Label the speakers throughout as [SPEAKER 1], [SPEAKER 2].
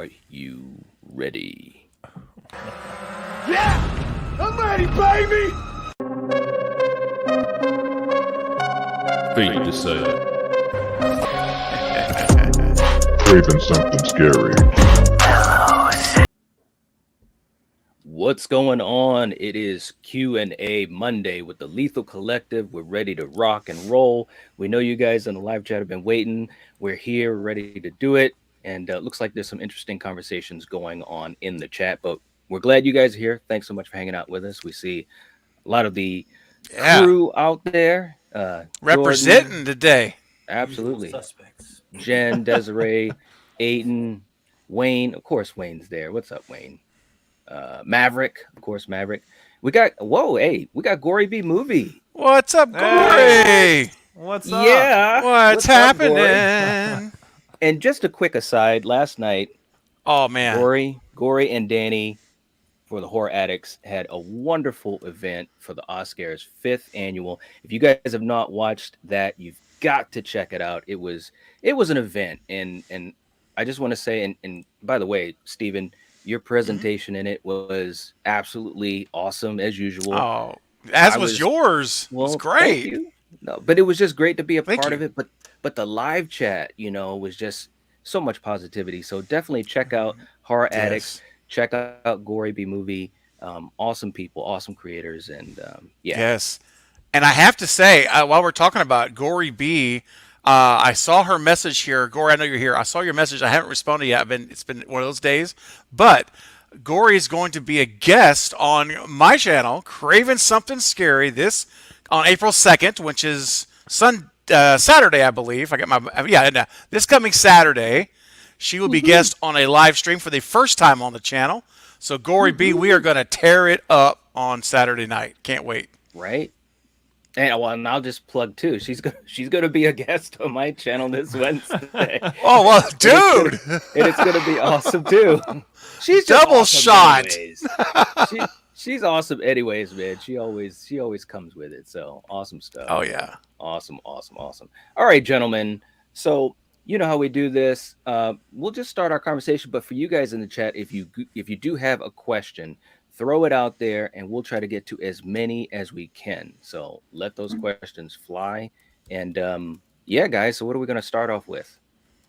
[SPEAKER 1] Are you ready?
[SPEAKER 2] Yeah! I'm ready, baby!
[SPEAKER 1] Fate decided.
[SPEAKER 3] Craving something scary.
[SPEAKER 1] What's going on? It is Q&A Monday with the Lethal Collective. We're ready to rock and roll. We know you guys in the live chat have been waiting. We're here, ready to do it. And looks like there's some interesting conversations going on in the chat. But we're glad you guys are here. Thanks so much for hanging out with us. We see a lot of the
[SPEAKER 4] Yeah,
[SPEAKER 1] crew out there. Jordan,
[SPEAKER 4] representing today.
[SPEAKER 1] absolutely.
[SPEAKER 5] Usual suspects.
[SPEAKER 1] Jen, Desiree, Aiden, Wayne. Of course, Wayne's there. What's up, Wayne? Maverick, of course, Maverick. We got we got Gory B movie.
[SPEAKER 4] What's up, Gory?
[SPEAKER 5] Hey! What's up?
[SPEAKER 1] Yeah,
[SPEAKER 4] What's
[SPEAKER 1] up, Gory?
[SPEAKER 4] happening?
[SPEAKER 1] And just a quick aside, last night,
[SPEAKER 4] Oh man,
[SPEAKER 1] Gory, and Danny for the Horror Addicts had a wonderful event for the Oscars 5th annual. If you guys have not watched that, you've got to check it out. It was an event, and I just want to say, and by the way, Stephen, your presentation in it was absolutely awesome as usual.
[SPEAKER 4] oh, as
[SPEAKER 1] I
[SPEAKER 4] was yours.
[SPEAKER 1] Well,
[SPEAKER 4] It's
[SPEAKER 1] thank
[SPEAKER 4] great.
[SPEAKER 1] you. No, but it was just great to be a
[SPEAKER 4] Thank
[SPEAKER 1] part
[SPEAKER 4] you.
[SPEAKER 1] of it. But the live chat, was just so much positivity. So definitely check out Horror Addicts. Check out Gory B movie. Awesome people, awesome creators, and yeah.
[SPEAKER 4] Yes, and I have to say, while we're talking about Gory B, I saw her message here. Gory, I know you're here. I saw your message. I haven't responded yet. It's been one of those days, but Gory is going to be a guest on my channel, Craving Something Scary, this on April 2nd, which is Saturday, I believe. I got my this coming Saturday. She will be guest on a live stream for the first time on the channel. So Gory B, we are going to tear it up on Saturday night. Can't wait.
[SPEAKER 1] Right. And I'll just plug too. She's gonna be a guest on my channel this Wednesday.
[SPEAKER 4] Oh well, dude,
[SPEAKER 1] and it's gonna be awesome too. She's just
[SPEAKER 4] double
[SPEAKER 1] awesome
[SPEAKER 4] shot.
[SPEAKER 1] anyways. She's awesome anyways, man. She always comes with it. So awesome stuff.
[SPEAKER 4] Oh yeah.
[SPEAKER 1] Awesome. All right, gentlemen. So you know how we do this. We'll just start our conversation. But for you guys in the chat, if you do have a question, throw it out there, and we'll try to get to as many as we can. So let those questions fly. And yeah, guys. So what are we going to start off with?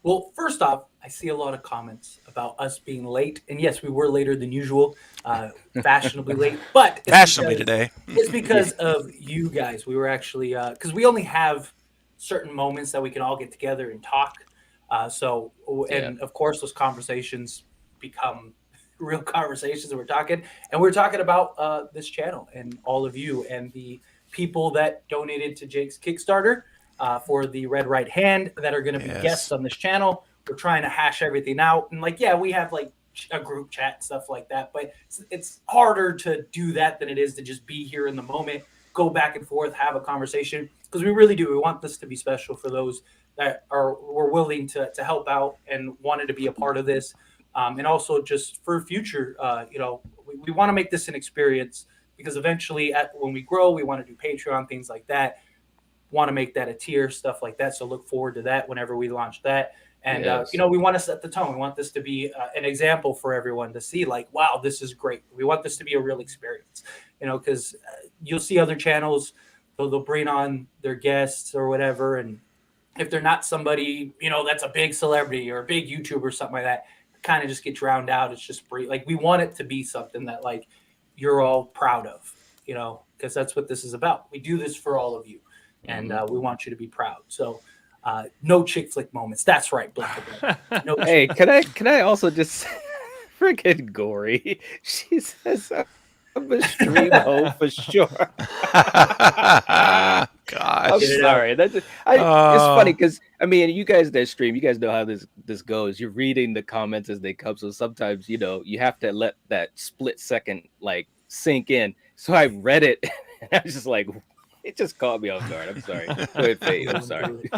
[SPEAKER 5] Well, first off, I see a lot of comments about us being late. And yes, we were later than usual, fashionably late. But
[SPEAKER 4] Fashionably today.
[SPEAKER 5] It's because of you guys. We were actually, because we only have certain moments that we can all get together and talk. And of course, those conversations become real conversations that we're talking. And we're talking about this channel and all of you and the people that donated to Jake's Kickstarter for the Red Right Hand that are going to be guests on this channel. We're trying to hash everything out. And we have a group chat and stuff like that. But it's harder to do that than it is to just be here in the moment, go back and forth, have a conversation. Because we really do. We want this to be special for those that were willing to help out and wanted to be a part of this. And also just for future, we want to make this an experience because eventually when we grow, we want to do Patreon, things like that. Want to make that a tier, stuff like that. So look forward to that whenever we launch that. And, we want to set the tone. We want this to be an example for everyone to see wow, this is great. We want this to be a real experience, because you'll see other channels, they'll bring on their guests or whatever. And if they're not somebody, that's a big celebrity or a big YouTuber or something like that, kind of just get drowned out. It's just we want it to be something that you're all proud of, because that's what this is about. We do this for all of you, and we want you to be proud. So no chick flick moments. That's right, Blake. No
[SPEAKER 1] Hey, can I also just freaking Gory? She says I'm a stream hoe for sure.
[SPEAKER 4] Gosh.
[SPEAKER 1] I'm sorry. It's funny because you guys that stream, you guys know how this goes. You're reading the comments as they come, so sometimes you have to let that split second sink in. So I read it, and I was just like, it just caught me off guard. I'm sorry. Go ahead, Faye. I'm sorry.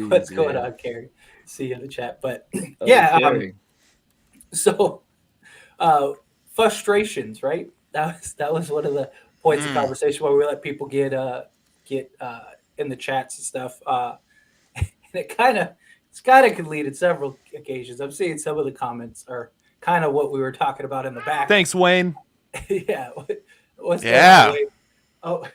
[SPEAKER 5] What's going on, Carrie? See you in the chat, but so frustrations, right? That was one of the points of conversation where we let people get in the chats and stuff. And it kind of Scott could lead at several occasions. I'm seeing some of the comments are kind of what we were talking about in the back.
[SPEAKER 6] Thanks, Wayne.
[SPEAKER 5] Yeah. What's
[SPEAKER 4] Yeah.
[SPEAKER 5] going on, Wayne? Oh,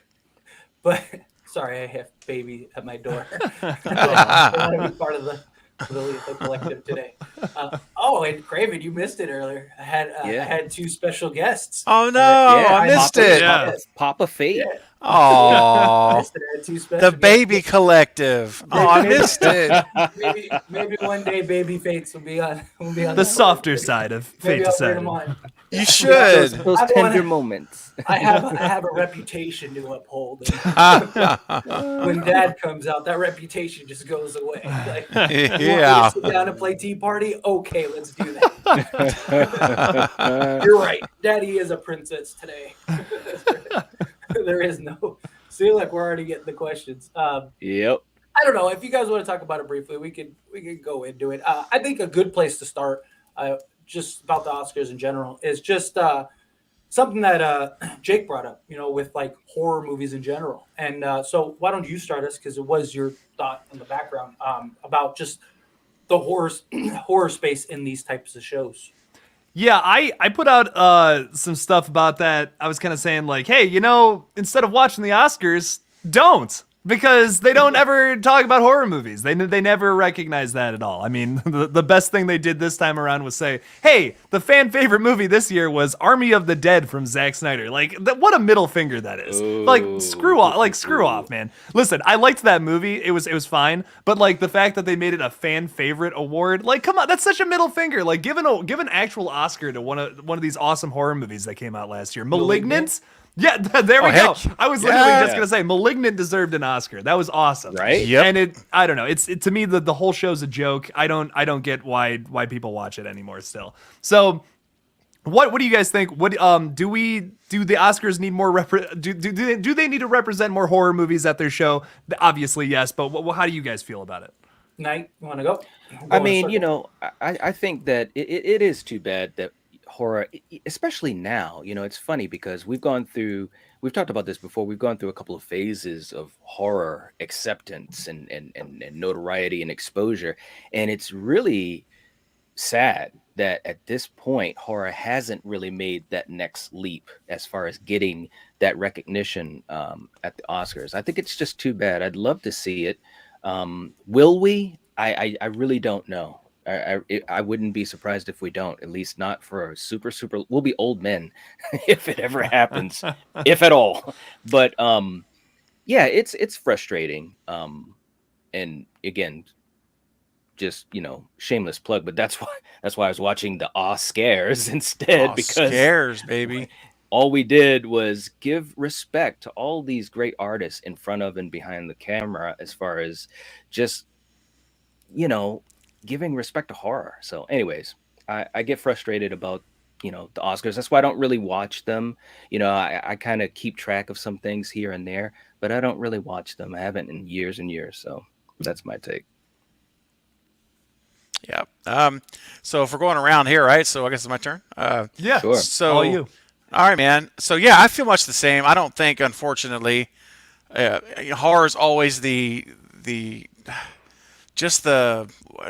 [SPEAKER 5] but sorry, I have baby at my door. I want to be part of the Lethal Collective today. And Craven, you missed it earlier. I had two special guests.
[SPEAKER 4] Oh no, I missed
[SPEAKER 1] Papa,
[SPEAKER 4] it.
[SPEAKER 1] Papa, Papa Fate.
[SPEAKER 5] Yeah.
[SPEAKER 4] Oh,
[SPEAKER 5] Two special
[SPEAKER 4] the baby
[SPEAKER 5] guests.
[SPEAKER 4] collective. Oh, I missed it.
[SPEAKER 5] Maybe one day Baby Fates will be on.
[SPEAKER 6] The softer side of
[SPEAKER 5] Maybe
[SPEAKER 6] Fate
[SPEAKER 5] I'll bring
[SPEAKER 6] Decided.
[SPEAKER 5] them on.
[SPEAKER 4] You should.
[SPEAKER 1] Those
[SPEAKER 5] I
[SPEAKER 1] tender
[SPEAKER 5] wanna-
[SPEAKER 1] moments.
[SPEAKER 5] I have a reputation to uphold. When Dad comes out, that reputation just goes away. Like, you want me to sit down and play Tea Party? Okay, let's do that. You're right. Daddy is a princess today. There is no. See, like we're already getting the questions.
[SPEAKER 1] Yep.
[SPEAKER 5] I don't know if you guys want to talk about it briefly. We could go into it. I think a good place to start, just about the Oscars in general, is just something that Jake brought up. With like horror movies in general. And so why don't you start us, because it was your thought in the background about just the horror space in these types of shows.
[SPEAKER 6] Yeah, I put out some stuff about that. I was kind of saying like, hey, instead of watching the Oscars, don't. Because they don't ever talk about horror movies. They never recognize that at all. I mean, the best thing they did this time around was say, hey, the fan favorite movie this year was Army of the Dead from Zack Snyder. Like, what a middle finger that is. Like, screw off, man. Listen, I liked that movie. It was fine. But like the fact that they made it a fan favorite award, like, come on, that's such a middle finger. Like, give an actual Oscar to one of these awesome horror movies that came out last year. Malignant. Yeah, there we go. I was literally just gonna say, Malignant deserved an Oscar. That was awesome,
[SPEAKER 1] Right?
[SPEAKER 4] Yep.
[SPEAKER 6] And I don't know. It's to me the whole show's a joke. I don't get why people watch it anymore still. So, what do you guys think? What do the Oscars need more do they need to represent more horror movies at their show? Obviously, yes. But how do you guys feel about it?
[SPEAKER 5] Knight, you want to go?
[SPEAKER 1] I mean, I think that it is too bad that horror, especially now, it's funny because we've talked about this before. We've gone through a couple of phases of horror acceptance and notoriety and exposure. And it's really sad that at this point, horror hasn't really made that next leap as far as getting that recognition at the Oscars. I think it's just too bad. I'd love to see it. Will we? I really don't know. I wouldn't be surprised if we don't, at least not for a super, we'll be old men if it ever happens, if at all. But yeah, it's frustrating. And again, just, shameless plug, but that's why I was watching the Scares instead, because
[SPEAKER 4] Scares, baby.
[SPEAKER 1] all we did was give respect to all these great artists in front of and behind the camera, as far as just, giving respect to horror. So anyways, I get frustrated about, the Oscars. That's why I don't really watch them. I kind of keep track of some things here and there, but I don't really watch them. I haven't in years and years. So that's my take.
[SPEAKER 4] Yeah. So if we're going around here, right? So I guess it's my turn.
[SPEAKER 6] Yeah.
[SPEAKER 1] Sure.
[SPEAKER 4] So
[SPEAKER 6] All you.
[SPEAKER 4] All right, man. So yeah, I feel much the same. I don't think, unfortunately, horror is always I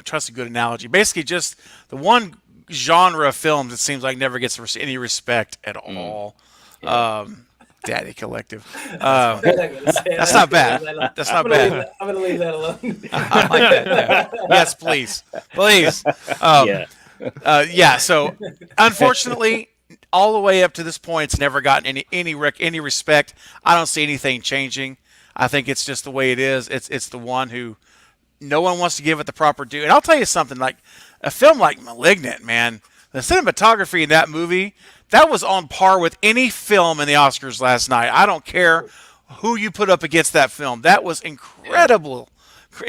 [SPEAKER 4] trust a good analogy. Basically, just the one genre of films that seems like never gets any respect at all. Daddy Collective. That's not bad. That's not bad.
[SPEAKER 5] I'm gonna leave that alone.
[SPEAKER 4] I like that. Yeah. Yes, please. Yeah. So, unfortunately, all the way up to this point, it's never gotten any respect. I don't see anything changing. I think it's just the way it is. It's the one who no one wants to give it the proper due. And I'll tell you something, like a film like Malignant, man, the cinematography in that movie, that was on par with any film in the Oscars last night. I don't care who you put up against that film. That was incredible.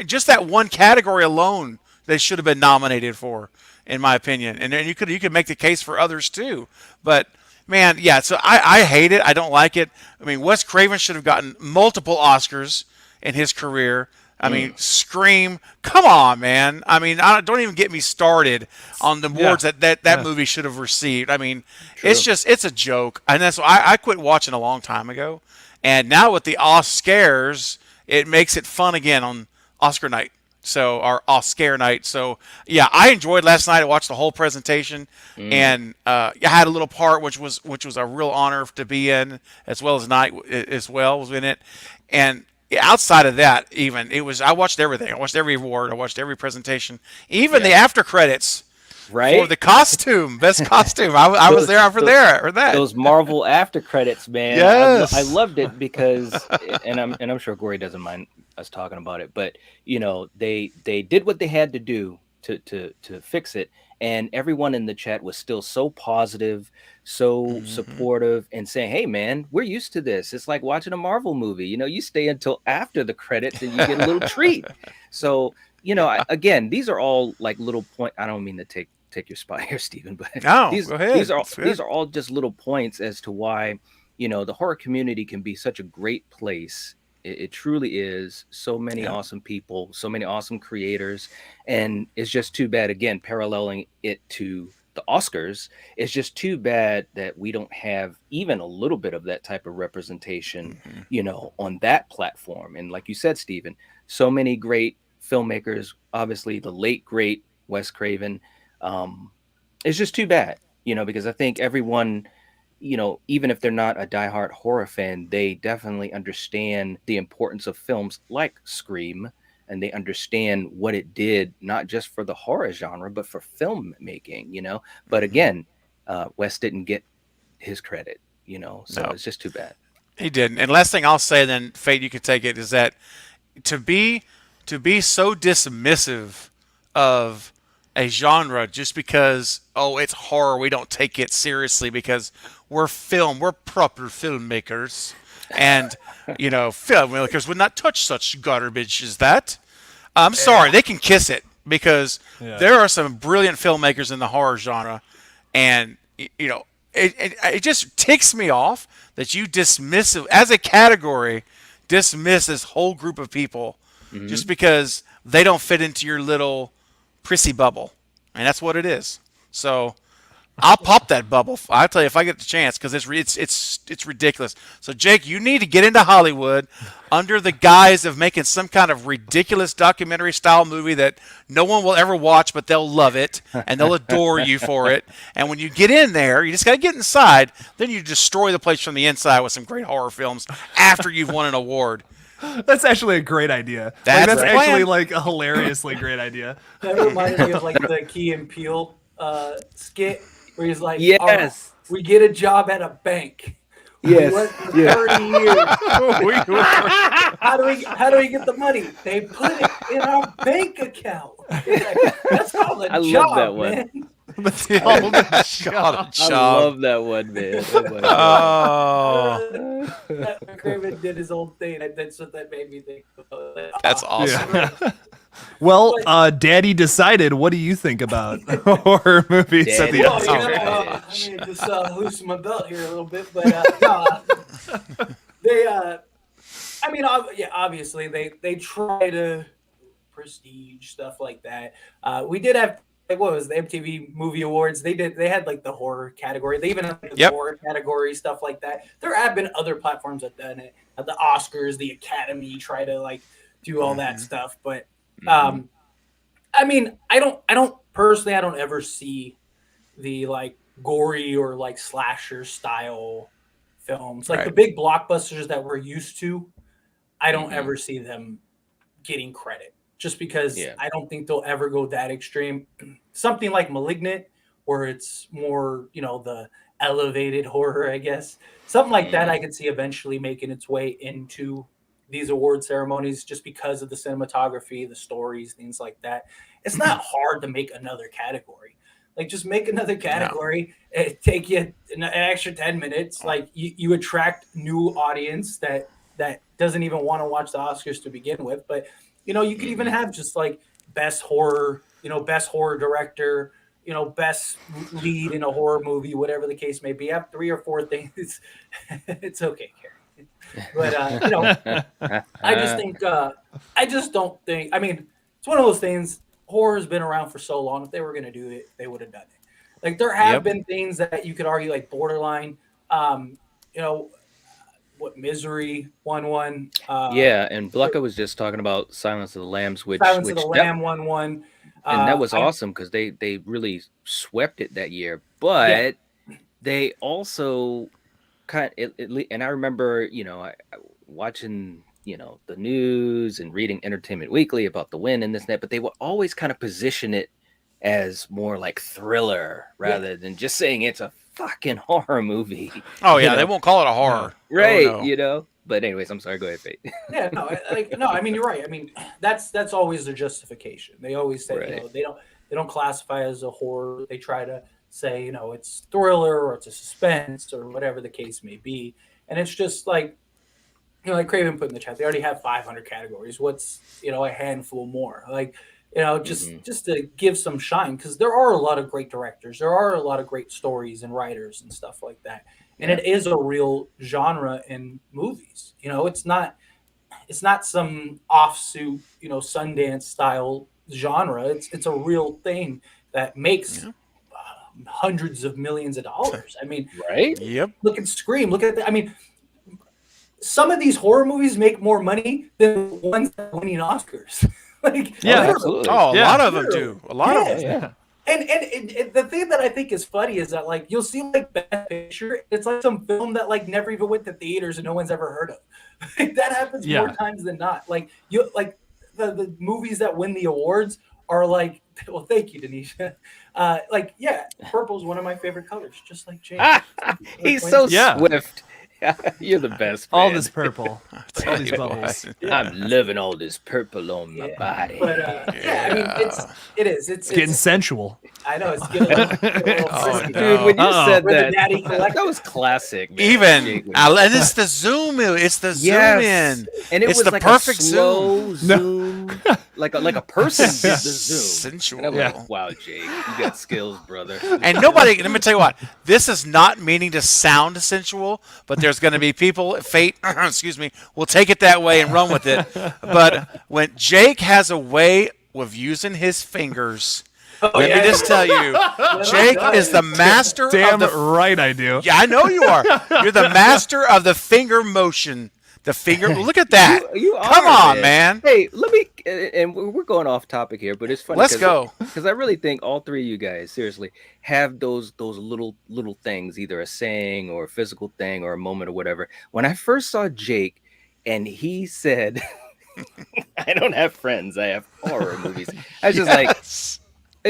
[SPEAKER 4] Just that one category alone they should have been nominated for, in my opinion. And then you could make the case for others too. But man, yeah, so I hate it. I don't like it. I mean, Wes Craven should have gotten multiple Oscars in his career. I mean, Scream. Come on, man. I mean, don't even get me started on the awards that movie should have received. I mean, it's a joke. And that's why I quit watching a long time ago. And now with the Scares, it makes it fun again on Oscar night. So our scare night. So yeah, I enjoyed last night. I watched the whole presentation, and I had a little part which was a real honor to be in, as well as Night as well was in it. And outside of that, even I watched everything. I watched every award. I watched every presentation, even the after credits for
[SPEAKER 1] Right?
[SPEAKER 4] the costume, best costume. I was there for that.
[SPEAKER 1] Those Marvel after credits, man.
[SPEAKER 4] Yes.
[SPEAKER 1] I loved it because, and I'm sure Gory doesn't mind us talking about it, but they did what they had to do to fix it, and everyone in the chat was still so positive, so supportive, and saying, "Hey, man, we're used to this. It's like watching a Marvel movie. You stay until after the credits and you get a little treat." So again, these are all like little point. I don't mean to take your spot here, Stephen, but
[SPEAKER 4] No,
[SPEAKER 1] these
[SPEAKER 4] go ahead.
[SPEAKER 1] these are
[SPEAKER 4] It's good.
[SPEAKER 1] these are all just little points as to why the horror community can be such a great place. It truly is. So many awesome people, so many awesome creators, and it's just too bad. Again, paralleling it to the Oscars, it's just too bad that we don't have even a little bit of that type of representation, on that platform. And like you said, Stephen, so many great filmmakers. Obviously, the late great Wes Craven. It's just too bad, because I think everyone, even if they're not a diehard horror fan, they definitely understand the importance of films like Scream, and they understand what it did, not just for the horror genre, but for filmmaking. But again, Wes didn't get his credit, so
[SPEAKER 4] No,
[SPEAKER 1] it's just too bad.
[SPEAKER 4] he didn't. And last thing I'll say, then Fate, you can take it, is that to be so dismissive of a genre just because it's horror, we don't take it seriously because we're proper filmmakers, and filmmakers would not touch such garbage as that. I'm sorry, they can kiss it because there are some brilliant filmmakers in the horror genre, and it just ticks me off that you dismiss it as a category, dismiss this whole group of people just because they don't fit into your little prissy bubble, and that's what it is. So I'll pop that bubble. I'll tell you if I get the chance because it's ridiculous. So Jake, you need to get into Hollywood under the guise of making some kind of ridiculous documentary style movie that no one will ever watch, but they'll love it and they'll adore you for it. And when you get in there, you just got to get inside. Then you destroy the place from the inside with some great horror films after you've won an award.
[SPEAKER 6] That's actually a great idea.
[SPEAKER 4] That's
[SPEAKER 6] That's
[SPEAKER 4] the plan.
[SPEAKER 6] actually like a hilariously great idea.
[SPEAKER 5] That reminded me of like the Key and Peele skit where he's like,
[SPEAKER 1] Yes.
[SPEAKER 5] "All right, we get a job at a bank.
[SPEAKER 1] Yes.
[SPEAKER 5] We work for 30 years. How do we get the money? They put it in our bank account." That's called a
[SPEAKER 1] I love
[SPEAKER 5] job,
[SPEAKER 1] that one.
[SPEAKER 5] man.
[SPEAKER 6] That's the ultimate
[SPEAKER 4] God,
[SPEAKER 6] job.
[SPEAKER 1] I love that one, man. Oh my God.
[SPEAKER 4] Oh,
[SPEAKER 5] Craven did his own thing. That's what that made me think about.
[SPEAKER 4] that's awesome.
[SPEAKER 6] Yeah. Well, Daddy decided. What do you think about horror movies at the
[SPEAKER 1] Daddy
[SPEAKER 5] Well,
[SPEAKER 6] Oscars?
[SPEAKER 1] decided.
[SPEAKER 5] I mean, just loosen my belt here a little bit, but no, they. I mean, obviously they try to prestige stuff like that. We did have what was the MTV Movie Awards? They had like the horror category. They even had like, the horror category stuff like that. There have been other platforms that done it. The Oscars, the Academy try to like do all that stuff, but I mean, I don't personally, I don't ever see the like gory or like slasher style films, like the big blockbusters that we're used to. I don't ever see them getting credit just because I don't think they'll ever go that extreme. Something like Malignant, where it's more, the elevated horror, I guess. Something like that I could see eventually making its way into these award ceremonies just because of the cinematography, the stories, things like that. It's not hard to make another category. Like just make another category. It take you an extra 10 minutes. Like you attract new audience that doesn't even want to watch the Oscars to begin with. But you could even have just like best horror, best horror director, best lead in a horror movie, whatever the case may be. Have 3 or 4 things. It's okay, Carrie. But I just think I just don't think. I mean, it's one of those things. Horror has been around for so long. If they were going to do it, they would have done it. Like there have been things that you could argue like borderline. What what Misery won one.
[SPEAKER 1] Yeah, and Blucka was just talking about Silence of the Lambs,
[SPEAKER 5] Silence of the Lamb won one.
[SPEAKER 1] And that was awesome because they really swept it that year. But they also and I remember, watching, the news and reading Entertainment Weekly about the win and this and that, but they would always kind of position it as more like thriller rather than just saying it's a fucking horror movie.
[SPEAKER 4] Oh yeah, they won't call it a horror,
[SPEAKER 1] right?
[SPEAKER 4] Oh, no.
[SPEAKER 1] But anyways, I'm sorry. Go ahead, Fate.
[SPEAKER 5] Yeah, no, I mean you're right. I mean that's always their justification. They always say they don't classify as a horror. They try to say it's thriller or it's a suspense or whatever the case may be. And it's just like like Craven put in the chat, they already have 500 categories. What's a handful more? Like just to give some shine, because there are a lot of great directors, there are a lot of great stories and writers and stuff like that. And it is a real genre in movies. It's not some offsuit, Sundance style genre. It's a real thing that makes hundreds of millions of dollars. I mean,
[SPEAKER 1] right?
[SPEAKER 4] Yep.
[SPEAKER 5] Look at Scream. Look at I mean, some of these horror movies make more money than the ones that are winning Oscars.
[SPEAKER 1] Absolutely.
[SPEAKER 4] Oh, a lot of them do. A lot of them.
[SPEAKER 1] Yeah.
[SPEAKER 5] And the thing that I think is funny is that you'll see Best Picture, it's like some film that never even went to theaters and no one's ever heard of. That happens more times than not. The movies that win the awards are well, thank you, Denisha. Purple is one of my favorite colors, just like James.
[SPEAKER 1] He's so swift. You're the best, man.
[SPEAKER 6] All this purple. All these bubbles.
[SPEAKER 1] I'm loving all this purple on my body.
[SPEAKER 5] But I mean, it's
[SPEAKER 6] getting sensual.
[SPEAKER 5] I know it's getting a little frisky.
[SPEAKER 1] Dude, when you said
[SPEAKER 5] that
[SPEAKER 1] was classic. Man.
[SPEAKER 4] Even and it's the zoom in. It's the zoom in.
[SPEAKER 1] And it's
[SPEAKER 4] the perfect
[SPEAKER 1] a slow zoom. like a person did the zoom.
[SPEAKER 4] Sensual.
[SPEAKER 1] And I'm like, wow, Jake, you got skills, brother.
[SPEAKER 4] And nobody. Let me tell you what. This is not meaning to sound sensual, but there's going to be people. Fate, excuse me, will take it that way and run with it. But when Jake has a way of using his fingers. Let me just tell you, Jake is the master
[SPEAKER 6] Damn
[SPEAKER 4] of the...
[SPEAKER 6] right I do.
[SPEAKER 4] Yeah, I know you are. You're the master of the finger motion. The finger... Look at that.
[SPEAKER 1] You
[SPEAKER 4] Come on, man.
[SPEAKER 1] Hey, let me... And we're going off topic here, but it's funny.
[SPEAKER 4] Let's go.
[SPEAKER 1] Because I really think all three of you guys, seriously, have those little things, either a saying or a physical thing or a moment or whatever. When I first saw Jake and he said, I don't have friends, I have horror movies. I was just like...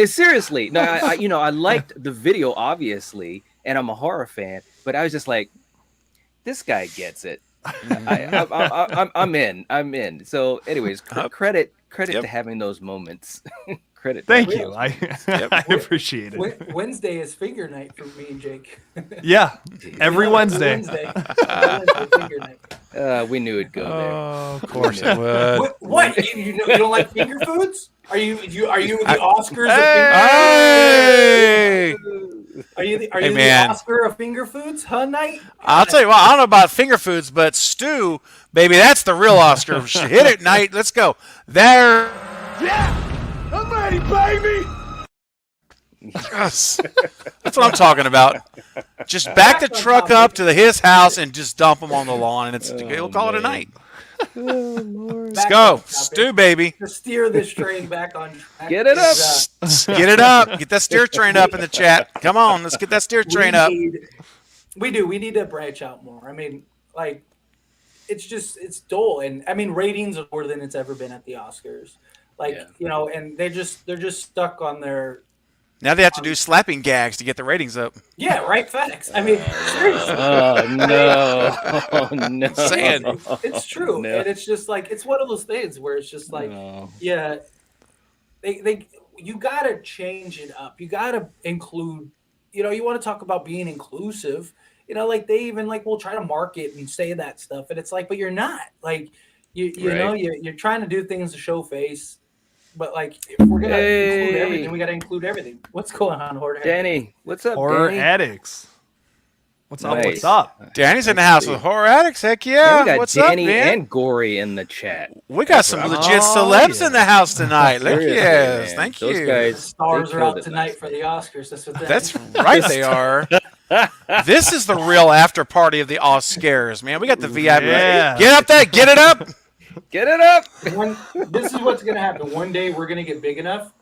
[SPEAKER 1] Seriously, no, I liked the video, obviously, and I'm a horror fan, but I was just like, this guy gets it. I'm in. So, anyways, credit to having those moments. Credit.
[SPEAKER 6] Thank you. I appreciate it.
[SPEAKER 5] Wednesday is finger night for me and Jake.
[SPEAKER 6] Yeah, every Wednesday.
[SPEAKER 5] Wednesday finger night.
[SPEAKER 1] We knew it'd go there.
[SPEAKER 4] Oh, of course it would.
[SPEAKER 5] What? You don't like finger foods? Are you the Oscars of
[SPEAKER 4] Hey!
[SPEAKER 5] finger foods? Are you the Oscar of finger foods, huh, Knight?
[SPEAKER 4] I'll tell you what, I don't know about finger foods, but stew, baby, that's the real Oscar. Hit it, Knight. Let's go. There.
[SPEAKER 2] Yeah! I'm ready, baby!
[SPEAKER 4] Yes. That's what I'm talking about. Just back the truck up to his house and just dump him on the lawn, and we'll call it a night. Let's go. Stew, baby.
[SPEAKER 5] To steer this train back on track.
[SPEAKER 1] Get it up.
[SPEAKER 4] Get it up. Get that steer train up in the chat. Come on, let's get that steer train up.
[SPEAKER 5] We need to branch out more. I mean, it's dull, and I mean ratings are more than it's ever been at the Oscars. And they're just stuck on their.
[SPEAKER 4] Now they have to do slapping gags to get the ratings up.
[SPEAKER 5] Yeah, right. Facts. I mean, seriously.
[SPEAKER 1] Oh no! Oh no!
[SPEAKER 4] Saying.
[SPEAKER 5] It's true, and it's just it's one of those things where it's just yeah, you gotta change it up. You gotta include. You want to talk about being inclusive. They even will try to market and say that stuff, and it's but you're not. You're trying to do things to show face. But if we're gonna include everything, we gotta include everything. What's going on, Horror Addicts?
[SPEAKER 1] Danny, what's up,
[SPEAKER 6] Horror
[SPEAKER 1] Danny?
[SPEAKER 6] Addicts. What's up?
[SPEAKER 1] Nice.
[SPEAKER 6] What's up?
[SPEAKER 4] Danny's in the house with Horror Addicts. Heck yeah!
[SPEAKER 1] We got
[SPEAKER 4] What's
[SPEAKER 1] Danny
[SPEAKER 4] up, man?
[SPEAKER 1] and Gory in the chat.
[SPEAKER 4] We got some legit celebs in the house tonight. Look, yes,
[SPEAKER 1] man.
[SPEAKER 4] thank
[SPEAKER 1] Those
[SPEAKER 4] you.
[SPEAKER 1] guys,
[SPEAKER 5] Stars
[SPEAKER 1] they
[SPEAKER 5] are
[SPEAKER 1] killed
[SPEAKER 5] out
[SPEAKER 1] it
[SPEAKER 5] tonight
[SPEAKER 1] last
[SPEAKER 5] for
[SPEAKER 1] night.
[SPEAKER 5] the Oscars. That's what
[SPEAKER 4] That's right, they are. This is the real after party of the Oscars, man. We got the VIP.
[SPEAKER 6] Yeah.
[SPEAKER 4] Get it up.
[SPEAKER 1] Get it up.
[SPEAKER 5] This is what's going to happen. One day we're going to get big enough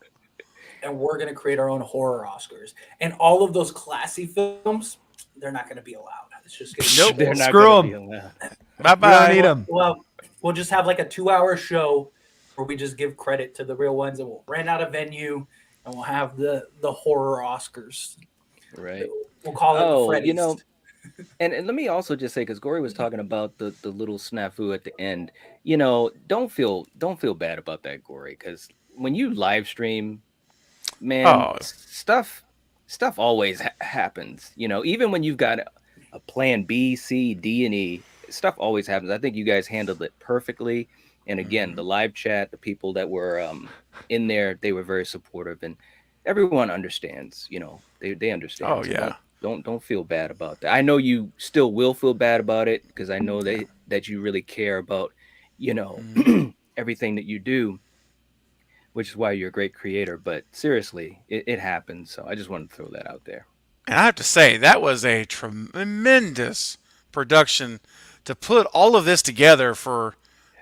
[SPEAKER 5] and we're going to create our own horror Oscars. And all of those classy films, they're not going to be allowed. It's just going to
[SPEAKER 6] Nope.
[SPEAKER 1] They're not
[SPEAKER 6] Screw
[SPEAKER 1] gonna
[SPEAKER 6] 'em.
[SPEAKER 1] be allowed.
[SPEAKER 6] We
[SPEAKER 4] Bye
[SPEAKER 6] don't
[SPEAKER 4] bye.
[SPEAKER 6] need them.
[SPEAKER 5] Well, we'll just have like a 2-hour show where we just give credit to the real ones, and we'll rent out a venue and we'll have the horror Oscars.
[SPEAKER 1] Right.
[SPEAKER 5] We'll call it
[SPEAKER 1] Oh,
[SPEAKER 5] Freddy's.
[SPEAKER 1] you know, and let me also just say, because Gory was talking about the little snafu at the end, you know, don't feel bad about that, Gory, because when you live stream, man,
[SPEAKER 4] Oh.
[SPEAKER 1] stuff always happens. You know, even when you've got a plan B, C, D, and E, stuff always happens. I think you guys handled it perfectly. And again, the live chat, the people that were in there, they were very supportive, and everyone understands. You know, they understand.
[SPEAKER 4] Oh,
[SPEAKER 1] So
[SPEAKER 4] yeah.
[SPEAKER 1] don't feel bad about that. I know you still will feel bad about it because I know that you really care about, you know, everything that you do, which is why you're a great creator. But seriously, it happens. So I just wanted to throw that out there.
[SPEAKER 4] And I have to say, that was a tremendous production to put all of this together for.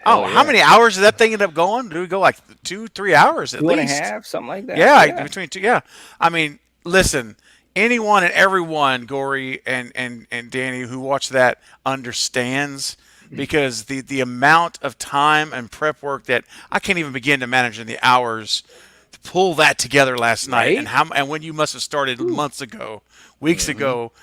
[SPEAKER 1] Hell
[SPEAKER 4] How
[SPEAKER 1] yeah.
[SPEAKER 4] many hours did that thing end up going? Did we go like 2-3 hours at
[SPEAKER 1] 2 and a
[SPEAKER 4] least?
[SPEAKER 1] half, something like that.
[SPEAKER 4] Yeah, between two. Yeah, I mean, listen, anyone and everyone, Gory and Danny, who watched that understands because the amount of time and prep work that I can't even begin to manage in the hours to pull that together last night,
[SPEAKER 1] Right?
[SPEAKER 4] and when you must have started months ago, weeks ago,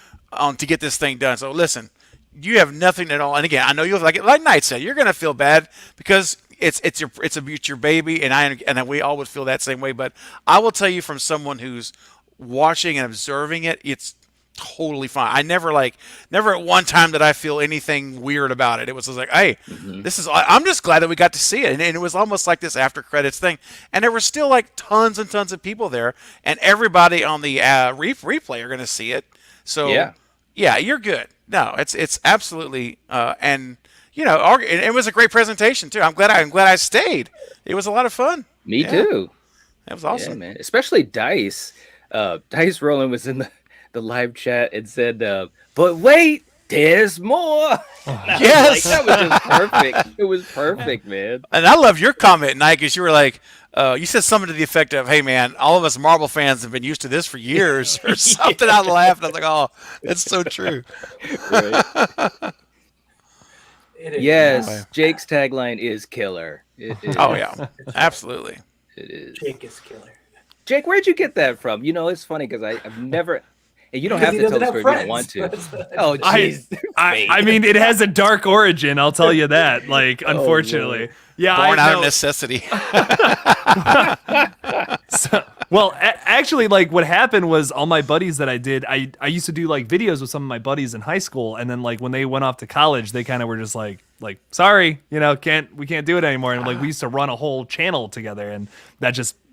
[SPEAKER 4] to get this thing done. So listen. You have nothing at all, and again, I know you'll like Knight said. You're gonna feel bad because it's your baby, and we all would feel that same way. But I will tell you, from someone who's watching and observing it, it's totally fine. I never at one time did I feel anything weird about it. It was just like, hey, this is. I'm just glad that we got to see it, and it was almost like this after credits thing. And there were still like tons and tons of people there, and everybody on the replay are gonna see it. So yeah, you're good. No, it's absolutely and you know, it was a great presentation too. I'm glad I stayed. It was a lot of fun.
[SPEAKER 1] Me too.
[SPEAKER 4] It was
[SPEAKER 1] Yeah,
[SPEAKER 4] awesome.
[SPEAKER 1] man. Especially Dice. Dice Roland was in the live chat and said, "But wait, there's more."
[SPEAKER 4] Yes.
[SPEAKER 1] That was just perfect. It was perfect, man.
[SPEAKER 4] And I love your comment, Nike, because you were like, you said something to the effect of, "Hey, man, all of us Marvel fans have been used to this for years," or something. I laughed. I was like, "Oh, it's so true."
[SPEAKER 1] Right.
[SPEAKER 5] It is.
[SPEAKER 1] Yes, Jake's tagline is killer. It is.
[SPEAKER 4] Oh yeah, absolutely.
[SPEAKER 1] It is.
[SPEAKER 5] Jake is killer.
[SPEAKER 1] Jake, where'd you get that from? You know, it's funny because I've never. And you don't have
[SPEAKER 5] Because
[SPEAKER 1] to
[SPEAKER 5] he
[SPEAKER 1] tell the
[SPEAKER 5] doesn't
[SPEAKER 1] story
[SPEAKER 5] have
[SPEAKER 1] if you don't want to.
[SPEAKER 5] friends.
[SPEAKER 1] Oh, jeez.
[SPEAKER 6] I mean, it has a dark origin. I'll tell you that. Like,
[SPEAKER 1] Oh,
[SPEAKER 6] unfortunately,
[SPEAKER 1] Lord.
[SPEAKER 6] yeah,
[SPEAKER 4] Born
[SPEAKER 6] I
[SPEAKER 4] out
[SPEAKER 6] know.
[SPEAKER 4] of necessity.
[SPEAKER 6] Well, actually, like what happened was all my buddies that I did, I used to do like videos with some of my buddies in high school, and then like when they went off to college, they kind of were just like sorry, you know, we can't do it anymore, and like we used to run a whole channel together, and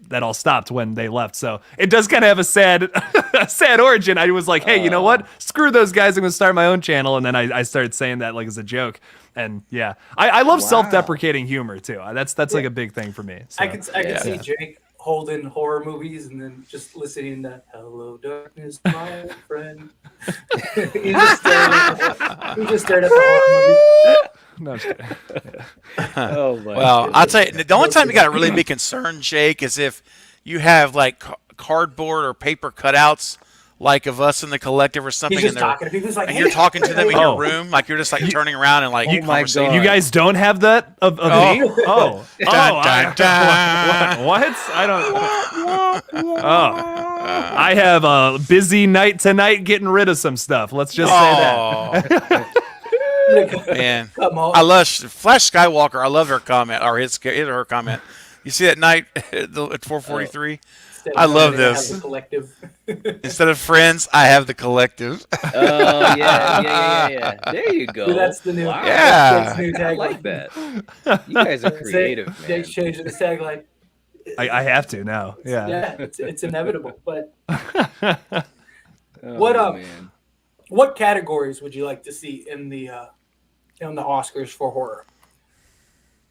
[SPEAKER 6] that all stopped when they left. So it does kind of have a sad a sad origin. I was like, hey, you know what? Screw those guys. I'm gonna start my own channel, and then I started saying that like as a joke. And yeah, I love self-deprecating humor too. That's like a big thing for me. So.
[SPEAKER 5] I can see Jake holding horror movies and then just listening to "Hello, Darkness, my friend." he just stared at the horror movie.
[SPEAKER 6] No, I'm just kidding.
[SPEAKER 1] Oh my.
[SPEAKER 4] Well, I'll tell you, the only time you got to really be concerned, Jake, is if you have like cardboard or paper cutouts, like of us in the collective or something,
[SPEAKER 5] He's just
[SPEAKER 4] and they're-
[SPEAKER 5] talking to people. He's like,
[SPEAKER 4] and you're talking to them in
[SPEAKER 6] Oh.
[SPEAKER 4] your room, like you're just like turning around and like
[SPEAKER 1] Oh my
[SPEAKER 4] conversating.
[SPEAKER 1] God.
[SPEAKER 6] You guys don't have that of me? Oh.
[SPEAKER 4] Dun, dun, dun.
[SPEAKER 6] What? I don't. Oh. I have a busy night tonight getting rid of some stuff. Let's just say that.
[SPEAKER 4] Oh, man.
[SPEAKER 5] Come on.
[SPEAKER 4] I love Flash Skywalker. I love her comment or his or her comment. You see that night at 4:43? I love this.
[SPEAKER 5] The collective.
[SPEAKER 4] Instead of friends, I have the collective.
[SPEAKER 1] Oh yeah. There you go.
[SPEAKER 5] That's the new.
[SPEAKER 1] Wow.
[SPEAKER 4] Yeah.
[SPEAKER 5] That's the new
[SPEAKER 1] I
[SPEAKER 5] tagline.
[SPEAKER 1] like that. You guys are creative, man.
[SPEAKER 5] Jake's changing the tagline.
[SPEAKER 6] I have to now. Yeah.
[SPEAKER 5] Yeah, it's inevitable. But
[SPEAKER 1] Oh, man.
[SPEAKER 5] what categories would you like to see in the Oscars for horror?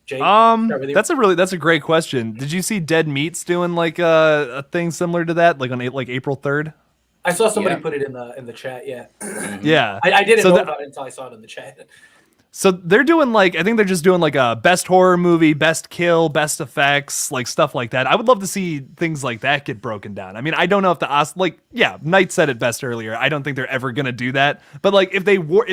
[SPEAKER 5] Jake, start with you.
[SPEAKER 6] That's a great question. Did you see Dead Meat's doing like a thing similar to that, like on April 3rd?
[SPEAKER 5] I saw somebody
[SPEAKER 1] Yeah.
[SPEAKER 5] put it in the chat. Yeah,
[SPEAKER 6] Yeah.
[SPEAKER 5] I didn't
[SPEAKER 6] So
[SPEAKER 5] know
[SPEAKER 6] the-
[SPEAKER 5] about it until I saw it in the chat.
[SPEAKER 6] So they're doing like, I think they're just doing like a best horror movie, best kill, best effects, like stuff like that. I would love to see things like that get broken down. I mean, I don't know if Knight said it best earlier. I don't think they're ever gonna do that. But like, if they were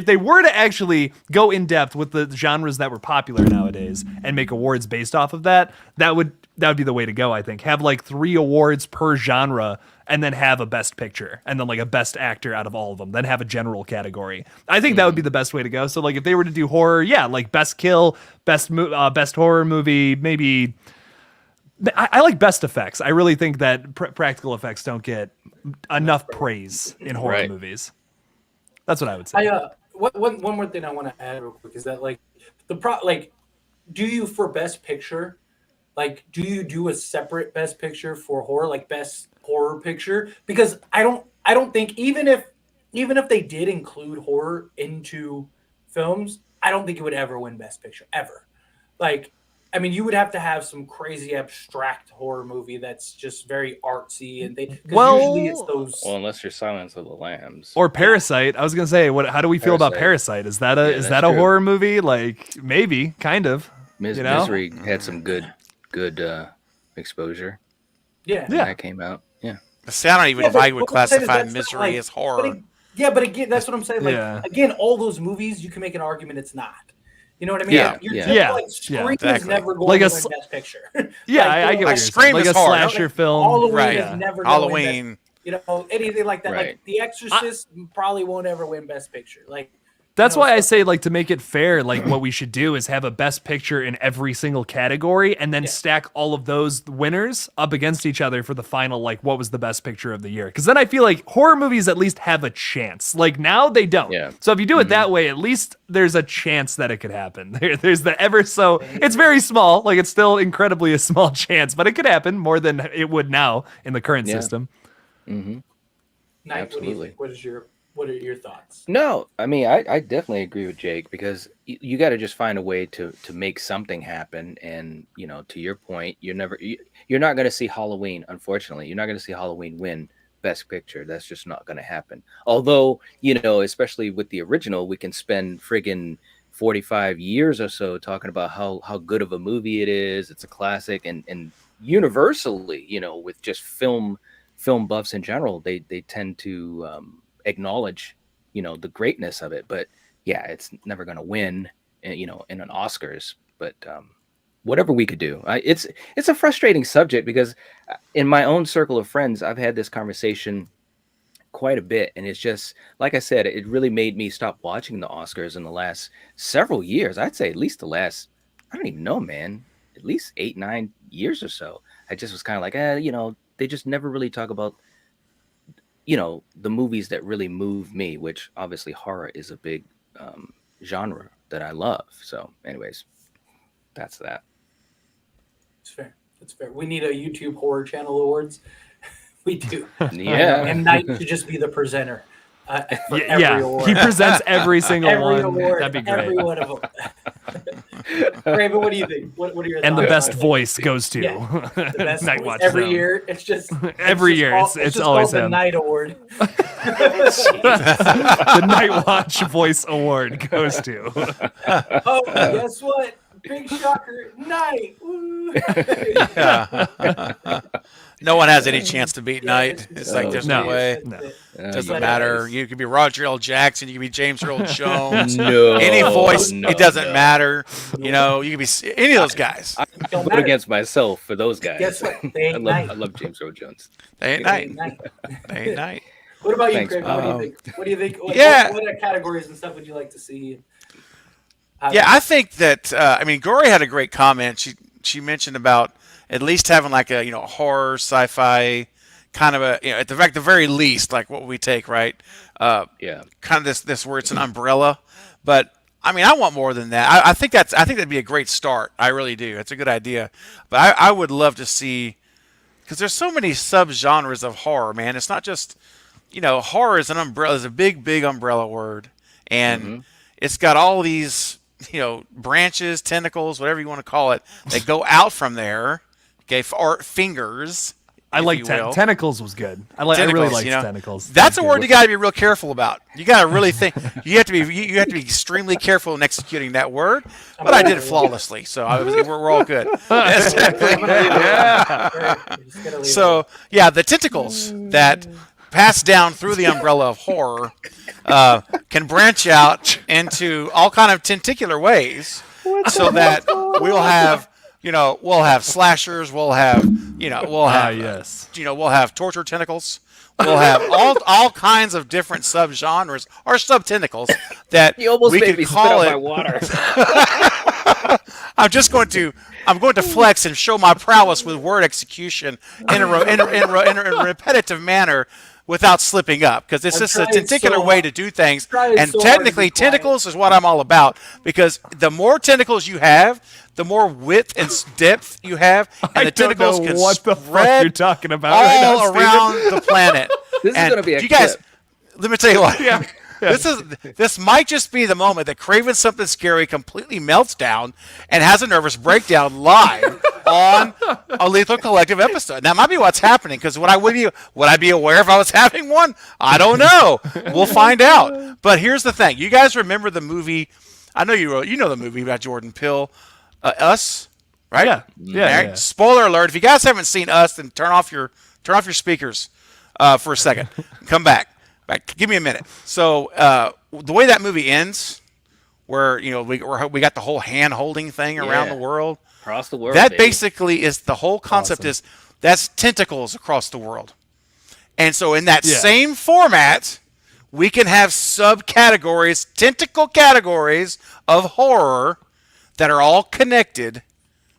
[SPEAKER 6] to actually go in depth with the genres that were popular nowadays and make awards based off of that, that would be the way to go. I think have like 3 awards per genre, and then have a best picture, and then like a best actor out of all of them, then have a general category. I think that would be the best way to go. So like if they were to do horror, yeah, like best kill, best horror movie, maybe. I like best effects. I really think that practical effects don't get enough praise in horror
[SPEAKER 1] Right.
[SPEAKER 6] movies. That's what I would say.
[SPEAKER 5] One more thing I want to add real quick is that like do you for best picture, like do you do a separate best picture for horror, like best horror picture? Because I don't think even if they did include horror into films, I don't think it would ever win best picture ever. Like, I mean, you would have to have some crazy abstract horror movie that's just very artsy, and usually it's those.
[SPEAKER 1] Well, unless you're Silence of the Lambs.
[SPEAKER 6] Or Parasite. I was gonna say, how do we feel about Parasite? Is that a
[SPEAKER 1] that's true.
[SPEAKER 6] horror movie? Like maybe, kind of. You know?
[SPEAKER 1] Misery had some good exposure.
[SPEAKER 5] Yeah.
[SPEAKER 1] when that came out. Yeah.
[SPEAKER 4] See, I don't even know if I would
[SPEAKER 5] what I'm saying is
[SPEAKER 4] classify
[SPEAKER 5] that's not,
[SPEAKER 4] Misery
[SPEAKER 5] like-
[SPEAKER 4] as horror.
[SPEAKER 5] but again, that's what I'm saying. Like,
[SPEAKER 6] Yeah.
[SPEAKER 5] again, all those movies, you can make an argument it's not. You know what I mean?
[SPEAKER 1] Yeah,
[SPEAKER 5] Like, you're
[SPEAKER 1] yeah.
[SPEAKER 5] just
[SPEAKER 6] Yeah,
[SPEAKER 5] like
[SPEAKER 6] yeah,
[SPEAKER 5] Scream is
[SPEAKER 4] exactly.
[SPEAKER 5] never going
[SPEAKER 6] Like
[SPEAKER 5] to
[SPEAKER 6] a
[SPEAKER 5] win
[SPEAKER 6] sl-
[SPEAKER 5] Best Picture.
[SPEAKER 6] Yeah,
[SPEAKER 5] Like,
[SPEAKER 6] I get
[SPEAKER 4] Like
[SPEAKER 6] what you're
[SPEAKER 4] Scream
[SPEAKER 6] saying. Like
[SPEAKER 4] is
[SPEAKER 6] a
[SPEAKER 4] hard.
[SPEAKER 6] slasher film.
[SPEAKER 5] Halloween
[SPEAKER 4] Right.
[SPEAKER 5] is never going to win
[SPEAKER 4] Halloween.
[SPEAKER 5] anything like that.
[SPEAKER 1] Right.
[SPEAKER 5] Like The Exorcist probably won't ever win Best Picture. Like
[SPEAKER 6] That's
[SPEAKER 5] you know,
[SPEAKER 6] why I
[SPEAKER 5] stuff
[SPEAKER 6] say, like, to make it fair, like what we should do is have a best picture in every single category, and then stack all of those winners up against each other for the final, like, what was the best picture of the year? Because then I feel like horror movies at least have a chance. Like now they don't.
[SPEAKER 1] Yeah.
[SPEAKER 6] So if you do it that way, at least there's a chance that it could happen. There's the ever so. It's very small. Like it's still incredibly a small chance, but it could happen more than it would now in the current system.
[SPEAKER 5] Knight,
[SPEAKER 1] Absolutely.
[SPEAKER 5] What are your thoughts?
[SPEAKER 1] No, I mean, I definitely agree with Jake because you got to just find a way to make something happen. And, you know, to your point, you're not going to see Halloween, unfortunately. You're not going to see Halloween win Best Picture. That's just not going to happen. Although, you know, especially with the original, we can spend friggin' 45 years or so talking about how good of a movie it is. It's a classic. And universally, you know, with just film buffs in general, they tend to acknowledge, you know, the greatness of it. But yeah, it's never going to win, you know, in an Oscars. But whatever we could do, it's a frustrating subject because in my own circle of friends, I've had this conversation quite a bit, and it's just like I said, it really made me stop watching the Oscars in the last several years. I'd say at least the last, I don't even know, man, at least 8-9 years or so. I just was kind of like, you know, they just never really talk about, you know, the movies that really move me, which obviously horror is a big genre that I love. So anyways, that's that.
[SPEAKER 5] It's fair. It's fair. We need a YouTube horror channel awards. We do.
[SPEAKER 1] Yeah.
[SPEAKER 5] And Knight should just be the presenter. For every
[SPEAKER 6] Yeah,
[SPEAKER 5] award.
[SPEAKER 6] he presents every single
[SPEAKER 5] Every
[SPEAKER 6] one.
[SPEAKER 5] award.
[SPEAKER 6] That'd be great.
[SPEAKER 5] Every one of them. Raven, what do you think? What are your
[SPEAKER 6] And the
[SPEAKER 5] thoughts
[SPEAKER 6] best
[SPEAKER 5] on it?
[SPEAKER 6] voice goes to
[SPEAKER 5] The best
[SPEAKER 6] Night
[SPEAKER 5] voice.
[SPEAKER 6] Watch
[SPEAKER 5] every
[SPEAKER 6] Zone.
[SPEAKER 5] year. It's just
[SPEAKER 6] Every
[SPEAKER 5] just
[SPEAKER 6] year,
[SPEAKER 5] called-
[SPEAKER 6] it's
[SPEAKER 5] just
[SPEAKER 6] always
[SPEAKER 5] called the
[SPEAKER 6] him.
[SPEAKER 5] Night Award.
[SPEAKER 6] The Night Watch Voice Award goes to.
[SPEAKER 5] Oh, guess what? Big shocker, Night. Woo.
[SPEAKER 4] No one has any chance to beat Knight.
[SPEAKER 5] it's-
[SPEAKER 4] It's like there's
[SPEAKER 6] No.
[SPEAKER 4] no way.
[SPEAKER 6] No.
[SPEAKER 4] Doesn't
[SPEAKER 5] But
[SPEAKER 4] matter.
[SPEAKER 5] anyways.
[SPEAKER 4] You could be Roger L. Jackson. You could be James Earl Jones.
[SPEAKER 1] No,
[SPEAKER 4] Any voice,
[SPEAKER 1] no,
[SPEAKER 4] it doesn't
[SPEAKER 1] no.
[SPEAKER 4] matter. You know, you could be any of those guys.
[SPEAKER 1] I
[SPEAKER 5] Don't
[SPEAKER 1] vote
[SPEAKER 5] matter.
[SPEAKER 1] against myself for those guys.
[SPEAKER 5] Guess what? They
[SPEAKER 1] I
[SPEAKER 5] ain't
[SPEAKER 1] love
[SPEAKER 5] Knight.
[SPEAKER 1] James Earl Jones.
[SPEAKER 4] They ain't Knight.
[SPEAKER 5] Night.
[SPEAKER 4] They ain't Knight.
[SPEAKER 5] What about
[SPEAKER 1] Thanks,
[SPEAKER 5] you, Craig? What do you think? What do you think?
[SPEAKER 4] Yeah.
[SPEAKER 5] What categories and stuff would you like to see?
[SPEAKER 4] Yeah, I think that. I mean, Gory had a great comment. She mentioned about at least having like a horror, sci-fi kind of a at the very least, like what we take, right?
[SPEAKER 1] Yeah.
[SPEAKER 4] Kind of this where it's an umbrella. But I mean, I want more than that. I think that'd be a great start. I really do. It's a good idea. But I would love to see, because there's so many subgenres of horror, man. It's not just horror is an umbrella, is a big umbrella word, and it's got all these branches, tentacles, whatever you want to call it, that go out from there. Okay, or fingers,
[SPEAKER 6] I
[SPEAKER 4] if
[SPEAKER 6] like
[SPEAKER 4] you will.
[SPEAKER 6] tentacles was good. I really
[SPEAKER 4] Tentacles,
[SPEAKER 6] liked
[SPEAKER 4] you know?
[SPEAKER 6] tentacles.
[SPEAKER 4] That's a
[SPEAKER 6] That was
[SPEAKER 4] word
[SPEAKER 6] good.
[SPEAKER 4] you got to be real careful about. You got to really think. You have to be extremely careful in executing that word. But I did it flawlessly, so we're all good. So yeah, the tentacles that pass down through the umbrella of horror can branch out into all kind of tentacular ways, so that we'll have we'll have slashers, we'll have
[SPEAKER 6] yes.
[SPEAKER 4] we'll have torture tentacles. We'll have all kinds of different subgenres or sub tentacles that
[SPEAKER 1] You almost
[SPEAKER 4] we
[SPEAKER 1] made
[SPEAKER 4] could
[SPEAKER 1] me spit
[SPEAKER 4] call
[SPEAKER 1] out
[SPEAKER 4] it.
[SPEAKER 1] my water.
[SPEAKER 4] I'm going to flex and show my prowess with word execution in a repetitive manner without slipping up, because it's just a tentacular way to do things. And technically, tentacles is what I'm all about, because the more tentacles you have, the more width and depth you have, and the tentacles can
[SPEAKER 6] what the fuck
[SPEAKER 4] spread
[SPEAKER 6] you're talking about
[SPEAKER 4] all
[SPEAKER 6] right now, Steven.
[SPEAKER 4] around the planet.
[SPEAKER 1] This is
[SPEAKER 4] And
[SPEAKER 1] gonna be a
[SPEAKER 4] you guys.
[SPEAKER 1] clip.
[SPEAKER 4] Let me tell you what.
[SPEAKER 6] Yeah.
[SPEAKER 4] This might just be the moment that Craven Something Scary completely melts down and has a nervous breakdown live on a Lethal Collective episode. That might be what's happening, because would I be aware if I was having one? I don't know. We'll find out. But here's the thing: you guys remember the movie? I know you know the movie about Jordan Peele, Us, right?
[SPEAKER 6] Yeah.
[SPEAKER 4] All right? Spoiler alert: if you guys haven't seen Us, then turn off your speakers for a second. Come back. Give me a minute. So the way that movie ends, where we got the whole hand holding thing around the world,
[SPEAKER 1] Across the world.
[SPEAKER 4] that
[SPEAKER 1] baby.
[SPEAKER 4] basically is the whole concept. Is that's tentacles across the world. And so in that same format, we can have subcategories, tentacle categories of horror that are all connected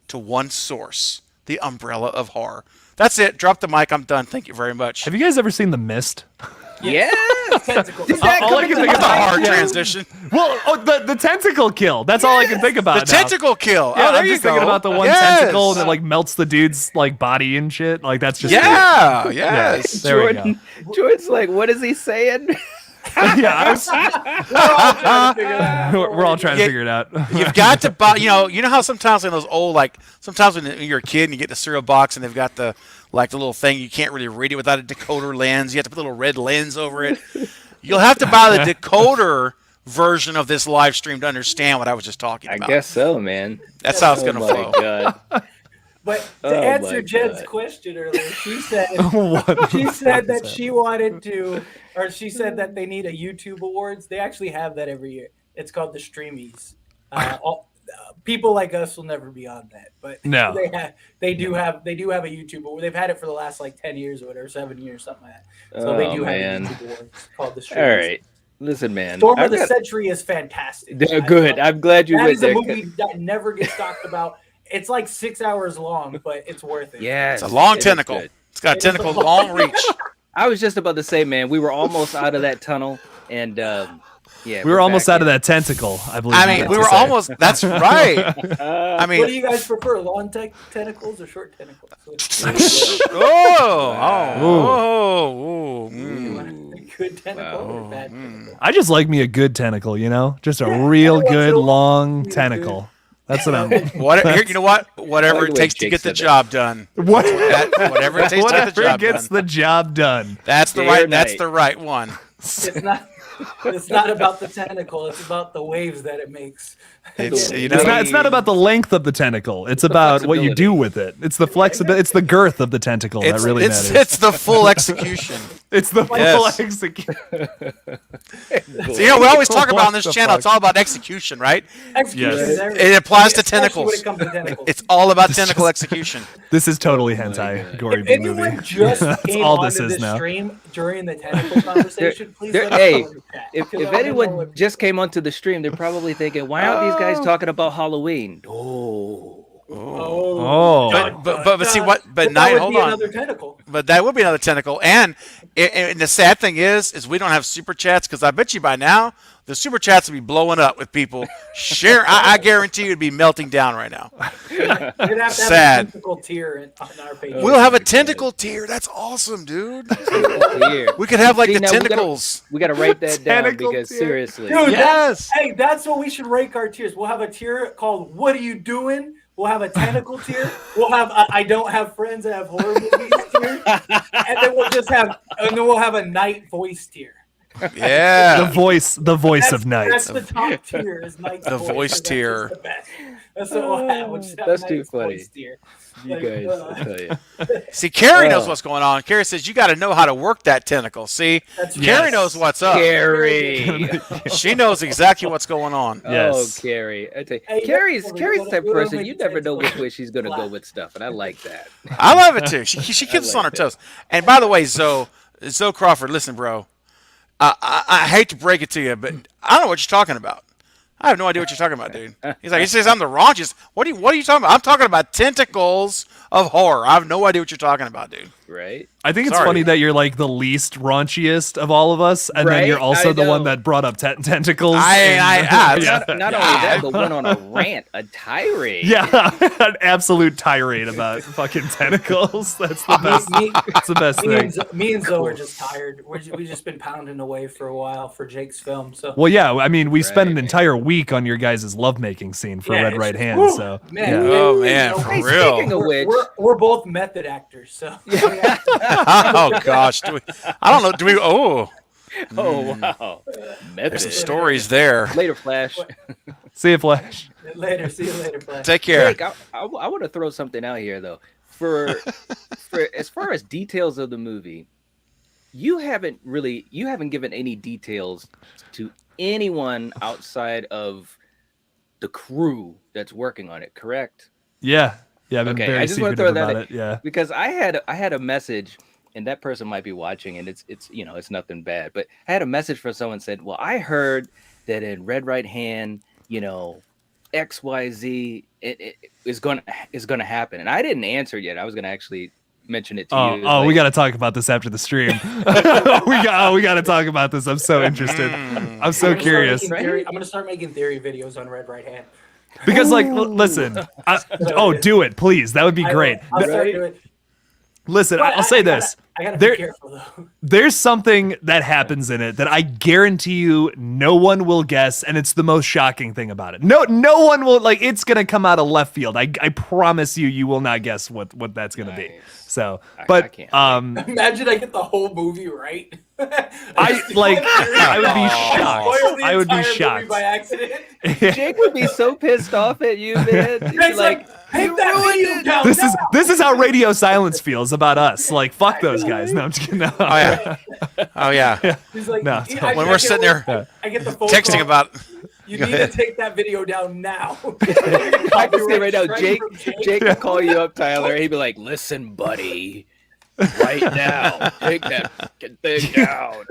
[SPEAKER 4] to one source, the umbrella of horror. That's it. Drop the mic. I'm done. Thank you very much.
[SPEAKER 6] Have you guys ever seen The Mist?
[SPEAKER 1] Yeah.
[SPEAKER 5] Tentacles.
[SPEAKER 1] Did that
[SPEAKER 6] All
[SPEAKER 1] come
[SPEAKER 6] I can
[SPEAKER 1] into
[SPEAKER 6] think
[SPEAKER 4] That's a
[SPEAKER 6] about-
[SPEAKER 4] hard
[SPEAKER 6] Yeah.
[SPEAKER 4] transition.
[SPEAKER 6] Well, the tentacle kill. That's all I can think about.
[SPEAKER 4] The
[SPEAKER 6] now.
[SPEAKER 4] tentacle kill.
[SPEAKER 6] Yeah,
[SPEAKER 4] Oh, there
[SPEAKER 6] I'm
[SPEAKER 4] you
[SPEAKER 6] just
[SPEAKER 4] go.
[SPEAKER 6] thinking about the one
[SPEAKER 4] Yes.
[SPEAKER 6] tentacle that like melts the dude's like body and shit. Like that's just
[SPEAKER 4] Yeah. Yes.
[SPEAKER 6] There we go.
[SPEAKER 1] Jordan's like, what is he saying?
[SPEAKER 6] Yeah, I was, we're all trying to
[SPEAKER 4] Yeah.
[SPEAKER 6] figure it out.
[SPEAKER 4] You've got to buy. You know how sometimes in those old sometimes when you're a kid and you get the cereal box and they've got the little thing, you can't really read it without a decoder lens. You have to put a little red lens over it. You'll have to buy the decoder version of this live stream to understand what I was just talking
[SPEAKER 1] I
[SPEAKER 4] about.
[SPEAKER 1] guess so, man.
[SPEAKER 4] That's how it's
[SPEAKER 1] Oh
[SPEAKER 4] gonna
[SPEAKER 1] my
[SPEAKER 4] flow.
[SPEAKER 1] god.
[SPEAKER 5] But to
[SPEAKER 1] Oh
[SPEAKER 5] answer
[SPEAKER 1] my
[SPEAKER 5] Jen's
[SPEAKER 1] God.
[SPEAKER 5] question earlier, she said
[SPEAKER 6] What?
[SPEAKER 5] she said that she wanted to, or she said that they need a YouTube awards. They actually have that every year. It's called the Streamies. People like us will never be on that, but
[SPEAKER 6] No.
[SPEAKER 5] they do have a YouTube award. They've had it for the last like 10 years or whatever, 7 years, something like that. So they
[SPEAKER 1] Oh,
[SPEAKER 5] do
[SPEAKER 1] man.
[SPEAKER 5] have a YouTube awards called the Streamies.
[SPEAKER 1] All right. Listen, man.
[SPEAKER 5] Storm
[SPEAKER 1] I've
[SPEAKER 5] of the
[SPEAKER 1] got-
[SPEAKER 5] Century is fantastic.
[SPEAKER 1] They're good. I'm glad you
[SPEAKER 5] That
[SPEAKER 1] went
[SPEAKER 5] is a
[SPEAKER 1] there.
[SPEAKER 5] movie that never gets talked about. It's like 6 hours long, but it's worth it.
[SPEAKER 1] Yes.
[SPEAKER 4] It's a long
[SPEAKER 1] it is
[SPEAKER 4] tentacle.
[SPEAKER 1] good.
[SPEAKER 4] It's got a tentacle long reach.
[SPEAKER 1] I was just about to say, man, we were almost out of that tunnel, and yeah,
[SPEAKER 6] We were almost out of that tentacle, I believe.
[SPEAKER 4] I
[SPEAKER 6] you
[SPEAKER 4] mean,
[SPEAKER 6] meant
[SPEAKER 4] we
[SPEAKER 6] to
[SPEAKER 4] were
[SPEAKER 6] say.
[SPEAKER 4] almost. That's right. I
[SPEAKER 5] What do
[SPEAKER 4] mean,
[SPEAKER 5] you guys prefer, long tentacles or short tentacles? Good tentacle or bad tentacle?
[SPEAKER 6] I just like me a good tentacle, you know, just a real
[SPEAKER 5] every once
[SPEAKER 6] good
[SPEAKER 5] in a while,
[SPEAKER 6] long
[SPEAKER 5] good.
[SPEAKER 6] tentacle. That's what I'm.
[SPEAKER 4] you know what? Whatever
[SPEAKER 1] like
[SPEAKER 4] it
[SPEAKER 1] the way
[SPEAKER 4] takes to
[SPEAKER 1] Jake
[SPEAKER 4] get the
[SPEAKER 1] said that.
[SPEAKER 4] job done.
[SPEAKER 6] What?
[SPEAKER 4] Whatever it takes to get the
[SPEAKER 6] Whatever
[SPEAKER 4] job
[SPEAKER 6] gets
[SPEAKER 4] done.
[SPEAKER 6] the job done.
[SPEAKER 4] That's the
[SPEAKER 1] Day or
[SPEAKER 4] right. That's
[SPEAKER 1] night.
[SPEAKER 4] the right one.
[SPEAKER 5] It's not about the tentacle. It's about the waves that it makes.
[SPEAKER 4] It's you
[SPEAKER 6] It's
[SPEAKER 4] know.
[SPEAKER 6] not. It's not about the length of the tentacle. It's about what you
[SPEAKER 1] flexibility.
[SPEAKER 6] do with it. It's the flexibility. It's the girth of the tentacle that really matters.
[SPEAKER 4] It's the full execution.
[SPEAKER 6] It's the full
[SPEAKER 4] Yes.
[SPEAKER 6] execution.
[SPEAKER 4] So, you know, we always talk about on
[SPEAKER 6] What
[SPEAKER 4] this
[SPEAKER 6] the
[SPEAKER 4] channel.
[SPEAKER 6] fuck?
[SPEAKER 4] It's all about execution, right?
[SPEAKER 5] Execution
[SPEAKER 6] Yes.
[SPEAKER 5] is everything.
[SPEAKER 4] It applies to
[SPEAKER 5] Especially
[SPEAKER 4] tentacles.
[SPEAKER 5] When it comes to tentacles.
[SPEAKER 4] It's all about tentacle execution.
[SPEAKER 6] This is totally hentai gory
[SPEAKER 5] if
[SPEAKER 6] B
[SPEAKER 5] anyone
[SPEAKER 6] movie.
[SPEAKER 5] just
[SPEAKER 6] That's
[SPEAKER 5] came
[SPEAKER 6] all
[SPEAKER 5] onto
[SPEAKER 6] this is
[SPEAKER 5] this
[SPEAKER 6] now.
[SPEAKER 5] stream during the tentacle conversation, please let us
[SPEAKER 1] hey,
[SPEAKER 5] know in the chat,
[SPEAKER 1] if
[SPEAKER 5] because I wanna know
[SPEAKER 1] anyone
[SPEAKER 5] what-
[SPEAKER 1] just came onto the stream, they're probably thinking, why aren't these guys talking about Halloween? Oh.
[SPEAKER 6] Oh.
[SPEAKER 4] But see what? But
[SPEAKER 5] that
[SPEAKER 4] night.
[SPEAKER 5] would
[SPEAKER 4] Hold
[SPEAKER 5] be
[SPEAKER 4] on.
[SPEAKER 5] another tentacle.
[SPEAKER 4] But that would be another tentacle. And the sad thing is we don't have super chats, because I bet you by now the super chats would be blowing up with people share. I guarantee you'd be melting down right now.
[SPEAKER 5] We'd have to have
[SPEAKER 4] Sad.
[SPEAKER 5] a tentacle tier on our page.
[SPEAKER 4] We'll have a tentacle tier. That's awesome, dude.
[SPEAKER 1] Here.
[SPEAKER 4] We could have like
[SPEAKER 1] See,
[SPEAKER 4] the
[SPEAKER 1] now we gotta-
[SPEAKER 4] tentacles.
[SPEAKER 1] We got to write that down
[SPEAKER 6] Tentacle
[SPEAKER 1] because
[SPEAKER 6] tier.
[SPEAKER 1] seriously.
[SPEAKER 5] Dude,
[SPEAKER 4] Yes.
[SPEAKER 5] that's what we should rank our tiers. We'll have a tier called "What Are You Doing?" We'll have a tentacle tier. We'll have I don't have friends that have horror movies tier, and then we'll have a night voice tier.
[SPEAKER 4] Yeah.
[SPEAKER 6] The voice of night.
[SPEAKER 5] That's the top tier. Is night
[SPEAKER 4] The voice tier.
[SPEAKER 5] That's the best. That's what we'll have. We'll just have
[SPEAKER 1] That's
[SPEAKER 5] a
[SPEAKER 1] too
[SPEAKER 5] night
[SPEAKER 1] funny.
[SPEAKER 5] voice tier.
[SPEAKER 1] You guys, I tell you.
[SPEAKER 4] See, Carrie knows what's going on. Carrie says you got to know how to work that tentacle. See,
[SPEAKER 5] That's
[SPEAKER 4] Carrie
[SPEAKER 5] right.
[SPEAKER 4] knows what's up.
[SPEAKER 1] Carrie.
[SPEAKER 4] She knows exactly what's going on.
[SPEAKER 6] Yes.
[SPEAKER 1] Oh, Carrie. I tell you,
[SPEAKER 5] Hey,
[SPEAKER 1] Carrie's
[SPEAKER 5] we
[SPEAKER 1] the type
[SPEAKER 5] don't
[SPEAKER 1] person
[SPEAKER 5] make
[SPEAKER 1] you
[SPEAKER 5] the
[SPEAKER 1] never know
[SPEAKER 5] tentacle
[SPEAKER 1] which way she's gonna go
[SPEAKER 5] flat.
[SPEAKER 1] with stuff, and I like that.
[SPEAKER 4] I love it too. She keeps us on her toes. And by the way, Zoe Crawford, listen, bro. I hate to break it to you, but I don't know what you're talking about. I have no idea what you're talking about, dude. He's like, he says I'm the raunchiest. What are you talking about? I'm talking about tentacles of horror. I have no idea what you're talking about, dude.
[SPEAKER 1] Right?
[SPEAKER 6] I think it's
[SPEAKER 4] Sorry.
[SPEAKER 6] funny that you're like the least raunchiest of all of us, and then
[SPEAKER 1] Right?
[SPEAKER 6] you're also
[SPEAKER 1] I
[SPEAKER 6] the one
[SPEAKER 1] know.
[SPEAKER 6] that brought up tentacles.
[SPEAKER 4] I-
[SPEAKER 1] Not only that, but went on a rant, a tirade.
[SPEAKER 6] yeah, an absolute tirade about fucking tentacles. That's the best. That's the best thing.
[SPEAKER 5] Me and Zoe are just tired. We've just been pounding away for a while for Jake's film. So
[SPEAKER 6] Well, yeah, I mean, we spent an
[SPEAKER 1] Right.
[SPEAKER 6] entire week on your guys' lovemaking scene for
[SPEAKER 5] Yeah,
[SPEAKER 6] Red
[SPEAKER 5] it's-
[SPEAKER 6] Right Hand.
[SPEAKER 5] whew,
[SPEAKER 6] So
[SPEAKER 5] man,
[SPEAKER 6] yeah.
[SPEAKER 4] Oh, man, for
[SPEAKER 1] Hey,
[SPEAKER 4] real.
[SPEAKER 1] speaking of which,
[SPEAKER 5] we're both method actors. So
[SPEAKER 4] Oh gosh, I don't know. Do we? Oh,
[SPEAKER 1] oh wow,
[SPEAKER 4] there's some
[SPEAKER 1] method.
[SPEAKER 4] stories there.
[SPEAKER 1] Later, Flash.
[SPEAKER 6] See you, Flash.
[SPEAKER 5] later, see you later, Flash.
[SPEAKER 4] Take care.
[SPEAKER 1] Jake, I want to throw something out here though. For as far as details of the movie, you haven't given any details to anyone outside of the crew that's working on it, correct?
[SPEAKER 6] Yeah, yeah. I've been
[SPEAKER 1] Okay,
[SPEAKER 6] very
[SPEAKER 1] I just want to
[SPEAKER 6] secretive
[SPEAKER 1] throw that
[SPEAKER 6] about
[SPEAKER 1] in,
[SPEAKER 6] it. Yeah.
[SPEAKER 1] because I had a message, and that person might be watching, and it's it's nothing bad, but I had a message from someone said, well, I heard that in Red Right Hand, XYZ it is gonna happen, and I didn't answer yet. I was gonna actually mention it to you.
[SPEAKER 6] Oh, we
[SPEAKER 1] like-
[SPEAKER 6] got to talk about this after the stream. we got to talk about this. I'm so interested. I'm so curious
[SPEAKER 5] I'm gonna start making theory videos on Red Right Hand.
[SPEAKER 6] because, like, listen. Do it, please. That would be great.
[SPEAKER 5] I'll start
[SPEAKER 1] Right?
[SPEAKER 5] doing.
[SPEAKER 6] Listen,
[SPEAKER 5] But
[SPEAKER 6] I'll say this.
[SPEAKER 5] I gotta
[SPEAKER 6] There-
[SPEAKER 5] be careful though.
[SPEAKER 6] There's something that happens in it that I guarantee you no one will guess, and it's the most shocking thing about it. No one will, like, it's gonna come out of left field. I promise you will not guess what that's gonna be.
[SPEAKER 1] Nice.
[SPEAKER 6] So,
[SPEAKER 1] I
[SPEAKER 6] but
[SPEAKER 1] can't
[SPEAKER 5] Imagine I get the whole movie right.
[SPEAKER 6] I would be shocked.
[SPEAKER 5] Spoiled the
[SPEAKER 6] I would be
[SPEAKER 5] entire movie
[SPEAKER 6] shocked.
[SPEAKER 5] by accident.
[SPEAKER 1] Jake would be so pissed off at you, man. He'd be
[SPEAKER 5] Jake's like, take that video down.
[SPEAKER 6] This is how Radio Silence feels about us. Like, fuck those guys. No, I'm just kidding. No.
[SPEAKER 4] Oh yeah. Oh yeah.
[SPEAKER 5] He's like,
[SPEAKER 6] No,
[SPEAKER 4] When we're sitting there
[SPEAKER 5] I get the phone
[SPEAKER 4] texting
[SPEAKER 5] call.
[SPEAKER 4] about.
[SPEAKER 5] You
[SPEAKER 4] Go
[SPEAKER 5] need
[SPEAKER 4] ahead.
[SPEAKER 5] to take that video down now.
[SPEAKER 1] I can say right now,
[SPEAKER 5] Straight
[SPEAKER 1] Jake
[SPEAKER 5] from
[SPEAKER 1] will call you up, Tyler. He'd be like, "Listen, buddy, right now, take that fucking thing down."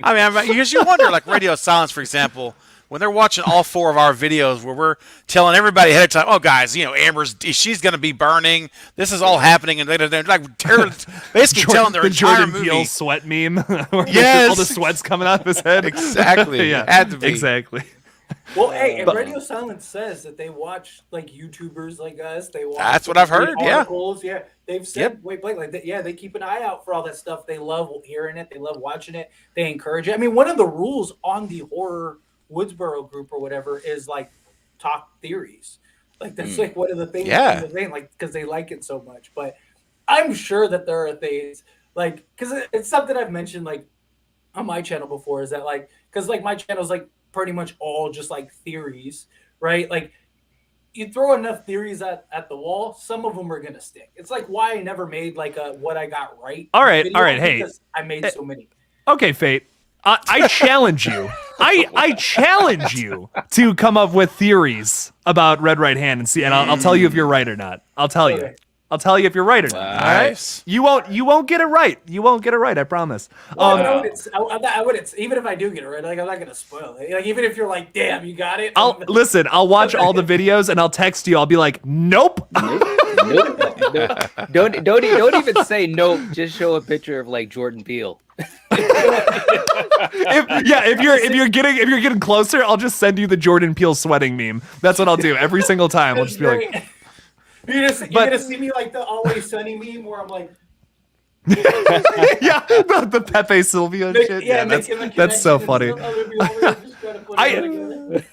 [SPEAKER 4] I mean, because you wonder, like Radio Silence, for example, when they're watching all 4 of our videos where we're telling everybody ahead of time, oh, guys, she's going to be burning. This is all happening. And they're like, basically telling their
[SPEAKER 6] the
[SPEAKER 4] entire
[SPEAKER 6] Jordan
[SPEAKER 4] movie.
[SPEAKER 6] Peele sweat meme. Where
[SPEAKER 4] Yes.
[SPEAKER 6] all the sweat's coming out of his head.
[SPEAKER 4] Exactly.
[SPEAKER 6] Yeah,
[SPEAKER 4] It had to be.
[SPEAKER 6] exactly.
[SPEAKER 5] Well, hey, and Radio Silence says that they watch like YouTubers like us. They watch.
[SPEAKER 4] That's what I've heard, yeah.
[SPEAKER 5] Articles, yeah. They've said, wait, Blake, like, yeah, they keep an eye out for all that stuff. They love hearing it. They love watching it. They encourage it. I mean, one of the rules on the horror Woodsboro group or whatever is like talk theories. Like that's like one of the things.
[SPEAKER 4] Yeah.
[SPEAKER 5] in the vein, like because they like it so much. But I'm sure that there are things like because it's something I've mentioned like on my channel before is that like because like my channel is like pretty much all just like theories, right? Like you throw enough theories at the wall, some of them are gonna stick. It's like why I never made like a what I got right.
[SPEAKER 6] All right,
[SPEAKER 5] video,
[SPEAKER 6] all right, hey.
[SPEAKER 5] because I made so many.
[SPEAKER 6] Okay, Fate. I challenge you. I challenge you to come up with theories about Red Right Hand and see, and I'll tell you if you're right or not. I'll tell you.
[SPEAKER 5] Okay.
[SPEAKER 6] I'll tell you if you're right or not. All right?
[SPEAKER 4] Nice.
[SPEAKER 6] You won't get it right. You won't get it right. I promise.
[SPEAKER 5] Well, I wouldn't. Even if I do get it right, like I'm not gonna spoil it. Like even if you're like, "Damn, you got it."
[SPEAKER 6] I'll watch all the videos and I'll text you. I'll be like, "Nope."
[SPEAKER 1] Nope. Don't even say nope. Just show a picture of like Jordan Peele.
[SPEAKER 6] if you're getting closer, I'll just send you the Jordan Peele sweating meme. That's what I'll do every single time. I'll just be like,
[SPEAKER 5] you're gonna see me like the Always Sunny meme where I'm like,
[SPEAKER 6] yeah, the Pepe Sylvia shit. Yeah, that's so funny.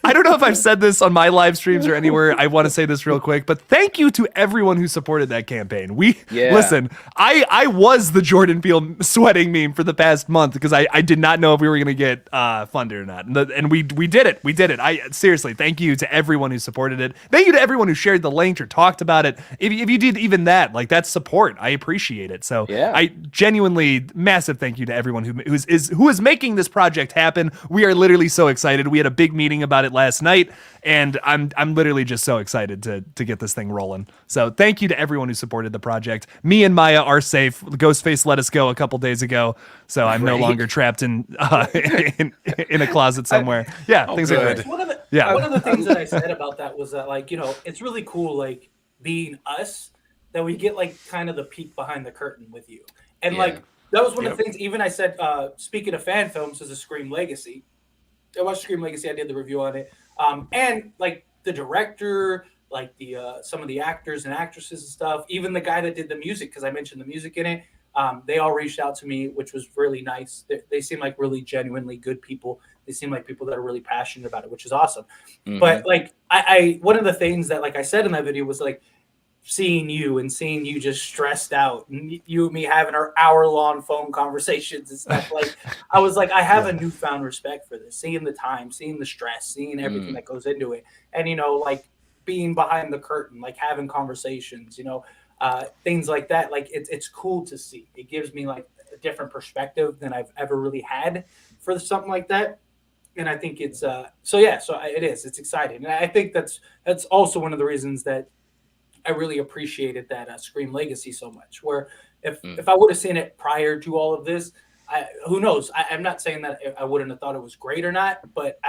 [SPEAKER 6] I don't know if I've said this on my live streams or anywhere. I want to say this real quick, but thank you to everyone who supported that campaign. Listen, I was the Jordan Peele sweating meme for the past month because I did not know if we were going to get funded or not. And we did it. We did it. I seriously, thank you to everyone who supported it. Thank you to everyone who shared the link or talked about it. If you did even that, like that's support. I appreciate it. So I genuinely massive thank you to everyone who is making this project happen. We are literally so excited. We had a big meeting about it last night, and I'm literally just so excited to get this thing rolling. So thank you to everyone who supported the project. Me and Maya are safe. Ghostface let us go a couple days ago, so I'm no longer trapped in a closet somewhere. Yeah, things are great.
[SPEAKER 5] One of the things that I said about that was that, like, you know, it's really cool, like, being us, that we get, like, kind of the peek behind the curtain with you. And, like, that was one of the things, even I said, speaking of fan films, as a Scream Legacy, I watched Scream Legacy, I did the review on it, and, like, the director, like, the some of the actors and actresses and stuff, even the guy that did the music, because I mentioned the music in it, they all reached out to me, which was really nice. They seem like really genuinely good people. They seem like people that are really passionate about it, which is awesome. Mm-hmm. But, like, I one of the things that, like I said in that video, was, like, seeing you just stressed out, and you and me having our hour-long phone conversations and stuff. Like, I was like, I have a newfound respect for this, seeing the time, seeing the stress, seeing everything that goes into it. And, you know, like, being behind the curtain, like having conversations, you know, things like that. Like, it's cool to see. It gives me, like, a different perspective than I've ever really had for something like that. And I think it's it's exciting. And I think that's also one of the reasons that I really appreciated that Scream Legacy so much. Where if I would have seen it prior to all of this, who knows? I'm not saying that I wouldn't have thought it was great or not, but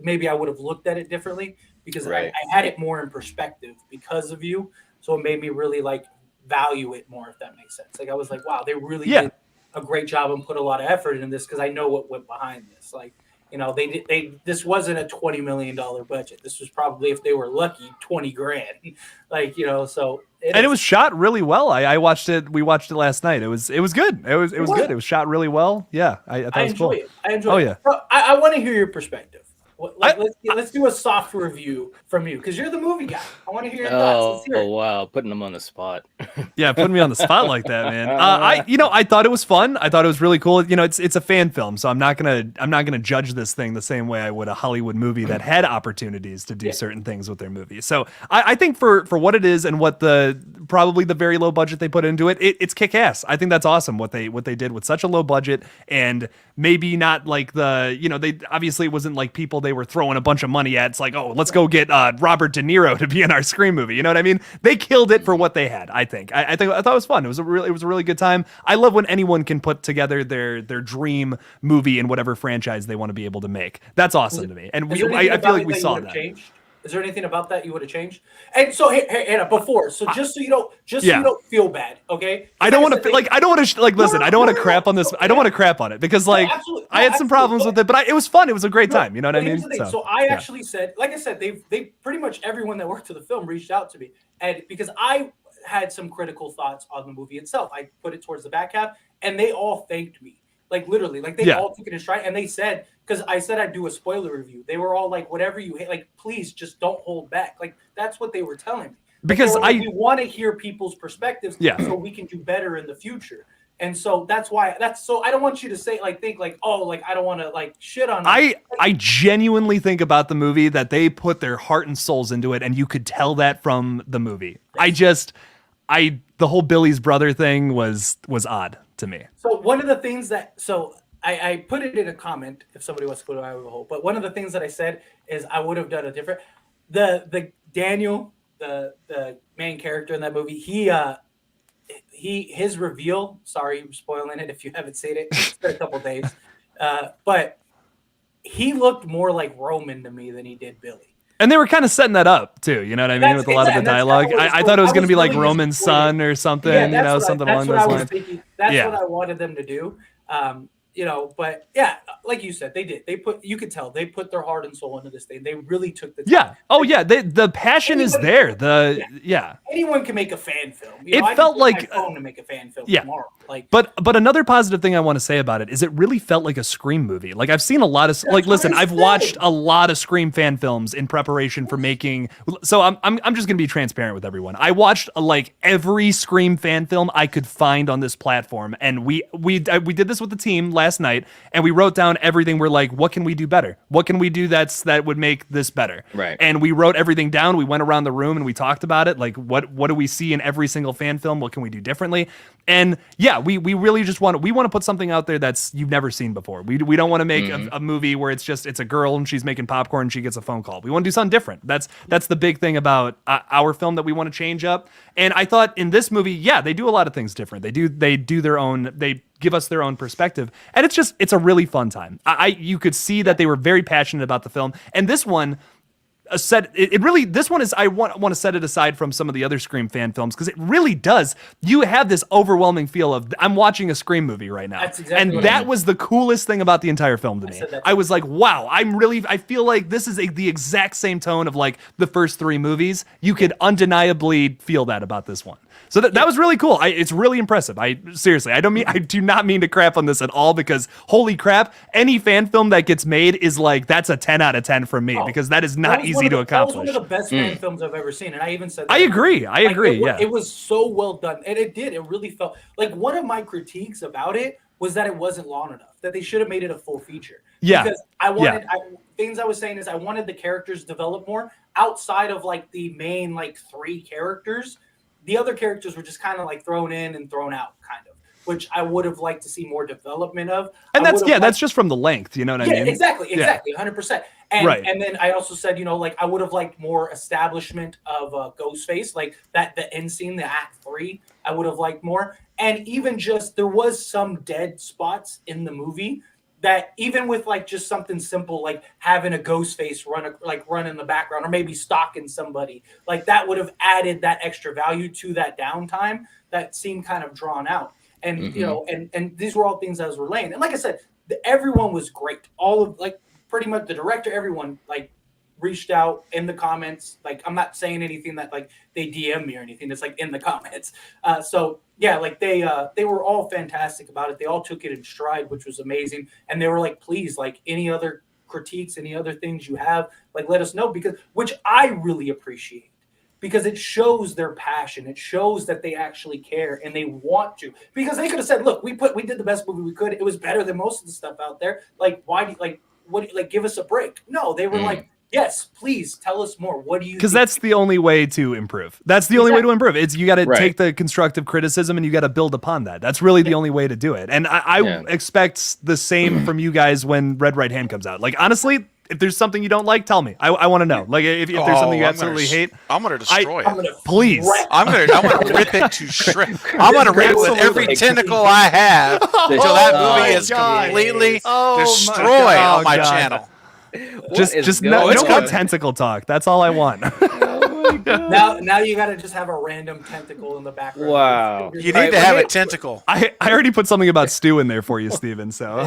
[SPEAKER 5] maybe I would have looked at it differently, because I had it more in perspective because of you. So it made me really, like, value it more, if that makes sense. Like, I was like, wow, they really did a great job and put a lot of effort in this, because I know what went behind this. Like, you know, this wasn't a $20 million budget. This was probably, if they were lucky, 20 grand. Like, you know, so.
[SPEAKER 6] It was shot really well. I watched it. We watched it last night. It was good. It was good. It was shot really well. Yeah. I thought it was cool.
[SPEAKER 5] I enjoy it. Yeah. Bro, I want to hear your perspective. Let's do a soft review from you, because you're the movie guy. I want to hear your thoughts.
[SPEAKER 1] Oh wow, putting them on the spot.
[SPEAKER 6] Yeah, putting me on the spot like that, man. I thought it was fun. I thought it was really cool. You know, it's a fan film, so I'm not gonna judge this thing the same way I would a Hollywood movie that had opportunities to do certain things with their movie. So I think for what it is and what probably the very low budget they put into it, it's kick ass. I think that's awesome what they did with such a low budget, and maybe not like they obviously it wasn't like people they were throwing a bunch of money at. It's like, oh, let's go get Robert De Niro to be in our Scream movie. You know what I mean? They killed it for what they had. I think. I thought it was fun. It was a really good time. I love when anyone can put together their dream movie in whatever franchise they want to be able to make. That's awesome to me. And I feel like we saw that.
[SPEAKER 5] Changed? Is there anything about that you would have changed? And so, hey, Anna, before, so just so you don't feel bad, okay?
[SPEAKER 6] I don't want to listen. I don't want to crap on this. I don't want to crap on it, because I had some problems with it, but it was fun. It was a great time. You know what I mean?
[SPEAKER 5] So I actually said, like I said, they pretty much everyone that worked to the film reached out to me, and because I had some critical thoughts on the movie itself, I put it towards the back half, and they all thanked me. Like, literally, like, they all took it in stride, and they said, because I said I'd do a spoiler review, they were all like, whatever you hate, like, please just don't hold back. Like, that's what they were telling me.
[SPEAKER 6] Because
[SPEAKER 5] we want to hear people's perspectives, so we can do better in the future. And so so I don't want you to say, like, think like, oh, like, I don't want to, like, shit on them.
[SPEAKER 6] I genuinely think about the movie that they put their heart and souls into it, and you could tell that from the movie. Yes. The whole Billy's brother thing was odd to me.
[SPEAKER 5] So one of the things that, I put it in a comment if somebody wants to go to Eye of a Hole, but one of the things that I said is I would have done a different, the Daniel, the main character in that movie, his reveal, sorry, I'm spoiling it if you haven't seen it, it's been a couple days, but he looked more like Roman to me than he did Billy.
[SPEAKER 6] And they were kind of setting that up too, you know what I mean, with a lot of the dialogue. I thought it was going to be like Roman's son or something, something along those lines.
[SPEAKER 5] That's what I wanted them to do. you know, but yeah, like you said, they did. You could tell they put their heart and soul into this thing. They really took the time.
[SPEAKER 6] Yeah. Oh yeah. The passion is there. Yeah.
[SPEAKER 5] Anyone can make a fan film.
[SPEAKER 6] It
[SPEAKER 5] I
[SPEAKER 6] felt
[SPEAKER 5] can take
[SPEAKER 6] like
[SPEAKER 5] my phone to make a fan film
[SPEAKER 6] yeah.
[SPEAKER 5] tomorrow. Like,
[SPEAKER 6] but another positive thing I want to say about it is it really felt like a Scream movie. Like I've seen a lot of like listen, I've watched a lot of Scream fan films in preparation for making. So I'm just gonna be transparent with everyone. I watched like every Scream fan film I could find on this platform, and we did this with the team last night, and we wrote down everything. We're like, what can we do better? What can we do that would make this better?
[SPEAKER 1] Right.
[SPEAKER 6] And we wrote everything down. We went around the room and we talked about it. Like what do we see in every single fan film? What can we do differently? And yeah, we really just want to put something out there that's you've never seen before. We don't want to make a movie where it's a girl and she's making popcorn and she gets a phone call. We want to do something different. That's the big thing about our film that we want to change up. And I thought in this movie, yeah, they do a lot of things different. They do their own. They give us their own perspective, and it's a really fun time. You could see that they were very passionate about the film, and this one. This one is I want to set it aside from some of the other Scream fan films because it really does. You have this overwhelming feel of I'm watching a Scream movie right now.
[SPEAKER 5] That's exactly
[SPEAKER 6] and that was the coolest thing about the entire film to me. I was like, wow, I feel like this is the exact same tone of like the first three movies. You could undeniably feel that about this one. So that was really cool. It's really impressive. I do not mean to crap on this at all because holy crap, any fan film that gets made is like that's a 10 out of 10 from me because that is not easy to accomplish.
[SPEAKER 5] That was one of the best fan films I've ever seen, and I even said that.
[SPEAKER 6] I agree. Yeah,
[SPEAKER 5] it was so well done, and it really felt like one of my critiques about it was that it wasn't long enough. That they should have made it a full feature.
[SPEAKER 6] Yeah,
[SPEAKER 5] because things I was saying is I wanted the characters to develop more outside of like the main like three characters. The other characters were just kind of like thrown in and thrown out, kind of, which I would have liked to see more development of.
[SPEAKER 6] And that's just from the length, you know what I mean?
[SPEAKER 5] Exactly, 100%. And then I also said, like I would have liked more establishment of Ghostface, like the end scene, the Act 3, I would have liked more. And even just there was some dead spots in the movie that even with like just something simple like having a ghost face run in the background or maybe stalking somebody, like that would have added that extra value to that downtime that seemed kind of drawn out. And and these were all things I was relaying. And like I said, everyone was great. All of like pretty much the director, everyone like reached out in the comments. Like I'm not saying anything that like they DM me or anything. It's like in the comments. So yeah, like they were all fantastic about it. They all took it in stride, which was amazing. And they were like, please, like any other critiques, any other things you have, like let us know which I really appreciate because it shows their passion. It shows that they actually care and they want to. Because they could have said, look, we did the best movie we could. It was better than most of the stuff out there. Like give us a break? No, they were like, yes, please tell us more. What do you?
[SPEAKER 6] Because that's the only way to improve. That's the only way to improve. It's you got to take the constructive criticism and you got to build upon that. That's really the only way to do it. And I expect the same from you guys when Red Right Hand comes out. Like honestly, if there's something you don't like, tell me. I want to know. Like if there's something you absolutely hate,
[SPEAKER 4] I'm gonna destroy it.
[SPEAKER 6] Please,
[SPEAKER 4] I'm gonna rip it to shreds. I'm gonna rip it with every tentacle I have until that movie is completely destroyed on my channel.
[SPEAKER 6] Just no more tentacle talk. That's all I want.
[SPEAKER 5] Now you got to just have a random tentacle in the background.
[SPEAKER 1] Wow.
[SPEAKER 4] You need to have a tentacle.
[SPEAKER 6] I already put something about Stu in there for you, Steven. So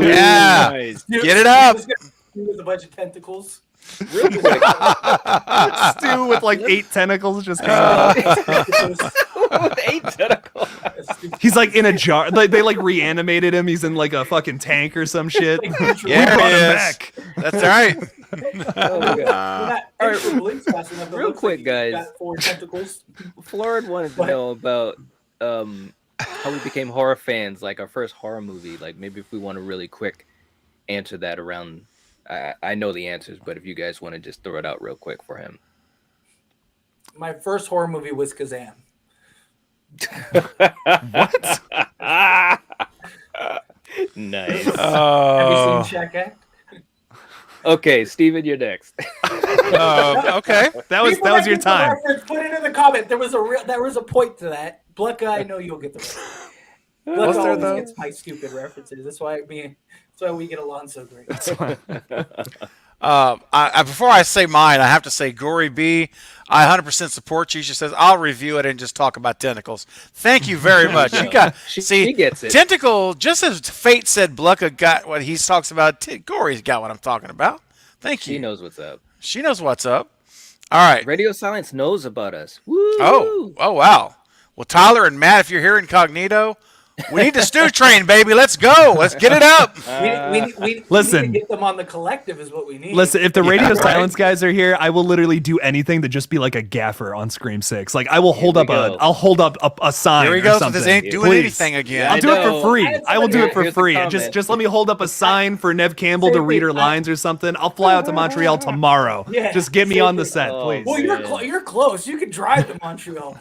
[SPEAKER 4] yeah,
[SPEAKER 1] Nice.
[SPEAKER 4] get it up.
[SPEAKER 5] With a bunch of tentacles.
[SPEAKER 1] Real quick.
[SPEAKER 6] Stu with like 8 tentacles just
[SPEAKER 1] with 8 tentacles.
[SPEAKER 6] He's like in a jar. They like reanimated him. He's in like a fucking tank or some shit.
[SPEAKER 4] Yeah,
[SPEAKER 6] brought him back.
[SPEAKER 4] That's right.
[SPEAKER 1] Oh my God. All right, real quick, guys.
[SPEAKER 5] Got 4 tentacles.
[SPEAKER 1] Florid wanted to know about how we became horror fans, like our first horror movie. Like maybe if we want to really quick answer that around. I know the answers, but if you guys want to just throw it out real quick for him.
[SPEAKER 5] My first horror movie was Kazam.
[SPEAKER 6] What?
[SPEAKER 1] Nice.
[SPEAKER 5] Have you seen Shack Act?
[SPEAKER 1] Okay, Steven, you're next.
[SPEAKER 4] Okay.
[SPEAKER 6] That was your time.
[SPEAKER 5] Put it in the comment. There was a point to that. Blucka, I know you'll get the reference. Blucka always gets my stupid references. That's why we get along so great.
[SPEAKER 4] Before I say mine, I have to say Gory B. I 100% support you. She says I'll review it and just talk about tentacles. Thank you very much. You got
[SPEAKER 1] She gets it.
[SPEAKER 4] Tentacle. Just as Fate said, Blucka got what he talks about. Gory's got what I'm talking about. Thank you.
[SPEAKER 1] She knows what's up.
[SPEAKER 4] She knows what's up. All right.
[SPEAKER 1] Radio Silence knows about us. Woo!
[SPEAKER 4] Oh wow. Well, Tyler and Matt, if you're here incognito, we need the stew train, baby. Let's go. Let's get it up.
[SPEAKER 5] We
[SPEAKER 6] Listen.
[SPEAKER 5] need to get them on the collective is what we need.
[SPEAKER 6] Listen, if the Radio Silence guys are here, I will literally do anything to just be like a gaffer on Scream 6. Like I will hold up I'll hold up a sign.
[SPEAKER 4] Here we
[SPEAKER 6] or
[SPEAKER 4] go. So
[SPEAKER 6] something.
[SPEAKER 4] this ain't doing
[SPEAKER 6] Please.
[SPEAKER 4] anything again.
[SPEAKER 6] I'll do it for free. I will do it for
[SPEAKER 1] Here's the
[SPEAKER 6] free.
[SPEAKER 1] comment.
[SPEAKER 6] Just let me hold up a sign for Nev Campbell to read her lines or something. I'll fly out to Montreal tomorrow.
[SPEAKER 5] Yeah,
[SPEAKER 6] Just get me on the set,
[SPEAKER 1] Oh,
[SPEAKER 6] please.
[SPEAKER 5] Well, you're close. You can drive to Montreal.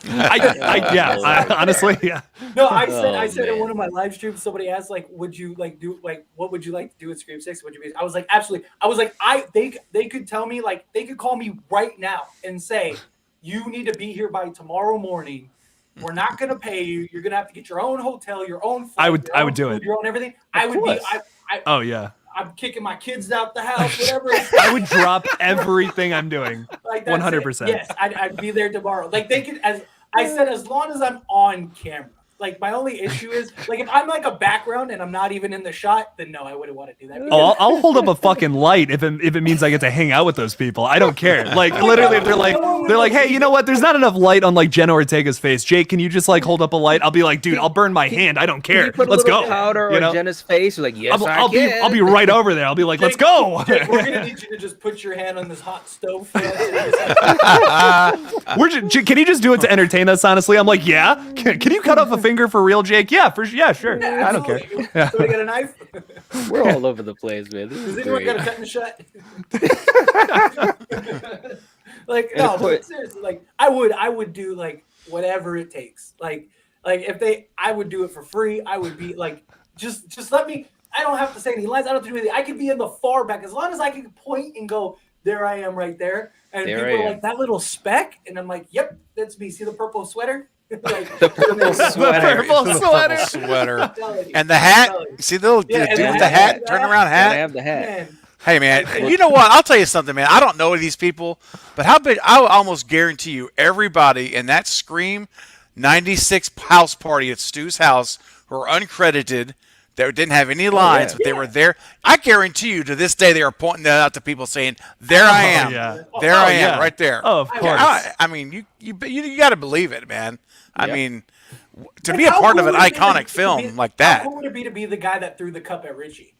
[SPEAKER 6] Honestly, yeah.
[SPEAKER 5] No, I said in
[SPEAKER 1] man.
[SPEAKER 5] one of my live streams, somebody asked like, "Would you like do like what would you like to do at Scream 6? Would you be?" I was like, absolutely. I was like, they could tell me like they could call me right now and say, "You need to be here by tomorrow morning. We're not gonna pay you. You're gonna have to get your own hotel, your own flight,
[SPEAKER 6] I would do it.
[SPEAKER 5] your own everything."
[SPEAKER 6] Oh yeah.
[SPEAKER 5] I'm kicking my kids out the house, whatever.
[SPEAKER 6] I would drop everything I'm doing.
[SPEAKER 5] Like that's
[SPEAKER 6] 100%.
[SPEAKER 5] it. Yes, I'd be there tomorrow. Like they could, as I said, as long as I'm on camera. Like my only issue is like if I'm like a background and I'm not even in the shot, then no, I wouldn't want to do that.
[SPEAKER 6] Oh, I'll hold up a fucking light if it means I get to hang out with those people. I don't care. Like literally, if they're like, hey, you know what? There's not enough light on like Jenna Ortega's face. Jake, can you just like hold up a light? I'll be like, dude, I'll burn my hand. I don't
[SPEAKER 1] Can
[SPEAKER 6] care.
[SPEAKER 1] you put a
[SPEAKER 6] Let's
[SPEAKER 1] little
[SPEAKER 6] go.
[SPEAKER 1] powder
[SPEAKER 6] You
[SPEAKER 1] on
[SPEAKER 6] know?
[SPEAKER 1] Jenna's face? You're like, yes,
[SPEAKER 6] I'll
[SPEAKER 1] can.
[SPEAKER 6] be right over there. I'll be like, let's go.
[SPEAKER 5] Jake, we're gonna need you to just put your hand on this hot stove. For us.
[SPEAKER 6] Can you just do it to entertain us? Honestly, I'm like, yeah. Can you cut off a finger for real, Jake? Yeah, sure.
[SPEAKER 5] Yeah,
[SPEAKER 6] I don't care.
[SPEAKER 5] absolutely. Somebody got a knife?
[SPEAKER 1] We're all over the place, man. This
[SPEAKER 5] Does
[SPEAKER 1] is
[SPEAKER 5] anyone
[SPEAKER 1] great.
[SPEAKER 5] got a cutting shut? Like no, but seriously, like I would do like whatever it takes. Like if I would do it for free. I would be like, just let me. I don't have to say any lines. I don't have to do anything. I could be in the far back as long as I can point and go. There I am, right there. And
[SPEAKER 1] There
[SPEAKER 5] people
[SPEAKER 1] I
[SPEAKER 5] are
[SPEAKER 1] am.
[SPEAKER 5] like that little speck, and I'm like, yep, that's me. See the purple sweater? Like,
[SPEAKER 1] The purple sweater.
[SPEAKER 6] Purple sweater.
[SPEAKER 4] Sweater.
[SPEAKER 5] telling you.
[SPEAKER 4] And the hat.
[SPEAKER 5] telling you.
[SPEAKER 4] See the little
[SPEAKER 5] Yeah,
[SPEAKER 4] dude
[SPEAKER 5] and
[SPEAKER 4] with
[SPEAKER 5] the
[SPEAKER 4] the hat,
[SPEAKER 5] hat.
[SPEAKER 4] turn around
[SPEAKER 1] Gotta
[SPEAKER 4] hat.
[SPEAKER 1] have the hat.
[SPEAKER 5] Man,
[SPEAKER 4] Hey man, you know what? I'll tell you something, man. I don't know these people, but how big? I will almost guarantee you, everybody in that Scream '96 house party at Stu's house who are uncredited, that didn't have any lines, but they were there. I guarantee you, to this day, they are pointing that out to people, saying, "There I am,
[SPEAKER 6] yeah.
[SPEAKER 4] there I am,
[SPEAKER 6] yeah.
[SPEAKER 4] right there."
[SPEAKER 6] Oh, of course.
[SPEAKER 4] I mean, you got to believe it, man. I
[SPEAKER 1] Yep.
[SPEAKER 4] mean, to
[SPEAKER 5] like,
[SPEAKER 4] be a
[SPEAKER 5] how
[SPEAKER 4] part of
[SPEAKER 5] cool
[SPEAKER 4] an
[SPEAKER 5] would it be
[SPEAKER 4] iconic
[SPEAKER 5] to
[SPEAKER 4] film
[SPEAKER 5] be-
[SPEAKER 4] like
[SPEAKER 5] How
[SPEAKER 4] that.
[SPEAKER 5] cool would it be to be the guy that threw the cup at Richie?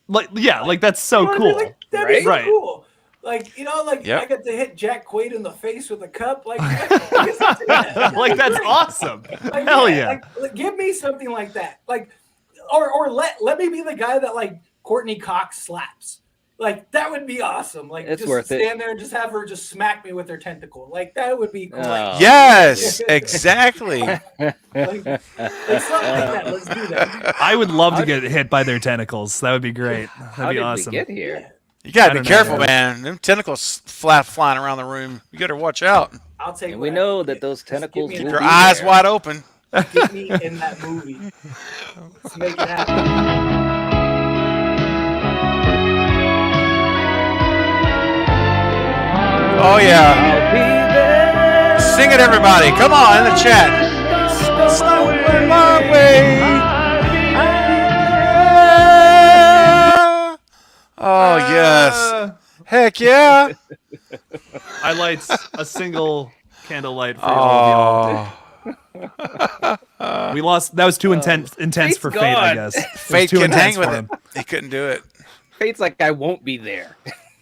[SPEAKER 6] Like that's so
[SPEAKER 5] You know what I mean?
[SPEAKER 6] cool.
[SPEAKER 5] Like, that'd be so
[SPEAKER 6] Right.
[SPEAKER 5] cool. Like, like
[SPEAKER 4] Yep.
[SPEAKER 5] I got to hit Jack Quaid in the face with a cup. Like, I guess I'd do that.
[SPEAKER 6] Like that's awesome.
[SPEAKER 5] Like,
[SPEAKER 6] Hell yeah.
[SPEAKER 5] Like, give me something like that. Like, or let me be the guy that like Courtney Cox slaps. Like that would be awesome. Like
[SPEAKER 1] It's
[SPEAKER 5] just
[SPEAKER 1] worth it.
[SPEAKER 5] stand there and just have her just smack me with her tentacle. Like that would be great.
[SPEAKER 1] Oh.
[SPEAKER 4] Yes, exactly.
[SPEAKER 5] Like something like that. Let's do that.
[SPEAKER 6] I would love to get hit by their tentacles. That would be great.
[SPEAKER 1] How
[SPEAKER 6] That'd be
[SPEAKER 1] did
[SPEAKER 6] awesome.
[SPEAKER 1] we get here?
[SPEAKER 4] You got
[SPEAKER 6] I
[SPEAKER 4] to be
[SPEAKER 6] don't know,
[SPEAKER 4] careful,
[SPEAKER 6] man.
[SPEAKER 4] man. Them tentacles flying around the room. You got to watch out.
[SPEAKER 5] I'll take.
[SPEAKER 1] And
[SPEAKER 5] what
[SPEAKER 1] we
[SPEAKER 5] I
[SPEAKER 1] know
[SPEAKER 5] can
[SPEAKER 1] that
[SPEAKER 5] get.
[SPEAKER 1] those
[SPEAKER 5] Just give
[SPEAKER 1] tentacles
[SPEAKER 5] me
[SPEAKER 1] will
[SPEAKER 5] that-
[SPEAKER 4] Your
[SPEAKER 1] be
[SPEAKER 4] eyes
[SPEAKER 1] there.
[SPEAKER 4] wide open.
[SPEAKER 5] Get me in that movie. Let's make it happen.
[SPEAKER 4] Oh yeah.
[SPEAKER 1] I'll be there.
[SPEAKER 4] Sing it, everybody. Come on in the chat. Snowing my way. Oh yes. Heck yeah.
[SPEAKER 6] I light a single candlelight for all of
[SPEAKER 4] Oh,
[SPEAKER 6] y'all. We lost. That was too intense
[SPEAKER 1] Fate's
[SPEAKER 6] for Fate, I
[SPEAKER 1] gone.
[SPEAKER 6] guess. It was
[SPEAKER 4] Fate
[SPEAKER 6] too
[SPEAKER 4] couldn't hang
[SPEAKER 6] intense
[SPEAKER 4] with
[SPEAKER 6] for
[SPEAKER 4] it.
[SPEAKER 6] him.
[SPEAKER 4] He couldn't do it.
[SPEAKER 1] Fate's like, I won't be there.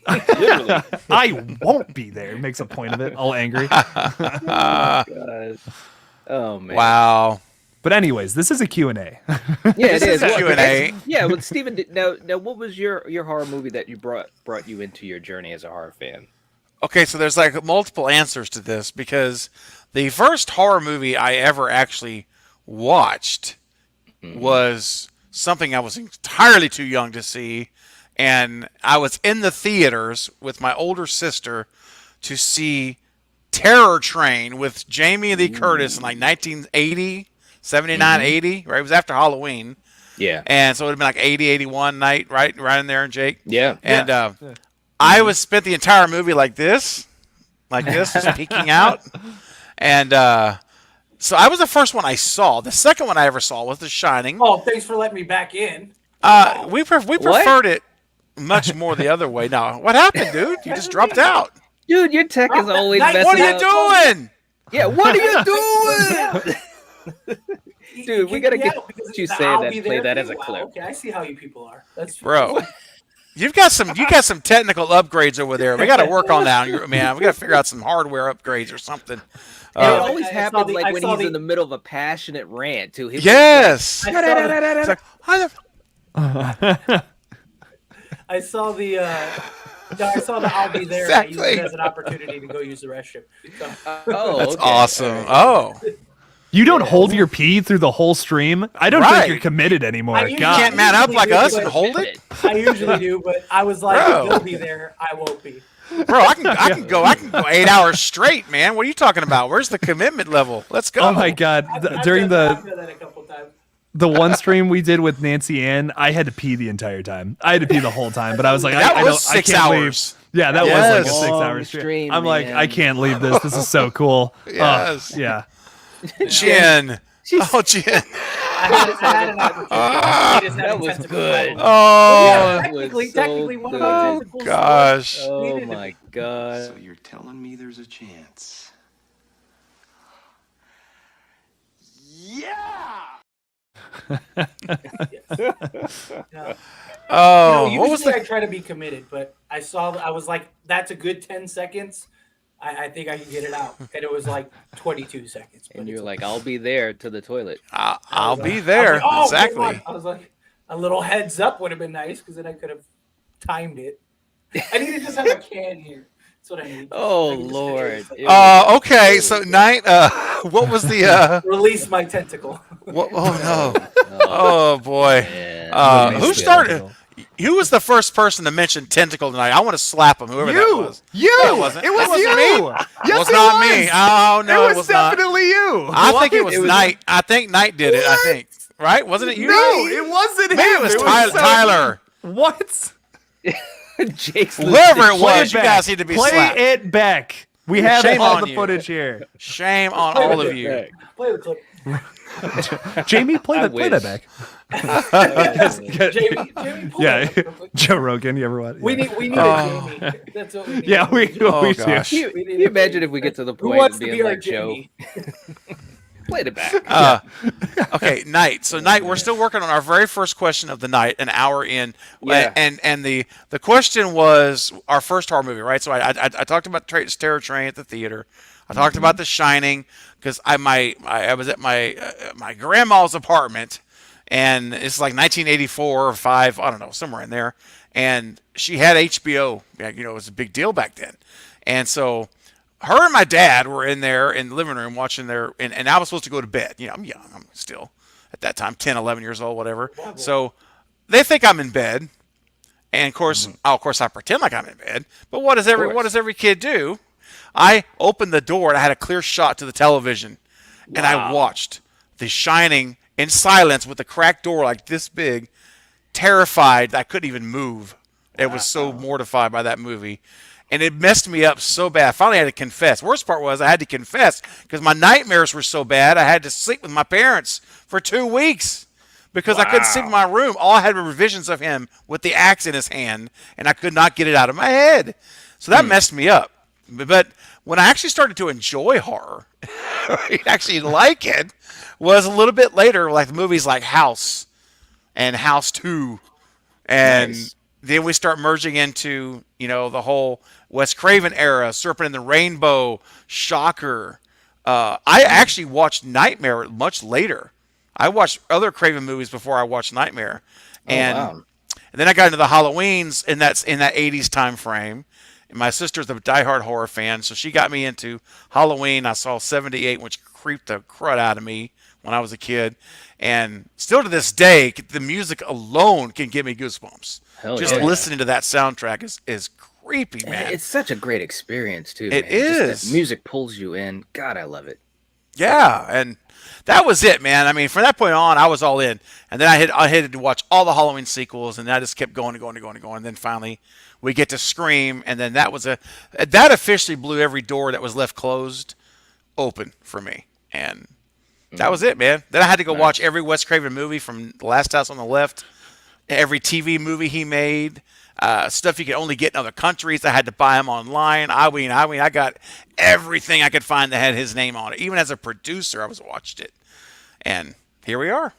[SPEAKER 1] Literally.
[SPEAKER 6] I won't be there. Makes a point of it. All angry.
[SPEAKER 1] Gosh. Oh man.
[SPEAKER 4] Wow.
[SPEAKER 6] But anyways, this is a Q&A.
[SPEAKER 1] Yeah, it
[SPEAKER 4] This
[SPEAKER 1] is.
[SPEAKER 4] is a
[SPEAKER 1] Well,
[SPEAKER 4] Q&A.
[SPEAKER 1] Yeah, well, Steven, now, what was your horror movie that you brought you into your journey as a horror fan?
[SPEAKER 4] Okay, so there's like multiple answers to this because the first horror movie I ever actually watched was something I was entirely too young to see, and I was in the theaters with my older sister to see Terror Train with Jamie Lee Curtis in like 1980, 79, 80, right? It was after Halloween.
[SPEAKER 1] Yeah.
[SPEAKER 4] And so it would have been like 80, 81 night, right in there, Jake.
[SPEAKER 1] Yeah.
[SPEAKER 4] And I was spent the entire movie like this, just peeking out, and so I was the first one I saw. The second one I ever saw was The Shining.
[SPEAKER 5] Oh, thanks for letting me back in.
[SPEAKER 4] We preferred it much more the other way. Now, what happened, dude? You just dropped out.
[SPEAKER 1] Dude, your tech is always messing
[SPEAKER 4] What are
[SPEAKER 1] up.
[SPEAKER 4] you doing?
[SPEAKER 1] Yeah, what are you doing? Dude, we gotta get you saying that. Play that as a clip.
[SPEAKER 5] Okay, I see how you people are. That's
[SPEAKER 4] Bro. You got some technical upgrades over there. We got to work on that, man. We got to figure out some hardware upgrades or something.
[SPEAKER 1] It always happens like when he's in the middle of a passionate rant too.
[SPEAKER 4] Yes.
[SPEAKER 5] I saw the I'll be there.
[SPEAKER 4] Exactly.
[SPEAKER 5] I used it as an opportunity to go use the restroom. So.
[SPEAKER 4] That's awesome. Oh.
[SPEAKER 6] You don't hold your pee through the whole stream? I don't think you're committed anymore.
[SPEAKER 5] You
[SPEAKER 6] God.
[SPEAKER 4] can't man up like us and hold it?
[SPEAKER 5] I usually do, but I was like, you'll be there. I won't be.
[SPEAKER 4] Bro, I can go 8 hours straight, man. What are you talking about? Where's the commitment level? Let's go.
[SPEAKER 6] Oh my God! During
[SPEAKER 5] I've done that a couple times.
[SPEAKER 6] the one stream we did with Nancy Ann, I had to pee the entire time. I had to pee the whole time, but I was like,
[SPEAKER 4] That was
[SPEAKER 6] I
[SPEAKER 4] 6
[SPEAKER 6] can't
[SPEAKER 4] hours.
[SPEAKER 6] leave. Yeah, that was like a 6 hour
[SPEAKER 1] Long
[SPEAKER 6] stream.
[SPEAKER 1] stream,
[SPEAKER 6] I'm like,
[SPEAKER 1] man.
[SPEAKER 6] I can't leave this. This is so cool.
[SPEAKER 4] Yes.
[SPEAKER 6] Yeah.
[SPEAKER 4] Jen. Oh, Jen.
[SPEAKER 5] I had an opportunity.
[SPEAKER 1] That was good.
[SPEAKER 4] Oh,
[SPEAKER 5] Technically, one of
[SPEAKER 1] good.
[SPEAKER 5] my tentacles.
[SPEAKER 4] gosh.
[SPEAKER 1] Oh my god.
[SPEAKER 2] So you're telling me there's a chance? Yeah!
[SPEAKER 5] No.
[SPEAKER 4] Oh,
[SPEAKER 5] Usually
[SPEAKER 4] what was
[SPEAKER 5] I
[SPEAKER 4] the?
[SPEAKER 5] try to be committed, but I was like, that's a good 10 seconds. I think I can get it out. And it was like 22 seconds.
[SPEAKER 1] And you're like, I'll be there to the toilet.
[SPEAKER 4] I'll be there.
[SPEAKER 5] I was like,
[SPEAKER 4] Exactly.
[SPEAKER 5] I was like, a little heads up would have been nice because then I could have timed it. I need to just have a can here. That's what I need.
[SPEAKER 1] Oh
[SPEAKER 5] I can just
[SPEAKER 1] Lord.
[SPEAKER 5] finish
[SPEAKER 1] It
[SPEAKER 5] it.
[SPEAKER 1] was-
[SPEAKER 4] Okay. So night. What was the?
[SPEAKER 5] Release my tentacle.
[SPEAKER 4] What, oh no. Oh boy.
[SPEAKER 1] man.
[SPEAKER 4] Who started? Who was the first person to mention tentacle tonight? I want to slap him. Whoever that was.
[SPEAKER 6] You!
[SPEAKER 4] wasn't-
[SPEAKER 6] It was
[SPEAKER 4] that wasn't
[SPEAKER 6] you!
[SPEAKER 4] me.
[SPEAKER 6] Yes,
[SPEAKER 4] was
[SPEAKER 6] it
[SPEAKER 4] not
[SPEAKER 6] was.
[SPEAKER 4] me. Oh no,
[SPEAKER 6] it was
[SPEAKER 4] not.
[SPEAKER 6] definitely you.
[SPEAKER 4] I think it was
[SPEAKER 1] It was-
[SPEAKER 4] Knight. I think Knight did it. I
[SPEAKER 6] What?
[SPEAKER 4] think. Right? Wasn't it you?
[SPEAKER 6] No, it wasn't him.
[SPEAKER 4] Maybe it was
[SPEAKER 6] so-
[SPEAKER 4] Tyler.
[SPEAKER 6] What?
[SPEAKER 1] Jake's
[SPEAKER 4] Whoever it
[SPEAKER 6] Play
[SPEAKER 4] was, you
[SPEAKER 6] back.
[SPEAKER 4] guys need to be
[SPEAKER 6] Play
[SPEAKER 4] slapped.
[SPEAKER 6] it back. We have
[SPEAKER 4] Shame
[SPEAKER 6] all
[SPEAKER 4] on
[SPEAKER 6] the
[SPEAKER 4] you.
[SPEAKER 6] footage here.
[SPEAKER 4] Shame on all of you.
[SPEAKER 5] Play the clip.
[SPEAKER 6] Jamie, play
[SPEAKER 1] I
[SPEAKER 6] play that
[SPEAKER 1] wish.
[SPEAKER 6] back.
[SPEAKER 5] Jamie, pull
[SPEAKER 6] Yeah,
[SPEAKER 5] that real quick.
[SPEAKER 6] Joe Rogan. You ever watch?
[SPEAKER 5] We
[SPEAKER 6] Yeah.
[SPEAKER 5] need a Jamie. That's what we need.
[SPEAKER 6] Yeah, we
[SPEAKER 4] Oh,
[SPEAKER 6] we
[SPEAKER 4] gosh.
[SPEAKER 6] do.
[SPEAKER 1] Can you imagine if we get to the
[SPEAKER 5] Who
[SPEAKER 1] point
[SPEAKER 5] wants
[SPEAKER 1] of
[SPEAKER 5] to
[SPEAKER 1] being
[SPEAKER 5] be our
[SPEAKER 1] like Joe?
[SPEAKER 5] Jamie?
[SPEAKER 1] Play it back.
[SPEAKER 4] Okay, Knight. So Knight, we're still working on our very first question of the night, an hour in.
[SPEAKER 1] Yeah.
[SPEAKER 4] And the question was our first horror movie, right? So I talked about Terror Train at the theater. I talked about The Shining because I was at my grandma's apartment, and it's like 1984 or 5, I don't know, somewhere in there. And she had HBO. You know, it was a big deal back then. And so her and my dad were in there in the living room watching and I was supposed to go to bed. You know, I'm young. I'm still at that time 10, 11 years old, whatever. So they think I'm in bed. And of course, I pretend like I'm in bed. But what does every kid do? I opened the door and I had a clear shot to the television. And I watched The Shining in silence with the cracked door like this big, terrified that I couldn't even move. It was so mortified by that movie. And it messed me up so bad. I finally had to confess. Worst part was I had to confess because my nightmares were so bad I had to sleep with my parents for 2 weeks because I couldn't sleep in my room. All I had were visions of him with the axe in his hand, and I could not get it out of my head. So that messed me up. But when I actually started to enjoy horror, actually like it, was a little bit later, like the movies like House and House 2. And then we start merging into, you know, the whole Wes Craven era, Serpent and the Rainbow, Shocker. I actually watched Nightmare much later. I watched other Craven movies before I watched Nightmare. And then I got into the Halloweens in that 80s time frame. And my sister's a diehard horror fan, so she got me into Halloween. I saw 78, which creeped the crud out of me when I was a kid. And still to this day, the music alone can give me goosebumps. Just listening to that soundtrack is creepy, man.
[SPEAKER 1] It's such a great experience too.
[SPEAKER 4] It
[SPEAKER 1] man. Just
[SPEAKER 4] is.
[SPEAKER 1] that music pulls you in. God, I love it.
[SPEAKER 4] Yeah, and that was it, man. I mean, from that point on, I was all in, and then I had to watch all the Halloween sequels, and I just kept going and going and going and going. And then finally, we get to Scream, and then that officially blew every door that was left closed open for me, and that was it, man. Then I had to go watch every Wes Craven movie from The Last House on the Left, every TV movie he made, stuff you could only get in other countries. I had to buy them online. I got everything I could find that had his name on it. Even as a producer, I was watched it, and here we are.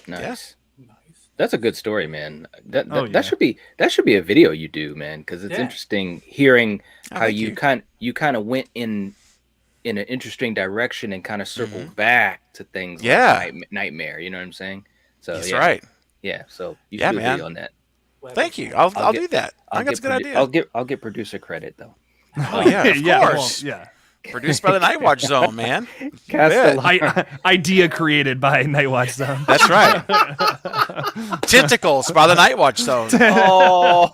[SPEAKER 1] Nice.
[SPEAKER 5] Nice.
[SPEAKER 1] That's a good story, man. That
[SPEAKER 6] Oh,
[SPEAKER 1] that,
[SPEAKER 6] yeah.
[SPEAKER 1] that should be a video you do, man, because it's
[SPEAKER 5] Yeah.
[SPEAKER 1] interesting hearing how
[SPEAKER 4] thank
[SPEAKER 1] you
[SPEAKER 4] you.
[SPEAKER 1] kind of went in an interesting direction and kind of circled back to things
[SPEAKER 4] Yeah.
[SPEAKER 1] like Nightmare. You know what I'm saying? So
[SPEAKER 4] That's
[SPEAKER 1] yeah,
[SPEAKER 4] right.
[SPEAKER 1] yeah. So you
[SPEAKER 4] Yeah,
[SPEAKER 1] should do a
[SPEAKER 4] man.
[SPEAKER 1] video on that.
[SPEAKER 4] Thank you. I'll
[SPEAKER 1] I'll
[SPEAKER 4] do
[SPEAKER 1] get-
[SPEAKER 4] that. I think that's a good idea.
[SPEAKER 1] I'll get producer credit though.
[SPEAKER 4] Oh yeah, of
[SPEAKER 6] well,
[SPEAKER 4] course.
[SPEAKER 6] yeah.
[SPEAKER 4] Produced by the Night Watch Zone, man.
[SPEAKER 1] Castellar.
[SPEAKER 6] Idea created by Nightwatch Zone.
[SPEAKER 4] That's right. Tentacles by the Night Watch Zone.
[SPEAKER 1] Oh,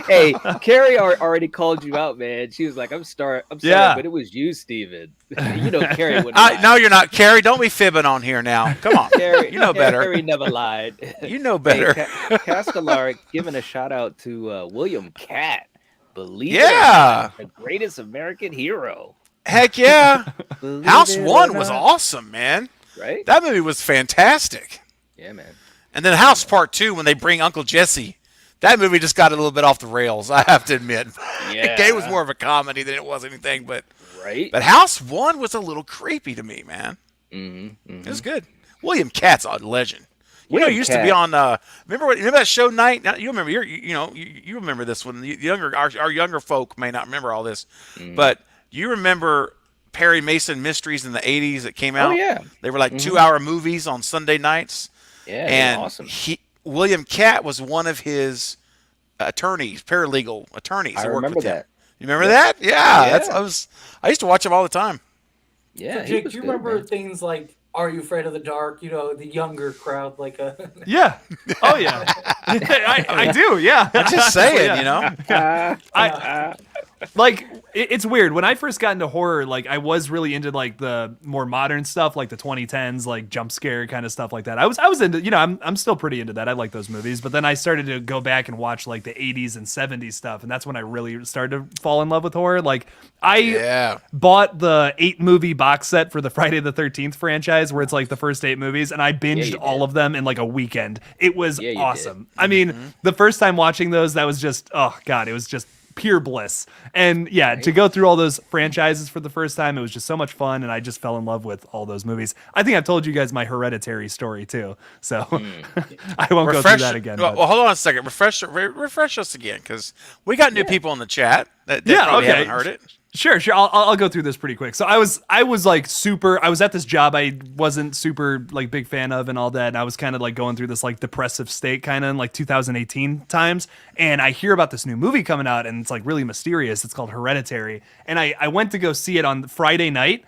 [SPEAKER 1] hey, Carrie already called you out, man. She was like, "I'm sorry,
[SPEAKER 6] Yeah.
[SPEAKER 1] but it was you, Steven." You know, Carrie wouldn't lie.
[SPEAKER 4] No, you're not, Carrie. Don't be fibbing on here now. Come on,
[SPEAKER 1] Carrie,
[SPEAKER 4] you know better.
[SPEAKER 1] Carrie never lied.
[SPEAKER 4] You know better.
[SPEAKER 1] Hey, Castellar giving a shout out to William Catt. Believe
[SPEAKER 4] Yeah.
[SPEAKER 1] it or not, the greatest American hero.
[SPEAKER 4] Heck yeah.
[SPEAKER 1] Believe
[SPEAKER 4] House
[SPEAKER 1] it or
[SPEAKER 4] 1 was
[SPEAKER 1] not.
[SPEAKER 4] awesome, man.
[SPEAKER 1] Right?
[SPEAKER 4] That movie was fantastic.
[SPEAKER 1] Yeah, man.
[SPEAKER 4] And then House Part 2, when they bring Uncle Jesse, that movie just got a little bit off the rails, I have to admit.
[SPEAKER 1] Yeah.
[SPEAKER 4] It was more of a comedy than it was anything, but
[SPEAKER 1] Right?
[SPEAKER 4] House 1 was a little creepy to me, man.
[SPEAKER 1] Mm-hmm,
[SPEAKER 4] It was good. William Catt's a legend. You know,
[SPEAKER 1] William
[SPEAKER 4] he used to be on. Remember that show Night? Now, you remember? You remember this one. The younger, our younger folk may not remember all this, but you remember Perry Mason Mysteries in the '80s that came out.
[SPEAKER 1] Oh, yeah.
[SPEAKER 4] They were like 2-hour movies on Sunday nights,
[SPEAKER 1] Yeah,
[SPEAKER 4] and
[SPEAKER 1] awesome.
[SPEAKER 4] William Catt was one of his attorneys, paralegal attorneys.
[SPEAKER 1] I
[SPEAKER 4] that worked
[SPEAKER 1] remember
[SPEAKER 4] with him.
[SPEAKER 1] that.
[SPEAKER 4] You remember that? Yeah,
[SPEAKER 1] Yeah.
[SPEAKER 4] I used to watch him all the time.
[SPEAKER 1] Yeah, he
[SPEAKER 5] Jake,
[SPEAKER 1] was
[SPEAKER 5] do you
[SPEAKER 1] good,
[SPEAKER 5] remember
[SPEAKER 1] man.
[SPEAKER 5] things like "Are You Afraid of the Dark"? You know, the younger crowd, like a.
[SPEAKER 6] Yeah. Oh yeah. I do. Yeah.
[SPEAKER 4] Just saying,
[SPEAKER 6] Yeah.
[SPEAKER 4] you know.
[SPEAKER 6] Like it's weird when I first got into horror. Like I was really into like the more modern stuff, like the 2010s, like jump scare kind of stuff like that. I was into, I'm still pretty into that. I like those movies, but then I started to go back and watch like the 80s and 70s stuff, and that's when I really started to fall in love with horror. Like I
[SPEAKER 4] Yeah.
[SPEAKER 6] bought the 8-movie box set for the Friday the 13th franchise, where it's like the first 8 movies, and I binged
[SPEAKER 1] you
[SPEAKER 6] all
[SPEAKER 1] did.
[SPEAKER 6] of them in like a weekend. It was
[SPEAKER 1] Yeah, you
[SPEAKER 6] awesome. I mean, the first time watching those, that was just, oh god, it was just pure bliss. And yeah, to go through all those franchises for the first time, it was just so much fun, and I just fell in love with all those movies. I think I've told you guys my Hereditary story too, so I won't go through that again.
[SPEAKER 4] Well,
[SPEAKER 6] but-
[SPEAKER 4] hold on a second. Refresh us again, because we got new people in the chat that probably haven't heard it.
[SPEAKER 6] Sure. I'll go through this pretty quick. So I was like I was at this job I wasn't super like big fan of and all that, and I was kind of like going through this like depressive state kind of in like 2018 times, and I hear about this new movie coming out, and it's like really mysterious. It's called Hereditary, and I went to go see it on Friday night.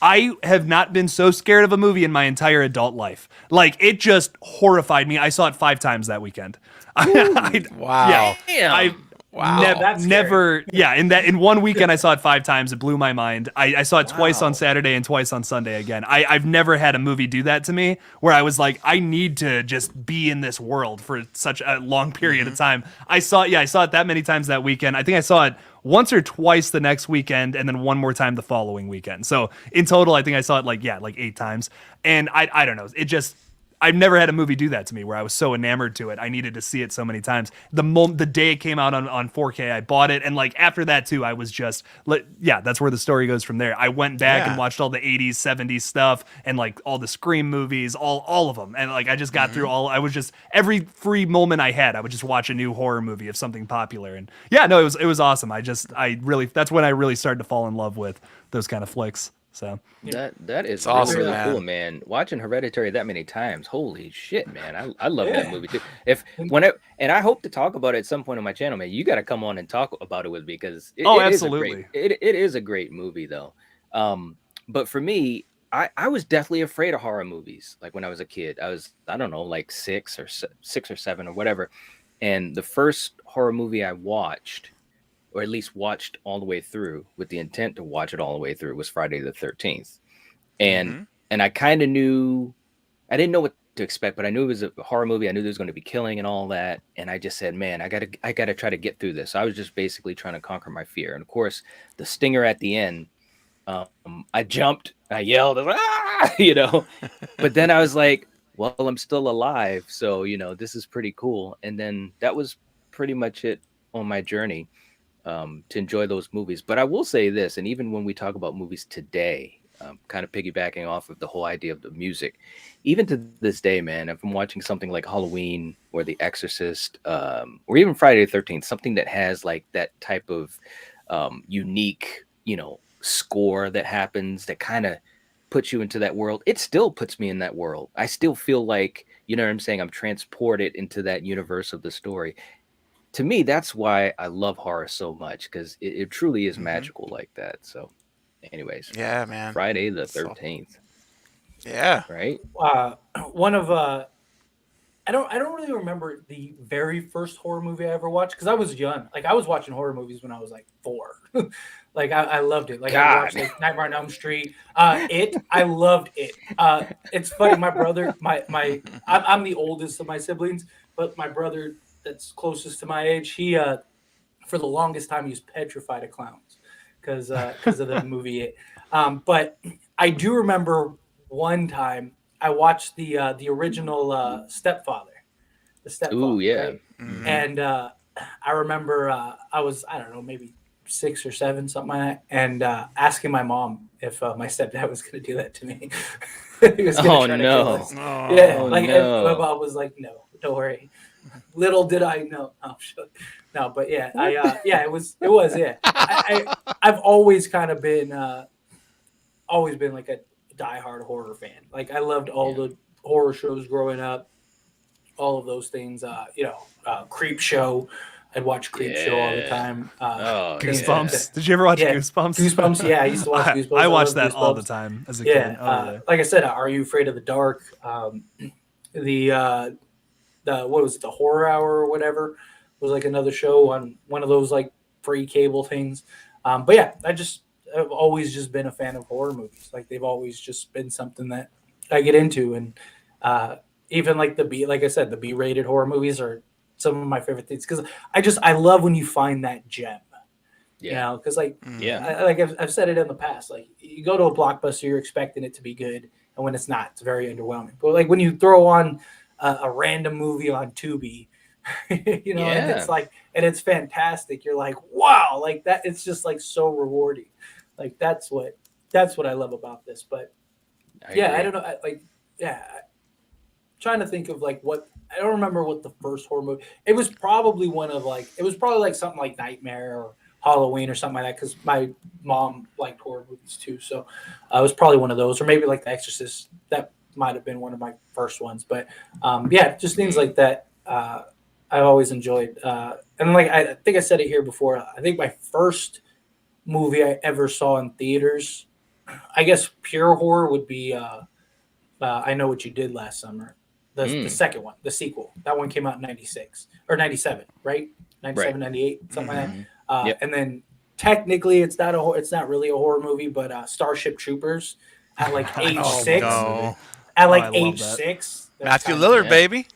[SPEAKER 6] I have not been so scared of a movie in my entire adult life. Like it just horrified me. I saw it 5 times that weekend.
[SPEAKER 4] Wow.
[SPEAKER 6] I
[SPEAKER 4] Wow.
[SPEAKER 5] That's scary.
[SPEAKER 6] never, yeah. In one weekend, I saw it 5 times. It blew my mind. I saw it twice on Saturday and twice on Sunday again. I've never had a movie do that to me, where I was like, I need to just be in this world for such a long period of time. I saw it that many times that weekend. I think I saw it once or twice the next weekend, and then one more time the following weekend. So in total, I think I saw it like 8 times. And I don't know. It just, I've never had a movie do that to me, where I was so enamored to it. I needed to see it so many times. The day it came out on 4K, I bought it, and like after that too, I was just that's where the story goes from there. I went back and watched all the 80s, 70s stuff, and like all the Scream movies, all of them, and like I just got through all. I was just, every free moment I had, I would just watch a new horror movie of something popular, and it was awesome. That's when I really started to fall in love with those kind of flicks. So
[SPEAKER 1] That is
[SPEAKER 4] awesome,
[SPEAKER 1] really
[SPEAKER 4] man.
[SPEAKER 1] cool, man. Watching Hereditary that many times, holy shit, man! I love that
[SPEAKER 5] Yeah.
[SPEAKER 1] movie too. And I hope to talk about it at some point on my channel, man. You got to come on and talk about it with me, because it is a
[SPEAKER 6] absolutely.
[SPEAKER 1] it is a great movie though. But for me, I was deathly afraid of horror movies. Like when I was a kid, I don't know, like 6 or 7 or whatever. And the first horror movie I watched, or at least watched all the way through with the intent to watch it all the way through, was Friday the 13th. And
[SPEAKER 4] Mhm.
[SPEAKER 1] I kind of knew, I didn't know what to expect, but I knew it was a horror movie. I knew there was going to be killing and all that. And I just said, man, I gotta try to get through this. I was just basically trying to conquer my fear. And of course, the stinger at the end, I jumped, I yelled, I was like, ah, but then I was like, well, I'm still alive. So, this is pretty cool. And then that was pretty much it on my journey, to enjoy those movies. But I will say this, and even when we talk about movies today, kind of piggybacking off of the whole idea of the music, even to this day, man, if I'm watching something like Halloween or The Exorcist, or even Friday the 13th, something that has like that type of unique, score that happens that kind of puts you into that world, it still puts me in that world. I still feel like, you know what I'm saying, I'm transported into that universe of the story. To me, that's why I love horror so much, because it truly is
[SPEAKER 4] Mhm.
[SPEAKER 1] magical like that. So, anyways,
[SPEAKER 4] Yeah, man.
[SPEAKER 1] Friday the
[SPEAKER 4] So
[SPEAKER 1] 13th,
[SPEAKER 4] yeah.
[SPEAKER 1] right?
[SPEAKER 5] Uh, one of I don't really remember the very first horror movie I ever watched because I was young. Like I was watching horror movies when I was like 4. Like I loved it. Like I watched
[SPEAKER 1] God.
[SPEAKER 5] like Nightmare on Elm Street. I loved it. It's funny. My brother, I'm the oldest of my siblings, but my brother that's closest to my age, he for the longest time he was petrified of clowns because of the movie It. But I do remember one time I watched the original Stepfather, the
[SPEAKER 1] Ooh,
[SPEAKER 5] Stepfather,
[SPEAKER 1] yeah.
[SPEAKER 5] right?
[SPEAKER 4] Mhm.
[SPEAKER 1] Hmm.
[SPEAKER 5] And I remember I don't know, maybe 6 or 7, something like that, and asking my mom if my stepdad was going to do that to me. He was going to
[SPEAKER 1] Oh
[SPEAKER 5] try to kill
[SPEAKER 1] no.
[SPEAKER 5] us. Yeah,
[SPEAKER 1] Oh
[SPEAKER 4] Oh.
[SPEAKER 5] like and my
[SPEAKER 1] no.
[SPEAKER 5] mom was like, "No, don't worry." Little did I know. Oh, shit. No, but yeah, yeah, it was yeah. I've always been like a diehard horror fan. Like I loved all
[SPEAKER 1] Yeah.
[SPEAKER 5] the horror shows growing up, all of those things. Creep Show. I'd watch Creep Show all the
[SPEAKER 1] Yeah.
[SPEAKER 5] time.
[SPEAKER 1] Oh yeah.
[SPEAKER 6] Goosebumps. Did you ever watch
[SPEAKER 5] Yeah,
[SPEAKER 6] Goosebumps?
[SPEAKER 5] Goosebumps. Yeah, I used to watch
[SPEAKER 6] I
[SPEAKER 5] Goosebumps. I
[SPEAKER 6] watched
[SPEAKER 5] love
[SPEAKER 6] that all the
[SPEAKER 5] Goosebumps.
[SPEAKER 6] time as a kid.
[SPEAKER 5] Yeah,
[SPEAKER 6] Oh yeah.
[SPEAKER 5] like I said, Are You Afraid of the Dark? The what was it, the Horror Hour or whatever was like another show on one of those like free cable things. But yeah, I've always just been a fan of horror movies. Like they've always just been something that I get into, and uh, even like like I said, the B-rated horror movies are some of my favorite things because I love when you find that gem.
[SPEAKER 1] Yeah.
[SPEAKER 5] Because like
[SPEAKER 1] Yeah.
[SPEAKER 4] Mhm.
[SPEAKER 5] I've said it in the past, like you go to a blockbuster, you're expecting it to be good, and when it's not, it's very underwhelming. But like when you throw on a random movie on Tubi, and
[SPEAKER 1] Yeah.
[SPEAKER 5] it's fantastic, you're like, wow, like that. It's just like so rewarding. Like that's what I love about this. But
[SPEAKER 1] I
[SPEAKER 5] yeah, I
[SPEAKER 1] agree.
[SPEAKER 5] don't know, yeah, trying to think of like what I don't remember what the first horror movie. It was probably like something like Nightmare or Halloween or something like that because my mom liked horror movies too. So it was probably one of those, or maybe like The Exorcist. That might have been one of my first ones. But yeah, just things
[SPEAKER 1] Mhm.
[SPEAKER 5] like that. I always enjoyed. And like I think I said it here before. I think my first movie I ever saw in theaters, I guess pure horror would be I Know What You Did Last Summer. The
[SPEAKER 1] Mm.
[SPEAKER 5] second one, the sequel. That one came out in 96 or 97, right?
[SPEAKER 1] Right.
[SPEAKER 5] 97, 98, something like that.
[SPEAKER 4] Mhm.
[SPEAKER 1] Hmm. Yep.
[SPEAKER 5] And then technically it's not really a horror movie, but Starship Troopers at like age
[SPEAKER 6] I
[SPEAKER 4] Oh
[SPEAKER 6] love that
[SPEAKER 5] 6,
[SPEAKER 6] movie.
[SPEAKER 4] no.
[SPEAKER 5] at
[SPEAKER 6] Oh,
[SPEAKER 5] like
[SPEAKER 6] I love
[SPEAKER 5] age
[SPEAKER 6] that.
[SPEAKER 5] 6, that's
[SPEAKER 4] Matthew
[SPEAKER 5] kind of
[SPEAKER 4] Lillard,
[SPEAKER 1] Yeah.
[SPEAKER 4] baby.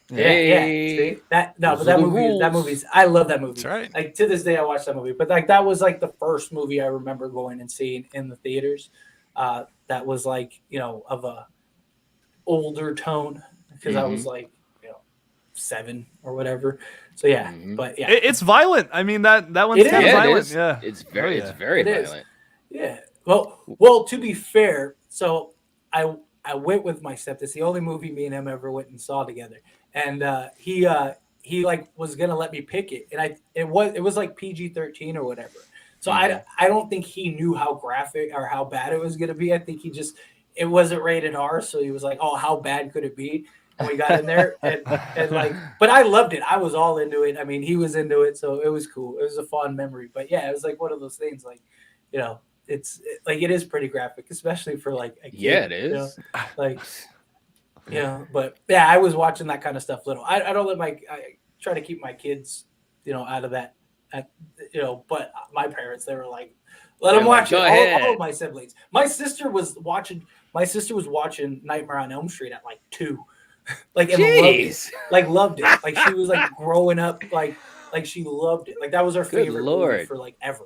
[SPEAKER 6] Yeah.
[SPEAKER 5] yeah.
[SPEAKER 1] Hey,
[SPEAKER 5] See that? No,
[SPEAKER 1] those
[SPEAKER 5] but
[SPEAKER 1] are
[SPEAKER 5] that
[SPEAKER 1] the
[SPEAKER 5] movie,
[SPEAKER 1] rules.
[SPEAKER 5] I love that
[SPEAKER 4] That's
[SPEAKER 5] movie.
[SPEAKER 4] right.
[SPEAKER 5] Like to this day, I watch that movie. But like that was like the first movie I remember going and seeing in the theaters. That was like of a older tone because I was
[SPEAKER 1] Hmm.
[SPEAKER 5] like 7 or whatever. So yeah,
[SPEAKER 1] Hmm.
[SPEAKER 5] but yeah,
[SPEAKER 6] It's violent. I mean that one's
[SPEAKER 5] it
[SPEAKER 6] kind of
[SPEAKER 1] Yeah,
[SPEAKER 5] is.
[SPEAKER 1] it
[SPEAKER 6] violent.
[SPEAKER 1] is.
[SPEAKER 6] Yeah. Oh
[SPEAKER 1] It's
[SPEAKER 6] yeah.
[SPEAKER 1] very
[SPEAKER 5] It is.
[SPEAKER 1] violent.
[SPEAKER 5] Yeah. Well. To be fair, so I went with my step. It's the only movie me and him ever went and saw together, and he like was gonna let me pick it, and it was like PG-13 or whatever. So
[SPEAKER 1] Hmm.
[SPEAKER 5] I don't think he knew how graphic or how bad it was gonna be. I think it wasn't rated R, so he was like, oh, how bad could it be? And we got in there and like, but I loved it. I was all into it. I mean, he was into it, so it was cool. It was a fond memory. But yeah, it was like one of those things, like, like it is pretty graphic, especially for like a
[SPEAKER 1] Yeah,
[SPEAKER 5] kid,
[SPEAKER 1] it is.
[SPEAKER 5] like But yeah, I was watching that kind of stuff little. I don't let I try to keep my kids, out of that at but my parents, they were like, let them
[SPEAKER 1] They're like,
[SPEAKER 5] watch it.
[SPEAKER 1] "Go
[SPEAKER 5] All
[SPEAKER 1] ahead."
[SPEAKER 5] of my siblings. My sister was watching Nightmare on Elm Street at like 2. Like and
[SPEAKER 1] Jeez.
[SPEAKER 5] loved it. Like she was like growing up like she loved it. Like that was her
[SPEAKER 1] Good
[SPEAKER 5] favorite movie
[SPEAKER 1] Lord.
[SPEAKER 5] for like ever.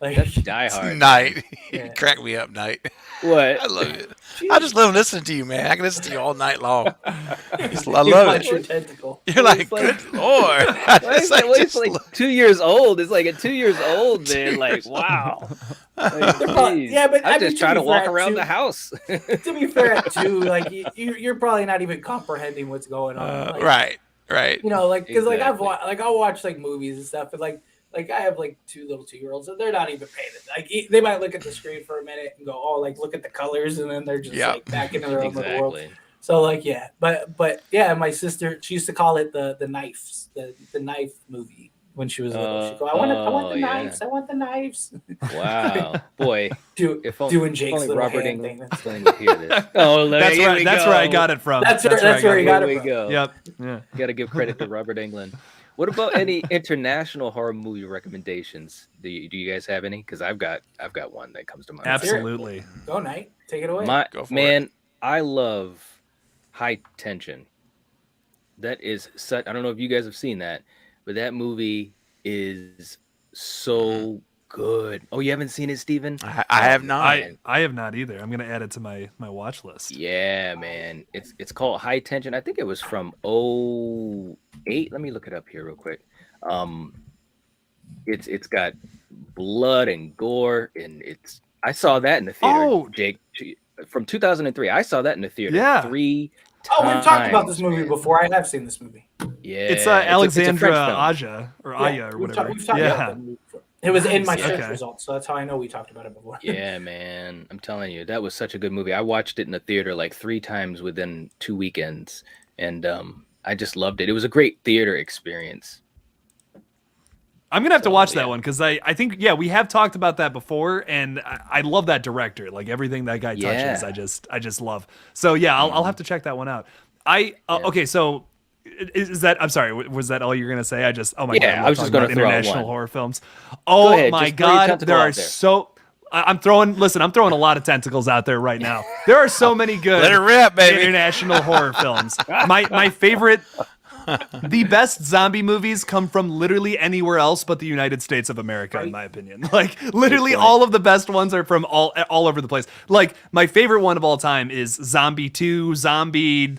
[SPEAKER 5] Like
[SPEAKER 1] That's Die Hard.
[SPEAKER 4] Night.
[SPEAKER 5] Yeah.
[SPEAKER 4] You crack me up, Night.
[SPEAKER 1] What?
[SPEAKER 4] I love it. I just love listening to you, man. I can listen to you all night long. I
[SPEAKER 5] you
[SPEAKER 4] love
[SPEAKER 5] punch
[SPEAKER 4] it.
[SPEAKER 5] your tentacle.
[SPEAKER 4] You're like,
[SPEAKER 1] It's like-
[SPEAKER 4] good lord.
[SPEAKER 1] Why is that? It's like 2 years old. It's like at 2 years old, man. Like, wow. Like,
[SPEAKER 5] probably-
[SPEAKER 1] geez.
[SPEAKER 5] yeah, but I
[SPEAKER 1] I'm
[SPEAKER 5] mean,
[SPEAKER 1] just
[SPEAKER 5] to
[SPEAKER 1] trying
[SPEAKER 5] be
[SPEAKER 1] to walk
[SPEAKER 5] fair,
[SPEAKER 1] around
[SPEAKER 5] too-
[SPEAKER 1] the house.
[SPEAKER 5] To be fair, too, like you're probably not even comprehending what's going on. Like,
[SPEAKER 4] Right.
[SPEAKER 5] like because like
[SPEAKER 1] Exactly.
[SPEAKER 5] I'll watch like movies and stuff, and like I have like 2 little 2-year-olds, and they're not even paying it. Like they might look at the screen for a minute and go, "Oh, like look at the colors," and then they're just
[SPEAKER 4] Yeah.
[SPEAKER 5] like back into their own little world.
[SPEAKER 1] Exactly.
[SPEAKER 5] So like yeah, but yeah, my sister, she used to call it the knives, the knife movie when she was little. She'd go, I want the
[SPEAKER 1] yeah.
[SPEAKER 5] knives, I want the knives.
[SPEAKER 1] Wow, boy.
[SPEAKER 5] Doing
[SPEAKER 1] If
[SPEAKER 5] Jake's
[SPEAKER 1] only
[SPEAKER 5] little
[SPEAKER 1] Robert
[SPEAKER 5] hand
[SPEAKER 1] England
[SPEAKER 5] thing.
[SPEAKER 1] would hear this. Oh, look,
[SPEAKER 6] That's
[SPEAKER 1] here
[SPEAKER 6] right.
[SPEAKER 1] we
[SPEAKER 6] That's
[SPEAKER 1] go.
[SPEAKER 6] where I got it from.
[SPEAKER 5] That's where he got
[SPEAKER 1] Here
[SPEAKER 5] it
[SPEAKER 1] we
[SPEAKER 5] from.
[SPEAKER 1] go.
[SPEAKER 6] Yep. Yeah.
[SPEAKER 1] Got to give credit to Robert England. What about any international horror movie recommendations? Do you guys have any? Because I've got one that comes to mind.
[SPEAKER 6] Absolutely.
[SPEAKER 5] Go Knight, take it away.
[SPEAKER 4] Go for
[SPEAKER 1] Man, I love High Tension. That is such. I don't know if you guys have seen that, but that movie is so good. Oh, you haven't seen it, Steven?
[SPEAKER 4] I have not.
[SPEAKER 6] I have not either. I'm gonna add it to my watch list.
[SPEAKER 1] Yeah, man. It's called High Tension. I think it was from '08. Let me look it up here real quick. It's got blood and gore, and I saw that in the theater.
[SPEAKER 6] Oh.
[SPEAKER 1] Jake, from 2003. I saw that in the theater.
[SPEAKER 6] Yeah.
[SPEAKER 1] 3
[SPEAKER 5] Oh, we've talked about this
[SPEAKER 1] times,
[SPEAKER 5] movie
[SPEAKER 1] man.
[SPEAKER 5] before. I have seen this movie.
[SPEAKER 1] Yeah,
[SPEAKER 6] It's
[SPEAKER 1] it's a
[SPEAKER 6] Alexandra
[SPEAKER 1] French film.
[SPEAKER 6] Aja or Aya or
[SPEAKER 5] we've
[SPEAKER 6] whatever.
[SPEAKER 5] we've talked
[SPEAKER 6] Yeah.
[SPEAKER 5] about that movie before. It was in my
[SPEAKER 6] Nice.
[SPEAKER 5] search
[SPEAKER 6] Okay.
[SPEAKER 5] results, so that's how I know we talked about it before.
[SPEAKER 1] Yeah, man. I'm telling you, that was such a good movie. I watched it in the theater like 3 times within 2 weekends, and I just loved it. It was a great theater experience.
[SPEAKER 6] I'm gonna have to
[SPEAKER 1] So,
[SPEAKER 6] watch
[SPEAKER 1] yeah.
[SPEAKER 6] that one because I think we have talked about that before, and I love that director. Like everything that guy touches,
[SPEAKER 1] Yeah.
[SPEAKER 6] I just love. So yeah, I'll have to check that one out. Okay, so is that? I'm sorry, was that all you're gonna say? Oh my
[SPEAKER 1] Yeah,
[SPEAKER 6] god,
[SPEAKER 1] I was just
[SPEAKER 6] talking
[SPEAKER 1] gonna
[SPEAKER 6] about
[SPEAKER 1] throw out
[SPEAKER 6] international
[SPEAKER 1] one.
[SPEAKER 6] horror films. Oh
[SPEAKER 1] ahead,
[SPEAKER 6] my
[SPEAKER 1] just throw your
[SPEAKER 6] god,
[SPEAKER 1] tentacle
[SPEAKER 6] there
[SPEAKER 1] out
[SPEAKER 6] are
[SPEAKER 1] there.
[SPEAKER 6] so. I'm throwing a lot of tentacles out there right now. There are so many good
[SPEAKER 4] Let it rip, baby.
[SPEAKER 6] international horror films. My favorite. The best zombie movies come from literally anywhere else but the United States of America, in my opinion. Like literally
[SPEAKER 1] Good point.
[SPEAKER 6] all of the best ones are from all over the place. Like my favorite one of all time is Zombie 2, Zombie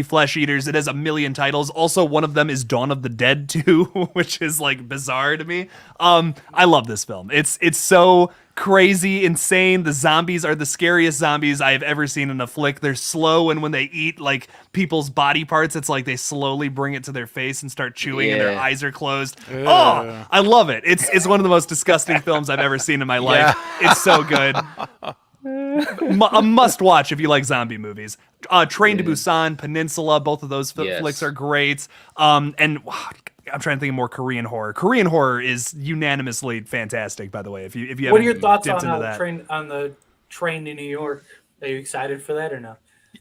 [SPEAKER 6] Flesh Eaters. It has a million titles. Also, one of them is Dawn of the Dead 2, which is like bizarre to me. I love this film. It's so crazy, insane. The zombies are the scariest zombies I have ever seen in a flick. They're slow, and when they eat like people's body parts, it's like they slowly bring it to their face and start chewing, and their
[SPEAKER 1] Yeah.
[SPEAKER 6] eyes are closed. Oh, I love it. It's one of the most disgusting films I've ever seen in my life. It's so good. A must watch if you like zombie movies. Train to Busan, Peninsula, both of those
[SPEAKER 1] Yes.
[SPEAKER 6] flicks are great. And wow, I'm trying to think of more Korean horror. Korean horror is unanimously fantastic, by the way. If you
[SPEAKER 5] What are
[SPEAKER 6] haven't
[SPEAKER 5] your thoughts
[SPEAKER 6] dipped
[SPEAKER 5] on
[SPEAKER 6] into that.
[SPEAKER 5] the train to New York? Are you excited for that or no?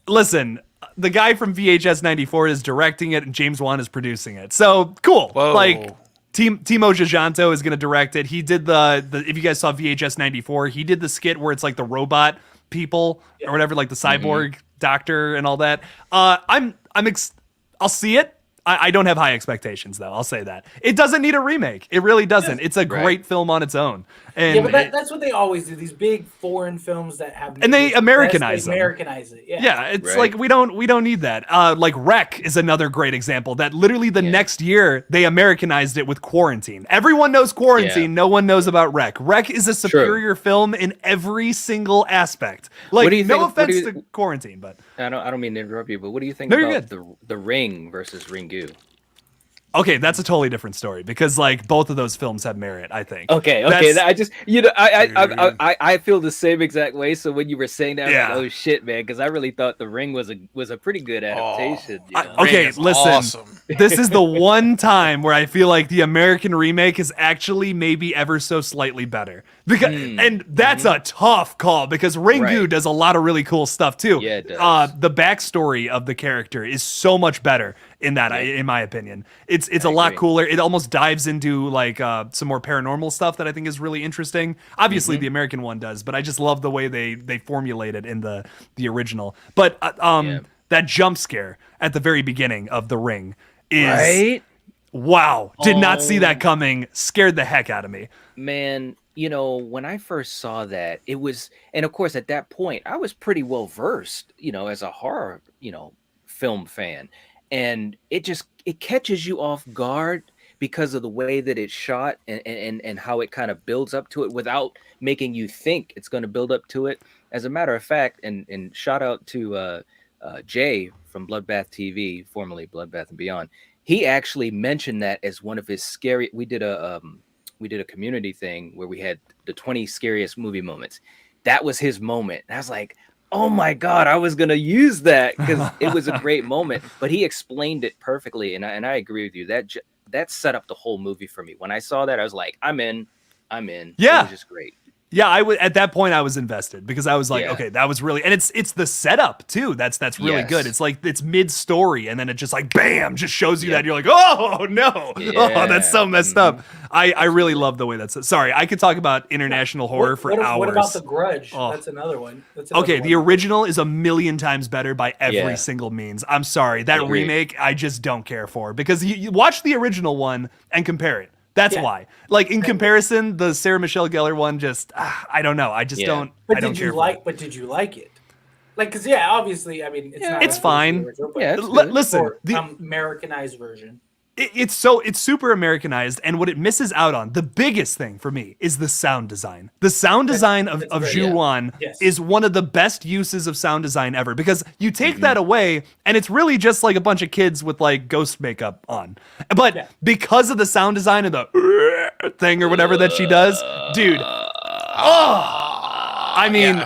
[SPEAKER 6] Listen, the guy from VHS 94 is directing it, and James Wan is producing it. So cool.
[SPEAKER 4] Whoa.
[SPEAKER 6] Like Timo Giajanto is going to direct it. He did the if you guys saw VHS 94, he did the skit where it's like the robot people or whatever, like the cyborg doctor and all that. I'll see it. I don't have high expectations though. I'll say that it doesn't need a remake. It really doesn't. It's a great film on its own. And
[SPEAKER 5] Yeah, but that's what they always do. These big foreign films that have
[SPEAKER 6] And they
[SPEAKER 5] movies,
[SPEAKER 6] Americanize
[SPEAKER 5] they
[SPEAKER 6] them.
[SPEAKER 5] Americanize it. Yeah.
[SPEAKER 6] yeah, it's
[SPEAKER 1] Right.
[SPEAKER 6] like we don't need that. Like Wreck is another great example that literally the next year they Americanized it with Quarantine. Everyone knows Quarantine,
[SPEAKER 1] Yeah.
[SPEAKER 6] no one knows about Wreck. Wreck is a superior film in every single aspect. Like
[SPEAKER 1] What do you
[SPEAKER 6] no
[SPEAKER 1] think- what
[SPEAKER 6] offense
[SPEAKER 1] do you-
[SPEAKER 6] to Quarantine, but
[SPEAKER 1] I don't mean to interrupt you, but what do you think
[SPEAKER 6] No, you're
[SPEAKER 1] about the Ring versus Ringu?
[SPEAKER 6] okay, that's a totally different story because like both of those films have merit, I think.
[SPEAKER 1] Okay.
[SPEAKER 6] That's-
[SPEAKER 1] I just I feel the same exact way. So when you were saying that,
[SPEAKER 6] Yeah.
[SPEAKER 1] I'm like, oh shit, man, because I really thought the Ring was a pretty good adaptation. you know?
[SPEAKER 6] Okay,
[SPEAKER 4] Ring is
[SPEAKER 6] listen.
[SPEAKER 4] awesome.
[SPEAKER 6] This is the one time where I feel like the American remake is actually maybe ever so slightly better. Because and that's a tough call because Ringu
[SPEAKER 1] Right.
[SPEAKER 6] does a lot of really cool stuff too.
[SPEAKER 1] Yeah, it does.
[SPEAKER 6] The backstory of the character is so much better in that, in my opinion. It's a lot cooler. It almost dives into like some more paranormal stuff that I think is really interesting. Obviously, the American one does, but I just love the way they formulate it in the original. But that jump scare at the very beginning of The Ring is
[SPEAKER 1] Right?
[SPEAKER 6] wow. Did not see that coming. Scared the heck out of me.
[SPEAKER 1] Man, you know, when I first saw that, it was, and of course, at that point, I was pretty well versed, you know, as a horror, you know, film fan. And it catches you off guard because of the way that it's shot and how it kind of builds up to it without making you think it's going to build up to it. As a matter of fact, and shout out to Jay from Bloodbath TV, formerly Bloodbath and Beyond. He actually mentioned that as one of his scary. We did a community thing where we had the 20 scariest movie moments. That was his moment. And I was like, oh my God, I was going to use that because it was a great moment, but he explained it perfectly. And I agree with you. That set up the whole movie for me. When I saw that, I was like, I'm in.
[SPEAKER 6] Yeah.
[SPEAKER 1] It was just great.
[SPEAKER 6] Yeah, at that point I was invested because I was like, okay, that was really, and it's the setup too. That's really good. It's like it's mid story and then it just like bam, just shows you that you're like, oh no, oh that's so messed up. I really love the way that's. Sorry, I could talk about international horror for hours.
[SPEAKER 5] What about The Grudge? Oh. That's another one.
[SPEAKER 6] The original is a million times better by every single means. I'm sorry, that remake I just don't care for because you watch the original one and compare it. That's why. Like in comparison, the Sarah Michelle Gellar one just I don't know. I just don't.
[SPEAKER 5] But
[SPEAKER 6] I don't
[SPEAKER 5] did you
[SPEAKER 6] care
[SPEAKER 5] like? But did you like it? Like, because obviously, I mean, it's not.
[SPEAKER 6] It's fine.
[SPEAKER 5] Original,
[SPEAKER 6] Listen,
[SPEAKER 5] the Americanized version.
[SPEAKER 6] It's super Americanized, and what it misses out on, the biggest thing for me, is the sound design. The sound design of Ju-On is one of the best uses of sound design ever, because you take that away, and it's really just like a bunch of kids with like ghost makeup on. But because of the sound design and the thing or whatever that she does, dude, I mean...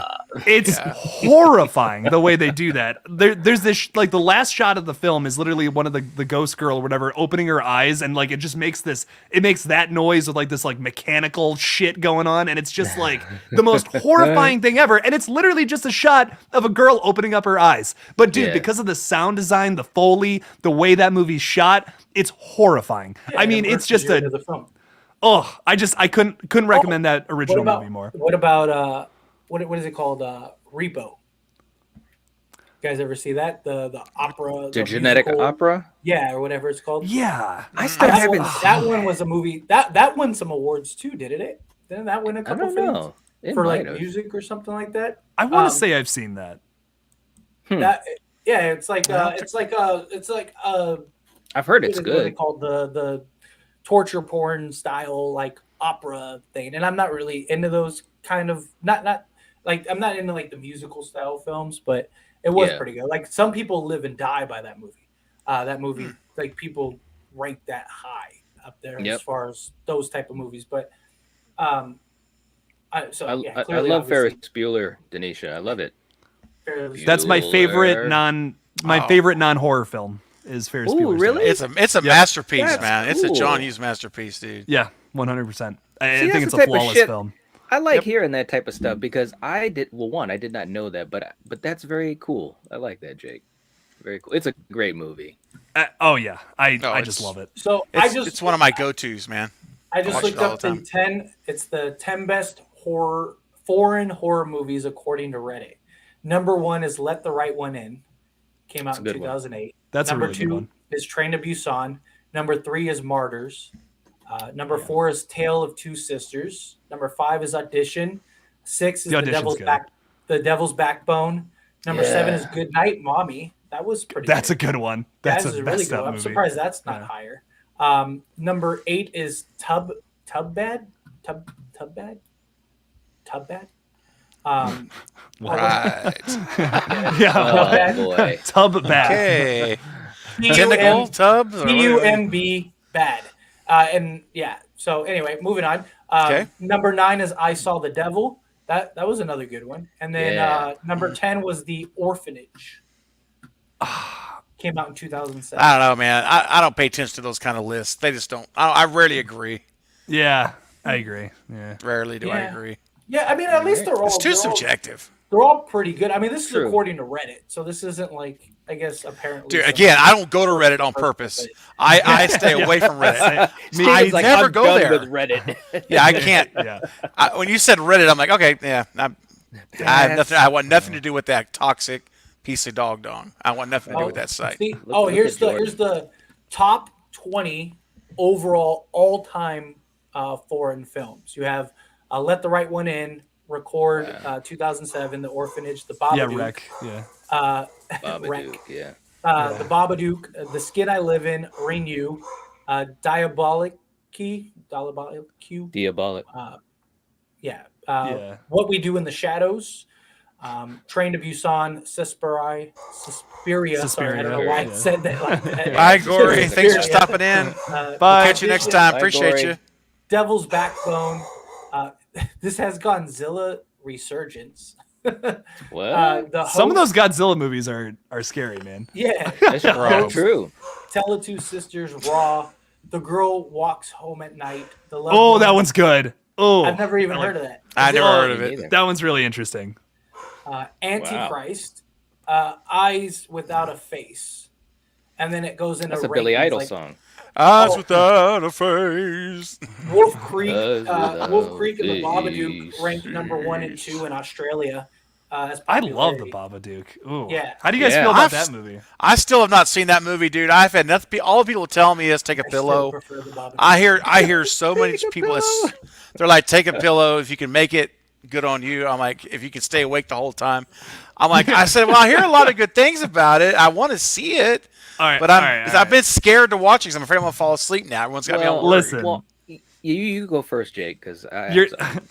[SPEAKER 6] It's horrifying the way they do that. There's this like the last shot of the film is literally one of the ghost girl or whatever opening her eyes and like it just makes that noise with like this like mechanical shit going on and it's just like the most horrifying thing ever and it's literally just a shot of a girl opening up her eyes. But dude, because of the sound design, the Foley, the way that movie's shot, it's horrifying. I mean, it's just I couldn't recommend that original movie more.
[SPEAKER 5] What about What is it called? Repo. You guys ever see that? The opera.
[SPEAKER 1] The genetic opera?
[SPEAKER 5] Yeah, or whatever it's called.
[SPEAKER 6] Yeah.
[SPEAKER 1] I still haven't.
[SPEAKER 5] That one was a movie. That won some awards too, didn't it? Didn't that win a couple things? For like music or something like that?
[SPEAKER 6] I want to say I've seen that.
[SPEAKER 5] It's like
[SPEAKER 1] I've heard it's
[SPEAKER 5] what
[SPEAKER 1] good.
[SPEAKER 5] They called the torture porn style like opera thing, and I'm not really into those kind of not like I'm not into like the musical style films, but it was pretty good. Like some people live and die by that movie. Like people rank that high up there as far as those type of movies. But I
[SPEAKER 1] love Ferris Bueller, Denisha. I love it.
[SPEAKER 6] That's my favorite favorite non-horror film is Ferris Bueller.
[SPEAKER 1] Really?
[SPEAKER 4] It's a masterpiece,
[SPEAKER 1] That's
[SPEAKER 4] man.
[SPEAKER 1] cool.
[SPEAKER 4] It's a John Hughes masterpiece, dude.
[SPEAKER 6] Yeah, 100%. I think it's
[SPEAKER 1] the
[SPEAKER 6] a
[SPEAKER 1] type of
[SPEAKER 6] flawless
[SPEAKER 1] shit
[SPEAKER 6] film.
[SPEAKER 1] I like hearing that type of stuff because I did not know that, but that's very cool. I like that, Jake. Very cool. It's a great movie.
[SPEAKER 6] I just love it.
[SPEAKER 5] So
[SPEAKER 4] it's one of my go-tos, man.
[SPEAKER 5] I just looked up the 10. It's the 10 best foreign horror movies according to Reddit. Number 1 is Let the Right One In. Came out in 2008.
[SPEAKER 6] That's
[SPEAKER 5] number
[SPEAKER 6] a really good one.
[SPEAKER 5] 2 is Train to Busan. Number 3 is Martyrs. Number 4 is Tale of Two Sisters. Number 5 is Audition. 6 is The Devil's Backbone. Number 7 is Good Night, Mommy. That was pretty.
[SPEAKER 6] That's a good one. That's a
[SPEAKER 5] really good. I'm surprised that's not higher. Number 8 is Tub Bad.
[SPEAKER 4] Right.
[SPEAKER 1] Boy.
[SPEAKER 6] Tub Bad.
[SPEAKER 4] Okay. Tentacle tubs.
[SPEAKER 5] TUMB bad. So anyway, moving on. Number 9 is I Saw the Devil. That was another good one. And then number 10 was The Orphanage. Came out in 2007.
[SPEAKER 4] I don't know, man. I don't pay attention to those kind of lists. They just don't. I rarely agree.
[SPEAKER 6] Yeah, I agree. Yeah.
[SPEAKER 4] Rarely do I agree.
[SPEAKER 5] Yeah, I mean, at least they're all.
[SPEAKER 4] It's too subjective.
[SPEAKER 5] they're all pretty good. I mean, this is
[SPEAKER 1] True.
[SPEAKER 5] according to Reddit, so this isn't like, I guess, apparently.
[SPEAKER 4] Dude,
[SPEAKER 5] some-
[SPEAKER 4] again, I don't go to Reddit on purpose. I stay away from Reddit. I
[SPEAKER 1] Steven's like,
[SPEAKER 4] never
[SPEAKER 1] I'm
[SPEAKER 4] go
[SPEAKER 1] done
[SPEAKER 4] there.
[SPEAKER 1] with Reddit.
[SPEAKER 4] Yeah, I can't.
[SPEAKER 6] Yeah.
[SPEAKER 4] When you said Reddit, I'm like, okay, yeah, I have nothing. I want nothing to do with that toxic piece of dog dong. I want nothing to do with that site.
[SPEAKER 1] Look
[SPEAKER 5] here's
[SPEAKER 1] at
[SPEAKER 5] here's the top 20 overall all-time foreign films. You have Let the Right One In, Record, 2007, The Orphanage, The Babadook.
[SPEAKER 6] Yeah, Wreck. Yeah.
[SPEAKER 1] Babadook,
[SPEAKER 5] Wreck.
[SPEAKER 1] yeah.
[SPEAKER 5] The Babadook, The Skin I Live In, Renew, Diabolic,
[SPEAKER 1] Diabolic.
[SPEAKER 6] Yeah.
[SPEAKER 5] What We Do in the Shadows, Train to Busan, Suspiria. Sorry, I don't know why I
[SPEAKER 6] yeah.
[SPEAKER 5] said that like that.
[SPEAKER 4] Bye, Gory. Thanks for
[SPEAKER 5] Suspiria.
[SPEAKER 4] stopping in.
[SPEAKER 6] Bye.
[SPEAKER 4] Catch you next time.
[SPEAKER 1] Bye,
[SPEAKER 4] Appreciate
[SPEAKER 1] Gory.
[SPEAKER 4] you.
[SPEAKER 5] Devil's Backbone. This has Godzilla resurgence.
[SPEAKER 1] What?
[SPEAKER 6] Some of those Godzilla movies are scary, man.
[SPEAKER 5] Yeah.
[SPEAKER 1] That's
[SPEAKER 4] Bro.
[SPEAKER 1] true.
[SPEAKER 5] Tell the Two Sisters, Raw. The Girl Walks Home at Night. The Loved
[SPEAKER 6] Oh,
[SPEAKER 5] One.
[SPEAKER 6] that one's good. Oh,
[SPEAKER 5] I've never even heard of that.
[SPEAKER 4] I never heard of
[SPEAKER 1] Me
[SPEAKER 4] it.
[SPEAKER 1] neither.
[SPEAKER 6] that one's really interesting.
[SPEAKER 5] Antichrist. Eyes Without a Face. And then it goes into
[SPEAKER 1] That's a Billy
[SPEAKER 5] rankings,
[SPEAKER 1] Idol
[SPEAKER 5] like
[SPEAKER 1] song.
[SPEAKER 4] Eyes without a face.
[SPEAKER 5] Wolf Creek.
[SPEAKER 1] Eyes
[SPEAKER 5] Wolf Creek and the
[SPEAKER 1] without
[SPEAKER 5] Babadook
[SPEAKER 1] a
[SPEAKER 5] ranked number 1 and 2 in Australia. As
[SPEAKER 6] I love the
[SPEAKER 5] popularity.
[SPEAKER 6] Babadook. Ooh.
[SPEAKER 5] Yeah.
[SPEAKER 6] How do you guys
[SPEAKER 1] Yeah.
[SPEAKER 6] feel about
[SPEAKER 4] I've-
[SPEAKER 6] that movie?
[SPEAKER 4] I still have not seen that movie, dude. I've had nothing. All people tell me is take a
[SPEAKER 5] I still
[SPEAKER 4] pillow.
[SPEAKER 5] prefer the Babadook.
[SPEAKER 4] I hear so many people. They're like, take a pillow if you can make it. Good on you. I'm like, if you can stay awake the whole time. I'm like, I said, well, I hear a lot of good things about it. I want to see it,
[SPEAKER 6] All right,
[SPEAKER 4] but
[SPEAKER 6] all right, all
[SPEAKER 4] I've been
[SPEAKER 6] right.
[SPEAKER 4] scared to watch it because I'm afraid I'm gonna fall asleep now. Everyone's got me all worried.
[SPEAKER 6] listen.
[SPEAKER 1] Well, you go first, Jake, because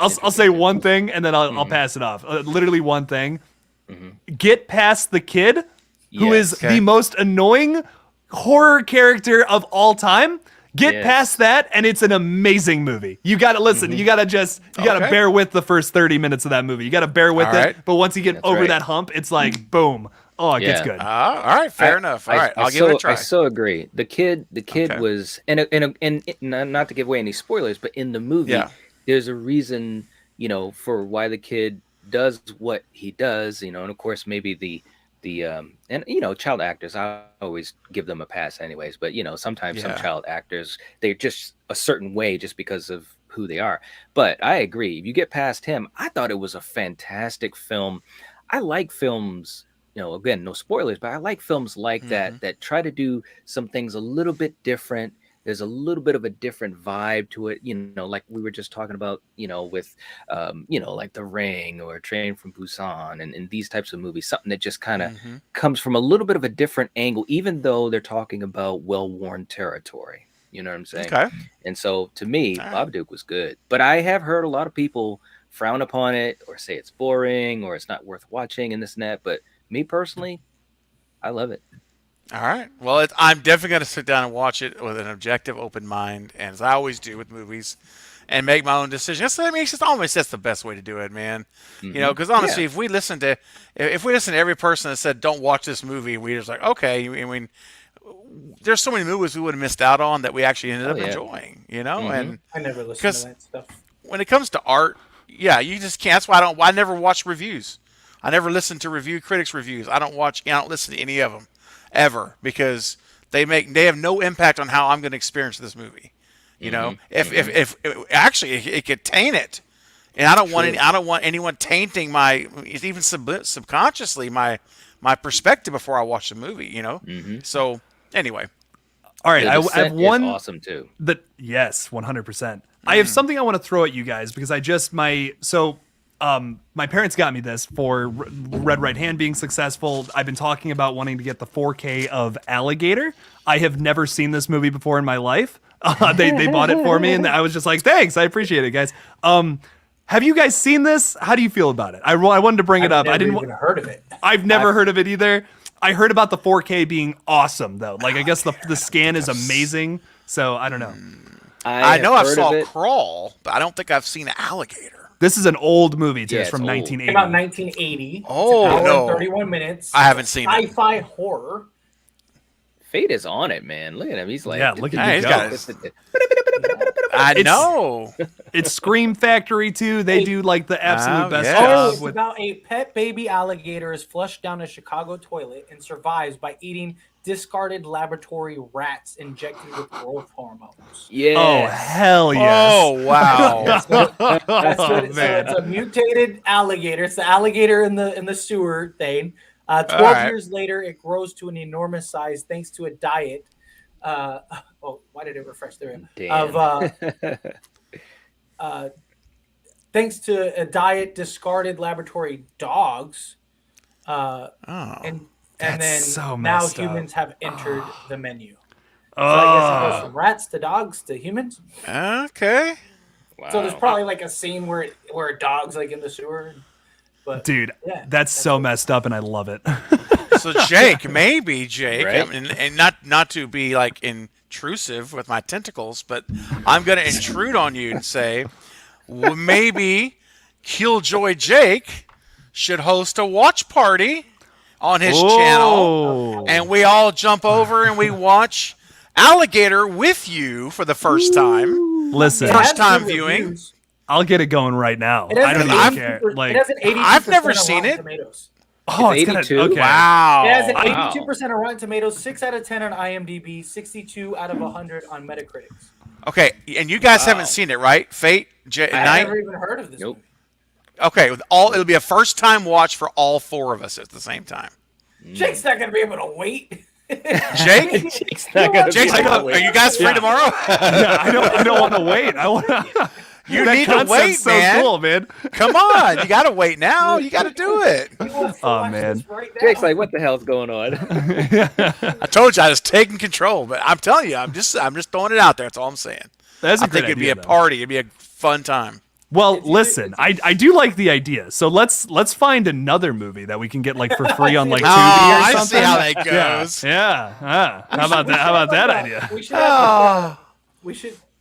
[SPEAKER 6] I'll say one thing and then I'll pass it off. Literally one thing. Get past the kid who is
[SPEAKER 1] Yes.
[SPEAKER 4] Okay.
[SPEAKER 6] the most annoying horror character of all time. Get
[SPEAKER 1] Yes.
[SPEAKER 6] past that and it's an amazing movie. You got to listen. You got to you got to
[SPEAKER 4] Okay.
[SPEAKER 6] bear with the first 30 minutes of that movie. You got to bear with
[SPEAKER 4] All
[SPEAKER 6] it.
[SPEAKER 4] right.
[SPEAKER 6] But once you get
[SPEAKER 1] That's
[SPEAKER 6] over
[SPEAKER 1] right.
[SPEAKER 6] that hump, it's like boom. Oh, it gets
[SPEAKER 1] Yeah.
[SPEAKER 6] good.
[SPEAKER 4] All right, fair enough. All right, I'll give it a try.
[SPEAKER 1] I so agree. The kid
[SPEAKER 4] Okay.
[SPEAKER 1] was, and not to give away any spoilers, but in the movie,
[SPEAKER 4] Yeah.
[SPEAKER 1] there's a reason, for why the kid does what he does, and of course maybe the and child actors, I always give them a pass anyways, but sometimes some
[SPEAKER 4] Yeah.
[SPEAKER 1] child actors, they're just a certain way just because of who they are. But I agree, if you get past him, I thought it was a fantastic film. I like films, again, no spoilers, but I like films like that try to do some things a little bit different. There's a little bit of a different vibe to it, like we were just talking about, with, like The Ring or Train from Busan and these types of movies, something that just kind of comes from a little bit of a different angle, even though they're talking about well-worn territory. You know what I'm saying?
[SPEAKER 4] Okay.
[SPEAKER 1] And so to me,
[SPEAKER 4] All right.
[SPEAKER 1] Babadook was good, but I have heard a lot of people frown upon it or say it's boring or it's not worth watching and this and that. But me personally, I love it.
[SPEAKER 4] All right. Well, I'm definitely going to sit down and watch it with an objective, open mind, and as I always do with movies, and make my own decision. That's the best way to do it, man. Because honestly, if we listen to every person that said don't watch this movie, we just like, okay. I mean, there's so many movies we would have missed out on that we actually ended up enjoying. And
[SPEAKER 5] I never listened
[SPEAKER 4] because
[SPEAKER 5] to that stuff.
[SPEAKER 4] when it comes to art, yeah, you just can't. That's why I never watch reviews. I never listen to critics' reviews. I don't listen to any of them ever because they have no impact on how I'm going to experience this movie. If actually it could taint it, and I don't want anyone tainting even subconsciously my perspective before I watch the movie. So anyway,
[SPEAKER 6] All right,
[SPEAKER 1] The
[SPEAKER 6] I have
[SPEAKER 1] Descent is
[SPEAKER 6] one
[SPEAKER 1] awesome too.
[SPEAKER 6] yes, 100%. I have something I want to throw at you guys because my parents got me this for Red Right Hand being successful. I've been talking about wanting to get the 4K of Alligator. I have never seen this movie before in my life. They bought it for me, and I was just like, thanks, I appreciate it, guys. Have you guys seen this? How do you feel about it? I wanted to bring it up. I didn't.
[SPEAKER 5] even heard of it.
[SPEAKER 6] I've never heard of it either. I heard about the 4K being awesome though. Like I guess the scan is amazing. So I don't know.
[SPEAKER 4] I know I've
[SPEAKER 1] heard
[SPEAKER 4] saw
[SPEAKER 1] of it.
[SPEAKER 4] Crawl, but I don't think I've seen Alligator.
[SPEAKER 6] This is an old movie too.
[SPEAKER 1] Yeah,
[SPEAKER 6] It's from
[SPEAKER 1] it's old.
[SPEAKER 6] 1980.
[SPEAKER 5] Came out in 1980.
[SPEAKER 4] Oh,
[SPEAKER 5] it's an hour
[SPEAKER 4] no.
[SPEAKER 5] and 31 minutes.
[SPEAKER 4] I haven't seen it.
[SPEAKER 5] Sci-fi horror.
[SPEAKER 1] Fate is on it, man. Look at him. He's like,
[SPEAKER 6] Yeah, look at
[SPEAKER 4] Hey,
[SPEAKER 6] you
[SPEAKER 4] he's
[SPEAKER 6] go.
[SPEAKER 4] got his- I
[SPEAKER 6] It's-
[SPEAKER 4] know.
[SPEAKER 6] It's Scream Factory too. They do like the absolute best
[SPEAKER 4] yeah.
[SPEAKER 6] job
[SPEAKER 5] It's
[SPEAKER 6] with.
[SPEAKER 5] about a pet baby alligator is flushed down a Chicago toilet and survives by eating discarded laboratory rats injected with growth hormones.
[SPEAKER 1] yeah.
[SPEAKER 6] Oh hell yes!
[SPEAKER 4] Oh wow.
[SPEAKER 5] That's what
[SPEAKER 6] Oh,
[SPEAKER 5] it's, so
[SPEAKER 6] man.
[SPEAKER 5] it's a mutated alligator. It's the alligator in the sewer thing. 12
[SPEAKER 4] right.
[SPEAKER 5] years later, it grows to an enormous size thanks to a diet. Oh, why did it refresh there?
[SPEAKER 1] Damn.
[SPEAKER 5] Thanks to a diet discarded laboratory dogs. And then
[SPEAKER 6] That's so
[SPEAKER 5] now
[SPEAKER 6] messed up.
[SPEAKER 5] humans have entered the menu. So I guess it goes
[SPEAKER 6] Oh,
[SPEAKER 5] from rats to dogs to humans.
[SPEAKER 4] Okay.
[SPEAKER 1] Wow.
[SPEAKER 5] So there's probably like a scene where a dog's like in the sewer. But
[SPEAKER 6] dude,
[SPEAKER 5] yeah,
[SPEAKER 6] that's so messed up, and I love it.
[SPEAKER 4] So Jake, maybe Jake,
[SPEAKER 1] Right?
[SPEAKER 4] I mean, and not to be like intrusive with my tentacles, but I'm going to intrude on you and say, well, maybe Killjoy Jake should host a watch party on his channel, and we all jump over and we watch Alligator with you for the first time.
[SPEAKER 6] Listen,
[SPEAKER 5] It has
[SPEAKER 4] First time
[SPEAKER 5] good
[SPEAKER 4] viewing.
[SPEAKER 5] reviews.
[SPEAKER 6] I'll get it going right now.
[SPEAKER 5] It has
[SPEAKER 6] I don't
[SPEAKER 5] an
[SPEAKER 6] even
[SPEAKER 5] 82%
[SPEAKER 6] care.
[SPEAKER 5] It
[SPEAKER 6] Like,
[SPEAKER 5] has an 82%
[SPEAKER 4] I've never
[SPEAKER 5] of
[SPEAKER 4] seen
[SPEAKER 5] Rotten
[SPEAKER 4] it.
[SPEAKER 5] Tomatoes.
[SPEAKER 6] oh,
[SPEAKER 1] It's
[SPEAKER 6] it's gonna
[SPEAKER 1] 82?
[SPEAKER 6] okay.
[SPEAKER 4] Wow.
[SPEAKER 5] It has an
[SPEAKER 1] Wow.
[SPEAKER 5] 82% on Rotten Tomatoes, 6 out of 10 on IMDb, 62 out of 100 on Metacritic.
[SPEAKER 4] Okay, and you guys
[SPEAKER 1] Wow.
[SPEAKER 4] haven't seen it, right? Fate,
[SPEAKER 5] I've
[SPEAKER 4] Night.
[SPEAKER 5] never even heard of this
[SPEAKER 1] Nope.
[SPEAKER 5] movie.
[SPEAKER 4] Okay, with all it'll be a first time watch for all four of us at the same time.
[SPEAKER 5] Jake's not gonna be able to wait.
[SPEAKER 4] Jake,
[SPEAKER 1] Jake's not gonna
[SPEAKER 4] Jake's
[SPEAKER 1] be
[SPEAKER 4] like,
[SPEAKER 1] able to
[SPEAKER 4] are you guys free
[SPEAKER 6] Yeah.
[SPEAKER 4] tomorrow?
[SPEAKER 6] Yeah, I don't want to wait. I want.
[SPEAKER 4] You
[SPEAKER 6] that
[SPEAKER 4] need to
[SPEAKER 6] concept's
[SPEAKER 4] wait,
[SPEAKER 6] so
[SPEAKER 4] man.
[SPEAKER 6] cool, man.
[SPEAKER 4] Come on, you gotta wait now. You gotta do it.
[SPEAKER 6] Oh, man.
[SPEAKER 1] Jake's like, what the hell's going on?
[SPEAKER 4] I told you I was taking control, but I'm telling you, I'm just throwing it out there. That's all I'm saying.
[SPEAKER 6] That's a
[SPEAKER 4] I
[SPEAKER 6] great
[SPEAKER 4] think it'd be
[SPEAKER 6] idea,
[SPEAKER 4] a
[SPEAKER 6] though.
[SPEAKER 4] party. It'd be a fun time.
[SPEAKER 6] Well, listen, I do like the idea. So let's find another movie that we can get like for free on like
[SPEAKER 4] Oh,
[SPEAKER 6] Tubi or
[SPEAKER 4] I
[SPEAKER 6] something.
[SPEAKER 4] see how that goes.
[SPEAKER 6] Yeah. How about that? How about that idea?
[SPEAKER 5] We should have,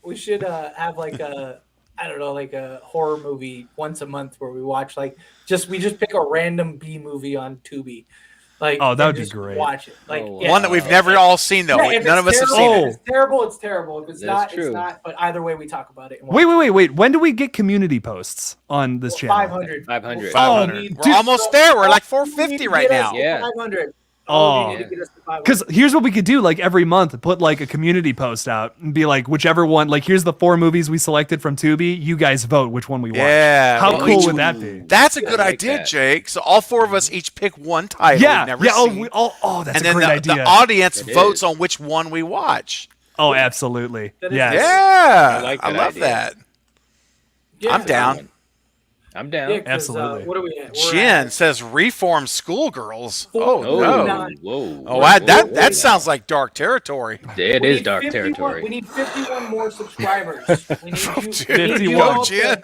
[SPEAKER 5] we should have like a I don't know, like a horror movie once a month where we watch like we just pick a random B movie on Tubi. Like,
[SPEAKER 6] Oh, that would
[SPEAKER 5] and
[SPEAKER 6] be
[SPEAKER 5] just
[SPEAKER 6] great.
[SPEAKER 5] Watch it. Like
[SPEAKER 1] Oh,
[SPEAKER 5] yeah.
[SPEAKER 4] One that we've never all seen though.
[SPEAKER 5] Yeah, if
[SPEAKER 4] None of
[SPEAKER 5] it's
[SPEAKER 4] us have
[SPEAKER 5] terrible,
[SPEAKER 4] seen
[SPEAKER 5] If
[SPEAKER 4] it.
[SPEAKER 5] it's terrible, it's terrible. If it's
[SPEAKER 1] That's
[SPEAKER 5] not,
[SPEAKER 1] true.
[SPEAKER 5] it's not. But either way, we talk about it. And
[SPEAKER 6] Wait. When do we get community posts on this channel?
[SPEAKER 5] 500.
[SPEAKER 1] 500.
[SPEAKER 4] 500.
[SPEAKER 6] dude,
[SPEAKER 4] We're almost there. We're like 450 right now.
[SPEAKER 1] Yeah.
[SPEAKER 5] 500.
[SPEAKER 6] Oh.
[SPEAKER 5] you need to get us to 500.
[SPEAKER 6] Because here's what we could do, like every month, put like a community post out and be like, whichever one, like here's the 4 movies we selected from Tubi. You guys vote which one we watch.
[SPEAKER 4] Yeah.
[SPEAKER 6] How
[SPEAKER 4] well,
[SPEAKER 6] cool
[SPEAKER 4] each-
[SPEAKER 6] would that be?
[SPEAKER 4] That's a good
[SPEAKER 1] like
[SPEAKER 4] idea,
[SPEAKER 1] that.
[SPEAKER 4] Jake. So all four of us each pick one title
[SPEAKER 6] Yeah,
[SPEAKER 4] we've never
[SPEAKER 6] yeah.
[SPEAKER 4] seen.
[SPEAKER 6] That's
[SPEAKER 4] and
[SPEAKER 6] a
[SPEAKER 4] then
[SPEAKER 6] great
[SPEAKER 4] the
[SPEAKER 6] idea.
[SPEAKER 4] audience
[SPEAKER 1] It
[SPEAKER 4] votes
[SPEAKER 1] is.
[SPEAKER 4] on which one we watch.
[SPEAKER 6] Oh, absolutely.
[SPEAKER 5] That is-
[SPEAKER 6] Yes.
[SPEAKER 4] Yeah.
[SPEAKER 1] I like
[SPEAKER 4] I
[SPEAKER 1] that
[SPEAKER 4] love
[SPEAKER 1] idea.
[SPEAKER 4] that.
[SPEAKER 5] Yeah,
[SPEAKER 4] I'm down.
[SPEAKER 1] I'm down.
[SPEAKER 5] Yeah, 'cause,
[SPEAKER 6] Absolutely.
[SPEAKER 5] what are we at? We're
[SPEAKER 4] Jen
[SPEAKER 5] at-
[SPEAKER 4] says reform schoolgirls.
[SPEAKER 5] Oh,
[SPEAKER 4] Oh,
[SPEAKER 1] Oh,
[SPEAKER 4] no.
[SPEAKER 1] whoa.
[SPEAKER 4] Oh,
[SPEAKER 1] Whoa,
[SPEAKER 4] that
[SPEAKER 1] whoa.
[SPEAKER 4] that sounds like dark territory.
[SPEAKER 1] It
[SPEAKER 5] we
[SPEAKER 1] is
[SPEAKER 5] need
[SPEAKER 1] dark
[SPEAKER 5] 51
[SPEAKER 1] territory.
[SPEAKER 5] We need 51 more subscribers. We need you,
[SPEAKER 4] Dude,
[SPEAKER 5] we need you
[SPEAKER 6] 51.
[SPEAKER 5] all
[SPEAKER 4] Go,
[SPEAKER 5] to-
[SPEAKER 4] Jen.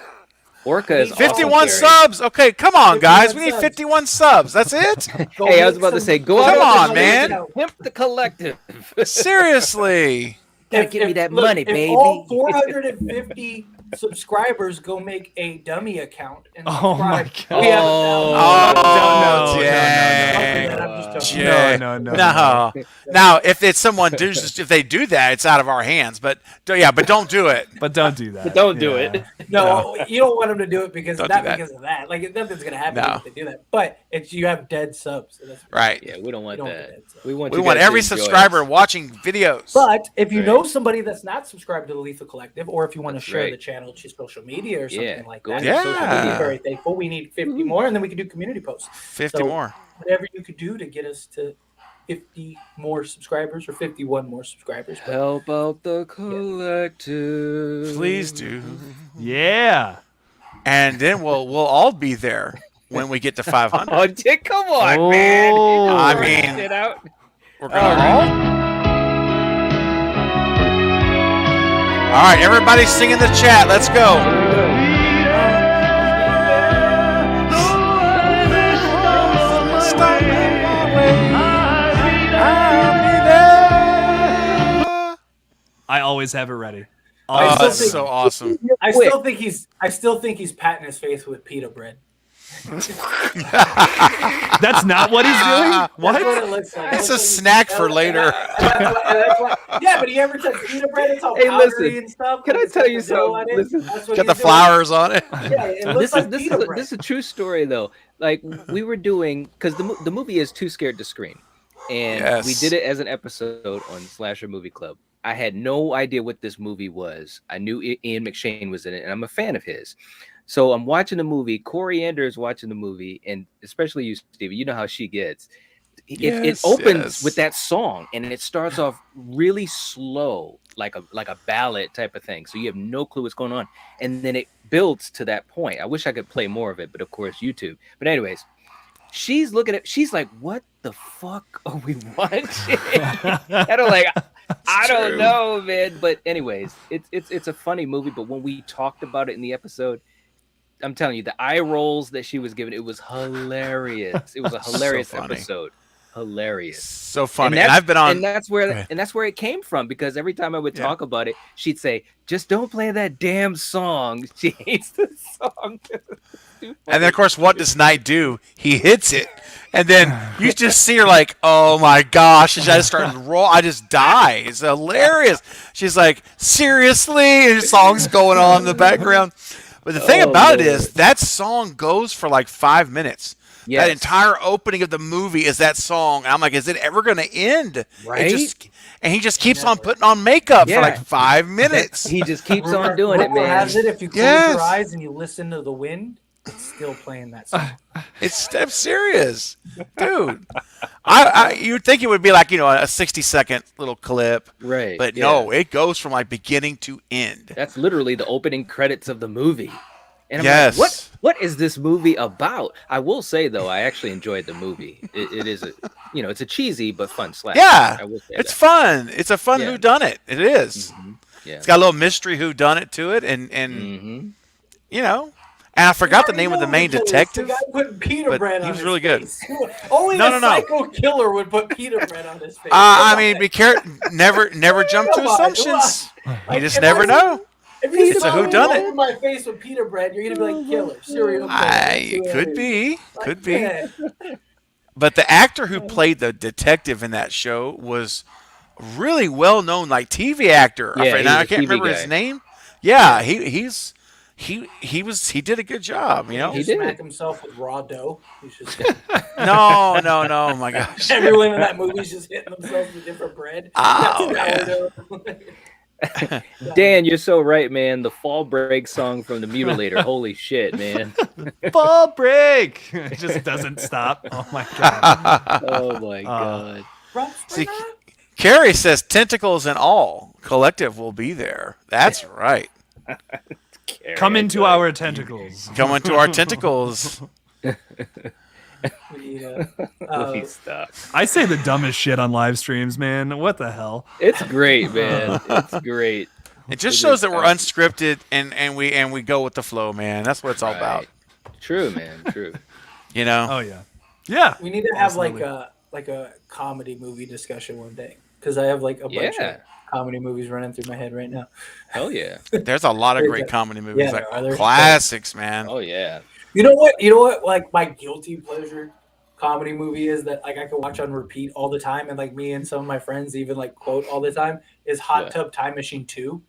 [SPEAKER 1] Orca is
[SPEAKER 4] 51
[SPEAKER 1] awesome, Gary.
[SPEAKER 4] subs. Okay, come on, guys. We need
[SPEAKER 5] 51 subs.
[SPEAKER 4] 51 subs. That's it?
[SPEAKER 5] go
[SPEAKER 1] Hey, I was
[SPEAKER 5] make
[SPEAKER 1] about to
[SPEAKER 5] some-
[SPEAKER 1] say, go
[SPEAKER 4] Come
[SPEAKER 1] out
[SPEAKER 4] on,
[SPEAKER 1] and
[SPEAKER 4] man.
[SPEAKER 1] Pimp the collective.
[SPEAKER 4] Seriously.
[SPEAKER 1] Gotta give me that
[SPEAKER 5] look,
[SPEAKER 1] money,
[SPEAKER 5] if
[SPEAKER 1] baby.
[SPEAKER 5] all 450 subscribers go make a dummy account and
[SPEAKER 6] Oh, my
[SPEAKER 5] subscribe,
[SPEAKER 6] God.
[SPEAKER 5] we have
[SPEAKER 4] Oh,
[SPEAKER 6] no,
[SPEAKER 4] Jay.
[SPEAKER 5] no, I'm just joking.
[SPEAKER 4] Jay.
[SPEAKER 6] No.
[SPEAKER 4] No. Now, if it's someone if they do that, it's out of our hands. But don't do it.
[SPEAKER 6] But don't do that.
[SPEAKER 1] Don't do
[SPEAKER 6] Yeah.
[SPEAKER 1] it.
[SPEAKER 5] No, you don't want them to do it because
[SPEAKER 4] Don't
[SPEAKER 5] not
[SPEAKER 4] do that.
[SPEAKER 5] because of that. Like nothing's gonna happen
[SPEAKER 4] No.
[SPEAKER 5] if they do that. But it's you have dead subs. So that's
[SPEAKER 4] Right.
[SPEAKER 1] Yeah, we don't want
[SPEAKER 5] We don't
[SPEAKER 1] that.
[SPEAKER 5] want that.
[SPEAKER 1] We want
[SPEAKER 4] We
[SPEAKER 1] you
[SPEAKER 4] want
[SPEAKER 1] guys to
[SPEAKER 4] every
[SPEAKER 1] enjoy
[SPEAKER 4] subscriber
[SPEAKER 1] us.
[SPEAKER 4] watching videos.
[SPEAKER 5] But if you
[SPEAKER 1] Right.
[SPEAKER 5] know somebody that's not subscribed to the Lethal Collective, or if you want to
[SPEAKER 1] That's
[SPEAKER 5] share
[SPEAKER 1] right.
[SPEAKER 5] the channel to social media or something
[SPEAKER 1] Yeah,
[SPEAKER 5] like
[SPEAKER 1] go
[SPEAKER 5] that,
[SPEAKER 1] on your
[SPEAKER 4] social
[SPEAKER 5] we'd be
[SPEAKER 4] media.
[SPEAKER 5] very thankful. We need 50 more, and then we can do community posts.
[SPEAKER 4] 50
[SPEAKER 5] So-
[SPEAKER 4] more.
[SPEAKER 5] Whatever you could do to get us to 50 more subscribers or 51 more subscribers. But
[SPEAKER 1] Help out the collective.
[SPEAKER 4] Please do.
[SPEAKER 6] Yeah.
[SPEAKER 4] And then we'll all be there when we get to 500.
[SPEAKER 1] Oh, Dick, come on, man.
[SPEAKER 6] Oh.
[SPEAKER 4] I
[SPEAKER 1] Throw
[SPEAKER 4] mean-
[SPEAKER 1] that shit out.
[SPEAKER 4] We're gonna all right, everybody sing in the chat. Let's go.
[SPEAKER 6] I always have it ready.
[SPEAKER 5] I
[SPEAKER 4] Oh,
[SPEAKER 5] still
[SPEAKER 4] that's
[SPEAKER 5] think-
[SPEAKER 4] so awesome.
[SPEAKER 5] I still think he's patting his face with pita bread.
[SPEAKER 6] That's not what he's doing.
[SPEAKER 5] That's what
[SPEAKER 6] What?
[SPEAKER 5] it looks like.
[SPEAKER 4] It's a snack for later.
[SPEAKER 5] Yeah, but you ever touch pita bread? It's all
[SPEAKER 1] Hey,
[SPEAKER 5] powdery
[SPEAKER 1] listen,
[SPEAKER 5] and stuff.
[SPEAKER 1] can
[SPEAKER 5] like
[SPEAKER 1] I
[SPEAKER 5] it's
[SPEAKER 1] tell
[SPEAKER 5] got
[SPEAKER 1] you
[SPEAKER 5] the dough
[SPEAKER 1] something?
[SPEAKER 5] on it.
[SPEAKER 1] Listen.
[SPEAKER 5] That's what
[SPEAKER 4] Got the
[SPEAKER 5] he's doing.
[SPEAKER 4] flowers on it.
[SPEAKER 5] Yeah, it looks like pita bread.
[SPEAKER 1] This is a true story though. Like we were doing because the movie is Too Scared to Scream, and we
[SPEAKER 4] Yes.
[SPEAKER 1] did it as an episode on Slasher Movie Club. I had no idea what this movie was. I knew Ian McShane was in it, and I'm a fan of his. So I'm watching the movie. Coriander is watching the movie, and especially you, Stevie. You know how she gets. It
[SPEAKER 4] Yes,
[SPEAKER 1] opens
[SPEAKER 4] yes.
[SPEAKER 1] with that song, and it starts off really slow, like a ballad type of thing. So you have no clue what's going on, and then it builds to that point. I wish I could play more of it, but of course YouTube. But anyways, she's looking at. She's like, "What the fuck are we watching?" And I'm like, I don't
[SPEAKER 4] true.
[SPEAKER 1] know, man. But anyways, it's a funny movie. But when we talked about it in the episode, I'm telling you, the eye rolls that she was giving, it was hilarious. It was a hilarious
[SPEAKER 4] funny.
[SPEAKER 1] episode. Hilarious.
[SPEAKER 4] So funny. And
[SPEAKER 1] that's-
[SPEAKER 4] I've been on.
[SPEAKER 1] and that's where it came from, because every time I would talk about it, she'd say, "Just don't play that damn song." She hates the song.
[SPEAKER 4] And then, of course, what does Knight do? He hits it. And then you just see her like, oh, my gosh. And I just start to roll. I just die. It's hilarious. She's like, seriously? And the song's going on in the background. But the thing about it is that song goes for like 5 minutes.
[SPEAKER 1] Yes.
[SPEAKER 4] That entire opening of the movie is that song. And I'm like, is it ever going to end?
[SPEAKER 1] Right?
[SPEAKER 4] And he just keeps on putting on makeup for like 5 minutes.
[SPEAKER 1] He just keeps on doing it,
[SPEAKER 5] Rumor
[SPEAKER 1] man.
[SPEAKER 5] has it, if you close
[SPEAKER 4] Yes.
[SPEAKER 5] your eyes and you listen to the wind, it's still playing that song.
[SPEAKER 4] I'm serious, dude. You'd think it would be like, a 60-second little clip,
[SPEAKER 1] Right.
[SPEAKER 4] but
[SPEAKER 1] yeah.
[SPEAKER 4] no, it goes from like beginning to end.
[SPEAKER 1] That's literally the opening credits of the movie. And I'm
[SPEAKER 4] Yes.
[SPEAKER 1] like, what is this movie about? I will say though, I actually enjoyed the movie. It is it's a cheesy but fun slasher.
[SPEAKER 4] Yeah,
[SPEAKER 1] I will say
[SPEAKER 4] it's
[SPEAKER 1] that.
[SPEAKER 4] fun. It's a fun
[SPEAKER 1] Yeah.
[SPEAKER 4] whodunit. It is.
[SPEAKER 1] Yeah.
[SPEAKER 4] It's got a little mystery whodunit to it, and
[SPEAKER 1] Mhm.
[SPEAKER 4] And I forgot the
[SPEAKER 5] You
[SPEAKER 4] name of the
[SPEAKER 5] already
[SPEAKER 4] main
[SPEAKER 5] know the
[SPEAKER 4] detective.
[SPEAKER 5] guy putting pita
[SPEAKER 4] but
[SPEAKER 5] bread
[SPEAKER 4] he
[SPEAKER 5] on
[SPEAKER 4] was
[SPEAKER 5] his
[SPEAKER 4] really good.
[SPEAKER 5] face. Only
[SPEAKER 4] No,
[SPEAKER 5] a
[SPEAKER 4] no.
[SPEAKER 5] psycho killer would put pita bread on his face.
[SPEAKER 4] I mean, be careful. Never jump to
[SPEAKER 5] Come on,
[SPEAKER 4] assumptions. You
[SPEAKER 5] Like,
[SPEAKER 4] just
[SPEAKER 5] if
[SPEAKER 4] never
[SPEAKER 5] I-
[SPEAKER 4] know.
[SPEAKER 5] If you
[SPEAKER 4] It's a
[SPEAKER 5] saw me
[SPEAKER 4] whodunit.
[SPEAKER 5] over my face with pita bread, you're gonna be like killer, serial killer.
[SPEAKER 4] It could be.
[SPEAKER 5] Like,
[SPEAKER 4] Could be.
[SPEAKER 5] man.
[SPEAKER 4] But the actor who played the detective in that show was a really well known, like TV actor.
[SPEAKER 1] Yeah,
[SPEAKER 4] I
[SPEAKER 1] he's
[SPEAKER 4] I
[SPEAKER 1] a
[SPEAKER 4] can't
[SPEAKER 1] TV
[SPEAKER 4] remember
[SPEAKER 1] guy.
[SPEAKER 4] his name. Yeah, he did a good job.
[SPEAKER 1] He
[SPEAKER 5] He
[SPEAKER 1] did.
[SPEAKER 5] smack himself with raw dough. He's just
[SPEAKER 4] No, oh my gosh.
[SPEAKER 5] everyone in that movie's just hitting themselves with different bread.
[SPEAKER 4] Oh,
[SPEAKER 5] That's
[SPEAKER 4] yeah.
[SPEAKER 5] sourdough.
[SPEAKER 1] Dan, you're so right, man. The fall break song from the Mutilator. Holy shit, man.
[SPEAKER 6] Ball break. It just doesn't stop. Oh my god.
[SPEAKER 1] Oh my god.
[SPEAKER 5] Props for
[SPEAKER 4] See,
[SPEAKER 5] that.
[SPEAKER 4] Carrie says tentacles and all. Collective will be there. That's right.
[SPEAKER 6] Come into our tentacles.
[SPEAKER 4] Come into our tentacles.
[SPEAKER 5] We need,
[SPEAKER 1] Please stop.
[SPEAKER 6] I say the dumbest shit on live streams, man. What the hell?
[SPEAKER 1] It's great, man. It's great.
[SPEAKER 4] It just
[SPEAKER 1] It
[SPEAKER 4] shows
[SPEAKER 1] is
[SPEAKER 4] that we're
[SPEAKER 1] awesome.
[SPEAKER 4] unscripted and we go with the flow, man. That's what it's all about.
[SPEAKER 1] True, man. True.
[SPEAKER 6] Oh yeah. Yeah.
[SPEAKER 5] we need to have
[SPEAKER 6] Absolutely.
[SPEAKER 5] like a comedy movie discussion one day, because I have like a bunch
[SPEAKER 1] Yeah.
[SPEAKER 5] of comedy movies running through my head right now.
[SPEAKER 1] Hell yeah.
[SPEAKER 4] There's a lot of great comedy movies,
[SPEAKER 5] Yeah,
[SPEAKER 4] like
[SPEAKER 5] there are.
[SPEAKER 4] classics, man.
[SPEAKER 1] Oh yeah.
[SPEAKER 5] You know what? Like my guilty pleasure comedy movie is that like I can watch on repeat all the time, and like me and some of my friends even like quote all the time is Hot
[SPEAKER 1] What?
[SPEAKER 5] Tub Time Machine 2.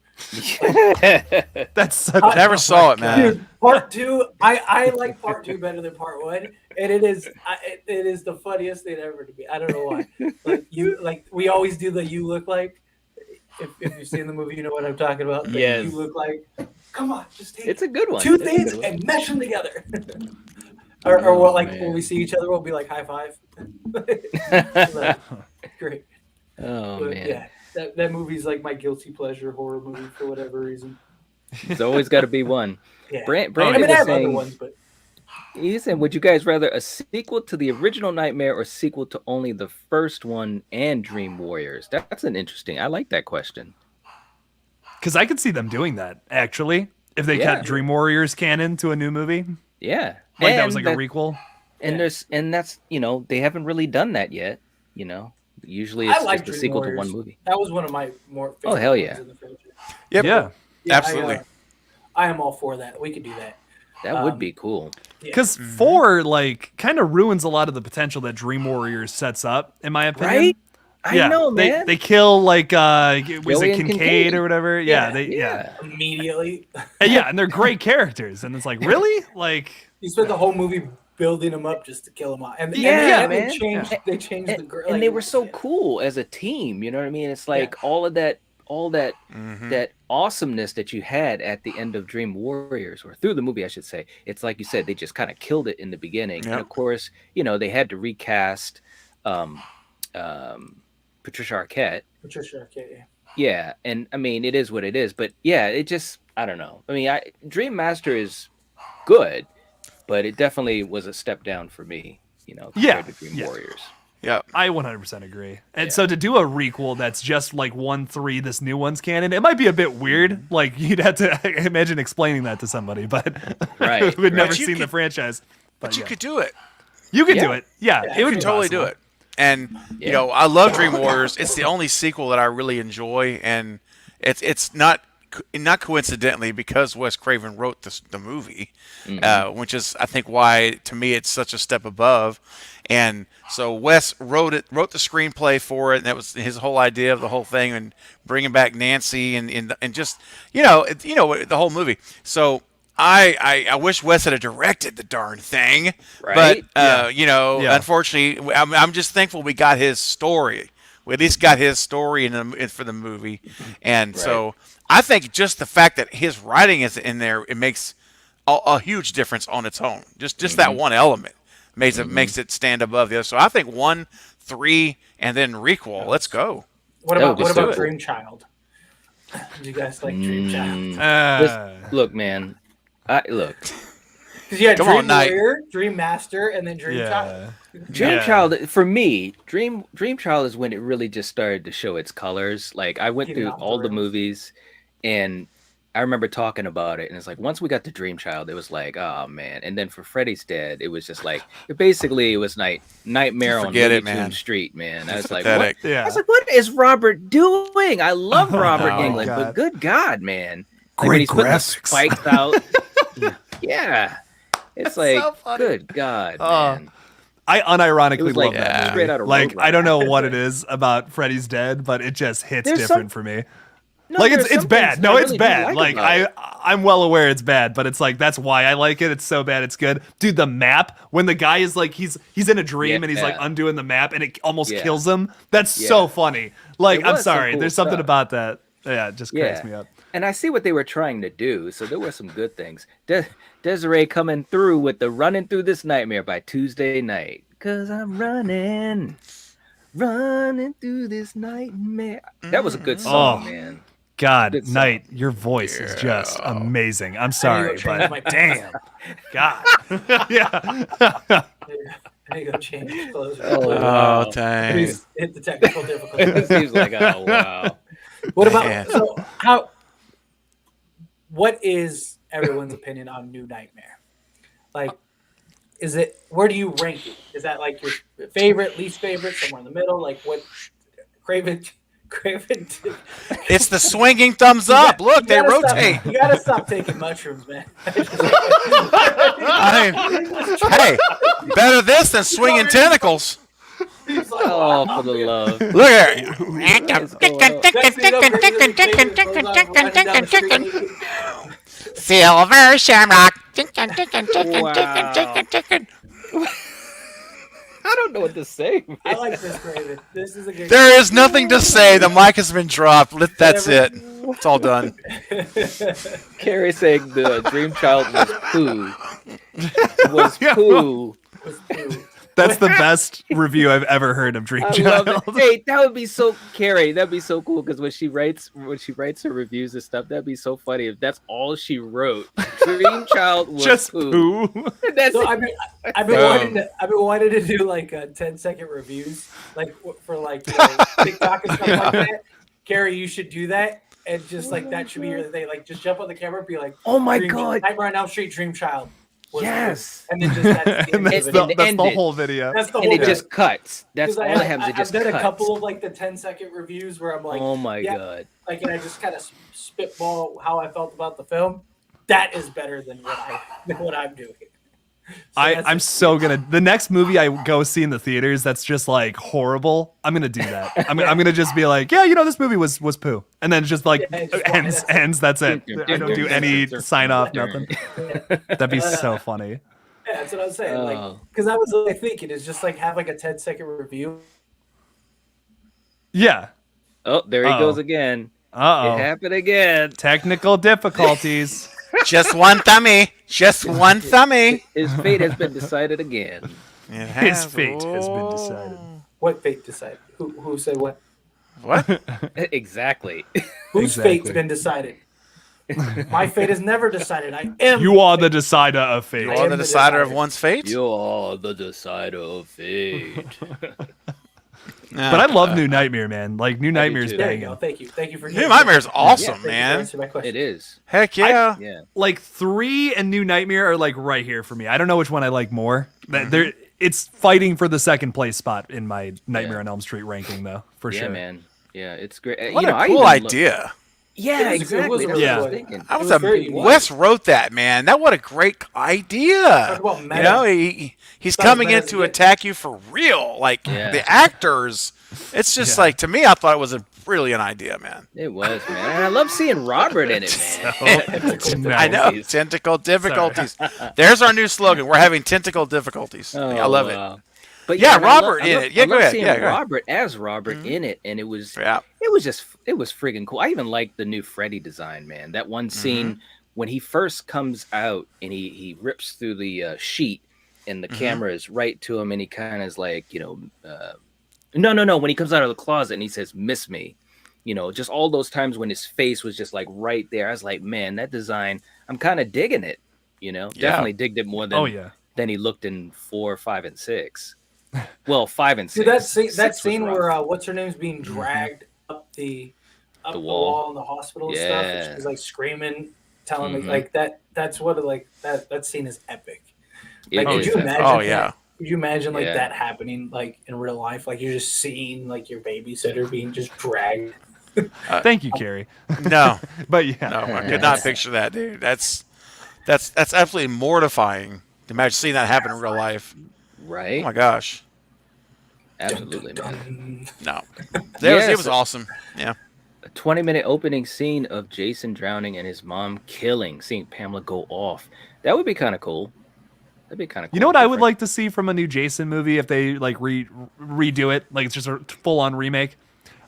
[SPEAKER 6] That's such
[SPEAKER 5] I
[SPEAKER 4] Never saw it, man.
[SPEAKER 5] Dude, part 2, I like part 2 better than part 1, and it is the funniest thing ever to me. I don't know why. Like we always do the "you look like." If you've seen the movie, you know what I'm talking about. The
[SPEAKER 1] Yes.
[SPEAKER 5] "You look like." Come on, just take
[SPEAKER 1] It's a good one.
[SPEAKER 5] two
[SPEAKER 1] It's a
[SPEAKER 5] things
[SPEAKER 1] good one.
[SPEAKER 5] and mesh them together. or what, like
[SPEAKER 1] man.
[SPEAKER 5] when we see each other, we'll be like high five. Like, great.
[SPEAKER 1] Oh
[SPEAKER 5] But
[SPEAKER 1] man.
[SPEAKER 5] yeah, that movie's like my guilty pleasure horror movie for whatever reason.
[SPEAKER 1] It's always got to be one.
[SPEAKER 5] Yeah.
[SPEAKER 1] Brandon
[SPEAKER 5] I mean, I
[SPEAKER 1] was
[SPEAKER 5] have other
[SPEAKER 1] saying,
[SPEAKER 5] ones, but
[SPEAKER 1] he said, would you guys rather a sequel to the original Nightmare or sequel to only the first one and Dream Warriors? That's an interesting. I like that question.
[SPEAKER 6] because I could see them doing that actually if they
[SPEAKER 1] Yeah.
[SPEAKER 6] kept Dream Warriors canon to a new movie,
[SPEAKER 1] Yeah.
[SPEAKER 6] like that was like
[SPEAKER 1] that,
[SPEAKER 6] a requel.
[SPEAKER 1] And that's they haven't really done that yet. Usually it's
[SPEAKER 5] I like
[SPEAKER 1] just a
[SPEAKER 5] Dream
[SPEAKER 1] sequel
[SPEAKER 5] Warriors.
[SPEAKER 1] to one movie.
[SPEAKER 5] That was one of my more favorite
[SPEAKER 1] Oh, hell
[SPEAKER 5] ones
[SPEAKER 1] yeah.
[SPEAKER 5] in the franchise.
[SPEAKER 4] Yep.
[SPEAKER 6] Yeah.
[SPEAKER 5] Yeah,
[SPEAKER 4] Absolutely.
[SPEAKER 5] I am all for that. We could do that.
[SPEAKER 1] That would be cool.
[SPEAKER 6] Because 4 like kind of ruins a lot of the potential that Dream Warriors sets up, in my opinion.
[SPEAKER 1] Right? I know, man.
[SPEAKER 6] They kill like was
[SPEAKER 1] Joey
[SPEAKER 6] it
[SPEAKER 1] and
[SPEAKER 6] Kincaid or whatever? Yeah,
[SPEAKER 1] Yeah.
[SPEAKER 5] Immediately.
[SPEAKER 6] and they're great characters, and it's like really like
[SPEAKER 5] You spent the whole movie building them up just to kill them off. And
[SPEAKER 1] man.
[SPEAKER 5] They changed the girl.
[SPEAKER 1] And they were so cool as a team. You know what I mean? It's like all that that awesomeness that you had at the end of Dream Warriors, or through the movie, I should say. It's like you said, they just kind of killed it in the beginning.
[SPEAKER 4] Yep.
[SPEAKER 1] And of course, you know, they had to recast Patricia Arquette. Yeah, and I mean, it is what it is. But yeah, it just, I don't know. I mean, Dream Master is good, but it definitely was a step down for me, you know, compared to Dream Warriors.
[SPEAKER 4] Yeah,
[SPEAKER 6] I 100% agree. And so to do a requel that's just like 1-3, this new one's canon, it might be a bit weird. Like you'd have to imagine explaining that to somebody, but who'd never seen the franchise.
[SPEAKER 4] But you could do it.
[SPEAKER 6] You could do it. Yeah, it would
[SPEAKER 4] totally do it. And you know, I love Dream Warriors. It's the only sequel that I really enjoy, and it's not coincidentally because Wes Craven wrote the movie, which is I think why to me it's such a step above. And so Wes wrote the screenplay for it, and that was his whole idea of the whole thing, and bringing back Nancy and just you know the whole movie. So I wish Wes had directed the darn thing,
[SPEAKER 1] Right?
[SPEAKER 4] But you know, unfortunately, I'm just thankful we got his story. We at least got his story for the movie, and so I think just the fact that his writing is in there, it makes a huge difference on its own. Just that one element makes it stand above the other. So I think 1, 3, and then requel. Let's go.
[SPEAKER 5] What about Dream Child? Do you guys like Dream Child?
[SPEAKER 1] Look, man. Look.
[SPEAKER 5] Because you had Dream Warrior, Dream Master, and then Dream Child.
[SPEAKER 1] Dream Child, for me, Dream Child is when it really just started to show its colors. Like I went through all the movies, and I remember talking about it, and it's like once we got to Dream Child, it was like, oh man. And then for Freddy's Dead, it was just like it was Nightmare on Looney Tune Street, man. I was like, what? I was like, what is Robert doing? I love Robert Englund, but good God, man. Like
[SPEAKER 6] Great
[SPEAKER 1] when he's
[SPEAKER 6] graphics.
[SPEAKER 1] putting the spikes out. Yeah. It's like, so good God, man.
[SPEAKER 6] I unironically love that movie.
[SPEAKER 1] Straight out of
[SPEAKER 6] like,
[SPEAKER 1] Road
[SPEAKER 6] I don't know
[SPEAKER 1] Runner.
[SPEAKER 6] what it is about Freddy's Dead, but it just hits
[SPEAKER 1] There's
[SPEAKER 6] different
[SPEAKER 1] some-
[SPEAKER 6] for me.
[SPEAKER 1] No,
[SPEAKER 6] Like
[SPEAKER 1] there's
[SPEAKER 6] it's
[SPEAKER 1] some
[SPEAKER 6] bad.
[SPEAKER 1] things
[SPEAKER 6] No,
[SPEAKER 1] I
[SPEAKER 6] it's
[SPEAKER 1] really do
[SPEAKER 6] bad.
[SPEAKER 1] like
[SPEAKER 6] Like
[SPEAKER 1] about it.
[SPEAKER 6] I'm well aware it's bad, but it's like that's why I like it. It's so bad it's good. Dude, the map when the guy is like he's in a dream and he's like undoing the map and it almost kills him. That's so funny. Like I'm sorry,
[SPEAKER 1] cool
[SPEAKER 6] there's something
[SPEAKER 1] stuff.
[SPEAKER 6] about that. Yeah, it just cracks me up.
[SPEAKER 1] And I see what they were trying to do, so there were some good things. Desiree coming through with the running through this nightmare by Tuesday night. Cause I'm running through this nightmare. That was a good song, man.
[SPEAKER 6] God,
[SPEAKER 1] Good song.
[SPEAKER 6] Knight, your voice is just amazing. I'm sorry, but damn. God. Yeah.
[SPEAKER 5] I need to go change clothes.
[SPEAKER 4] Oh, thanks.
[SPEAKER 5] Hit the technical difficulty.
[SPEAKER 1] It seems like, oh wow.
[SPEAKER 5] What about what is everyone's opinion on New Nightmare? Like, where do you rank it? Is that like your favorite, least favorite, somewhere in the middle? Like what Craven
[SPEAKER 4] It's the swinging thumbs up. Look, they rotate.
[SPEAKER 5] You gotta stop taking mushrooms, man.
[SPEAKER 4] I mean, hey, better this than swinging tentacles.
[SPEAKER 1] Oh, for the love.
[SPEAKER 4] Look here. Silver Shamrock.
[SPEAKER 1] I don't know what to say. Man.
[SPEAKER 5] I like this, Craven. This is a good.
[SPEAKER 4] There is nothing to say. The mic has been dropped. That's it. It's all done.
[SPEAKER 1] Carrie saying the Dream Child was poo. Was poo.
[SPEAKER 6] That's the best review I've ever heard of Dream
[SPEAKER 1] I
[SPEAKER 6] Child.
[SPEAKER 1] love it. Hey, that would be so Carrie. That'd be so cool because when she writes her reviews and stuff, that'd be so funny if that's all she wrote. Dream Child was
[SPEAKER 6] Just
[SPEAKER 1] poo.
[SPEAKER 6] poo.
[SPEAKER 1] That's
[SPEAKER 5] So
[SPEAKER 1] it.
[SPEAKER 5] I've been wanting to do like 10-second reviews, like for like TikTok and stuff like that. Carrie, you should do that, and just like that should be your thing. Like just jump on the camera and be like,
[SPEAKER 1] Oh my God.
[SPEAKER 5] Nightmare on Elm Street, Dream Child.
[SPEAKER 1] Yes.
[SPEAKER 5] And then just that's
[SPEAKER 6] And that's
[SPEAKER 1] And
[SPEAKER 6] the
[SPEAKER 1] it-
[SPEAKER 6] whole video.
[SPEAKER 5] that's the
[SPEAKER 1] And
[SPEAKER 5] whole
[SPEAKER 1] it just cuts. That's all
[SPEAKER 5] because
[SPEAKER 1] it happens. It just
[SPEAKER 5] I've done
[SPEAKER 1] cuts.
[SPEAKER 5] a couple of like the 10-second reviews where I'm like,
[SPEAKER 1] Oh my God.
[SPEAKER 5] like, and I just kind of spitball how I felt about the film, that is better than what I'm doing. So
[SPEAKER 6] I'm so gonna the next movie I go see in the theaters that's just like horrible. I'm gonna do that. I'm gonna just be like, yeah, this movie was poo, and then just like ends. That's it. I don't do any sign off, nothing. That'd be so funny.
[SPEAKER 5] Yeah, that's what I was saying. Like, because I was like thinking, is just like have like a 10-second review.
[SPEAKER 6] Yeah.
[SPEAKER 1] Oh, there he goes again.
[SPEAKER 6] Uh-oh.
[SPEAKER 1] It happened again.
[SPEAKER 6] Technical difficulties.
[SPEAKER 4] Just one thummy. Just one thummy.
[SPEAKER 1] His fate has been decided again.
[SPEAKER 6] His fate has been decided.
[SPEAKER 5] What fate decided? Who said what?
[SPEAKER 4] What?
[SPEAKER 1] Exactly.
[SPEAKER 5] Whose fate's been decided? My fate is never decided. I am.
[SPEAKER 6] You are the decider of fate.
[SPEAKER 4] You are the decider of one's fate?
[SPEAKER 1] You are the decider of fate.
[SPEAKER 6] But I love New Nightmare, man. Like, New Nightmare's
[SPEAKER 5] There you
[SPEAKER 6] banging.
[SPEAKER 5] go. Thank you for
[SPEAKER 4] New Nightmare's awesome, man.
[SPEAKER 1] It is.
[SPEAKER 4] Heck yeah.
[SPEAKER 1] Yeah.
[SPEAKER 6] Like, 3 and New Nightmare are, like, right here for me. I don't know which one I like more. It's fighting for the second place spot in my Nightmare on Elm Street ranking, though, for sure.
[SPEAKER 1] Yeah, man. Yeah, it's great.
[SPEAKER 4] What a cool idea.
[SPEAKER 1] Yeah,
[SPEAKER 5] It was a
[SPEAKER 1] exactly.
[SPEAKER 5] good-
[SPEAKER 1] That's
[SPEAKER 5] yeah.
[SPEAKER 1] what I was thinking.
[SPEAKER 4] I was
[SPEAKER 5] very
[SPEAKER 4] Wes wrote that, man. That what a great idea.
[SPEAKER 5] Talk about meta.
[SPEAKER 4] You know, he's coming in to
[SPEAKER 5] good.
[SPEAKER 4] attack you for real. Like the actors. It's just like, to me, I thought it was a brilliant idea, man.
[SPEAKER 1] It was, man. And I love seeing Robert in it, man.
[SPEAKER 4] I know. Tentacle difficulties. There's our new slogan. We're having tentacle difficulties. I love it.
[SPEAKER 1] But
[SPEAKER 4] yeah,
[SPEAKER 1] and
[SPEAKER 4] Robert
[SPEAKER 1] I
[SPEAKER 4] in
[SPEAKER 1] love,
[SPEAKER 4] it. Yeah,
[SPEAKER 1] I
[SPEAKER 4] go
[SPEAKER 1] love
[SPEAKER 4] ahead.
[SPEAKER 1] seeing
[SPEAKER 4] Yeah, go ahead.
[SPEAKER 1] Robert as Robert in it, and it was friggin' cool. I even like the new Freddy design, man. That one scene when he first comes out and he rips through the sheet, and the camera is right to him, and he kind of is like, no. When he comes out of the closet and he says, "Miss me," just all those times when his face was just like right there. I was like, man, that design, I'm kind of digging it. Definitely digged it more than he looked in 4, 5, and 6. Well, 5 and 6.
[SPEAKER 5] Dude, that scene where what's her name's being dragged up the wall in the hospital and stuff, and she's like screaming, telling me like that. That's what that scene is epic. Like, could you imagine?
[SPEAKER 4] Oh yeah.
[SPEAKER 5] Could you imagine that happening like in real life? Like you're just seeing like your babysitter being just dragged.
[SPEAKER 6] Thank you, Carrie.
[SPEAKER 4] No,
[SPEAKER 6] But yeah.
[SPEAKER 4] no, I could not picture that, dude. That's absolutely mortifying. Imagine seeing that happen in real life.
[SPEAKER 1] Right?
[SPEAKER 4] Oh my gosh.
[SPEAKER 1] Absolutely, man.
[SPEAKER 4] No. It was awesome. Yeah.
[SPEAKER 1] A 20-minute opening scene of Jason drowning and his mom seeing Pamela go off. That would be kind of cool. That'd be kind of cool.
[SPEAKER 6] You know what I would like to see from a new Jason movie if they like redo it, like it's just a full-on remake?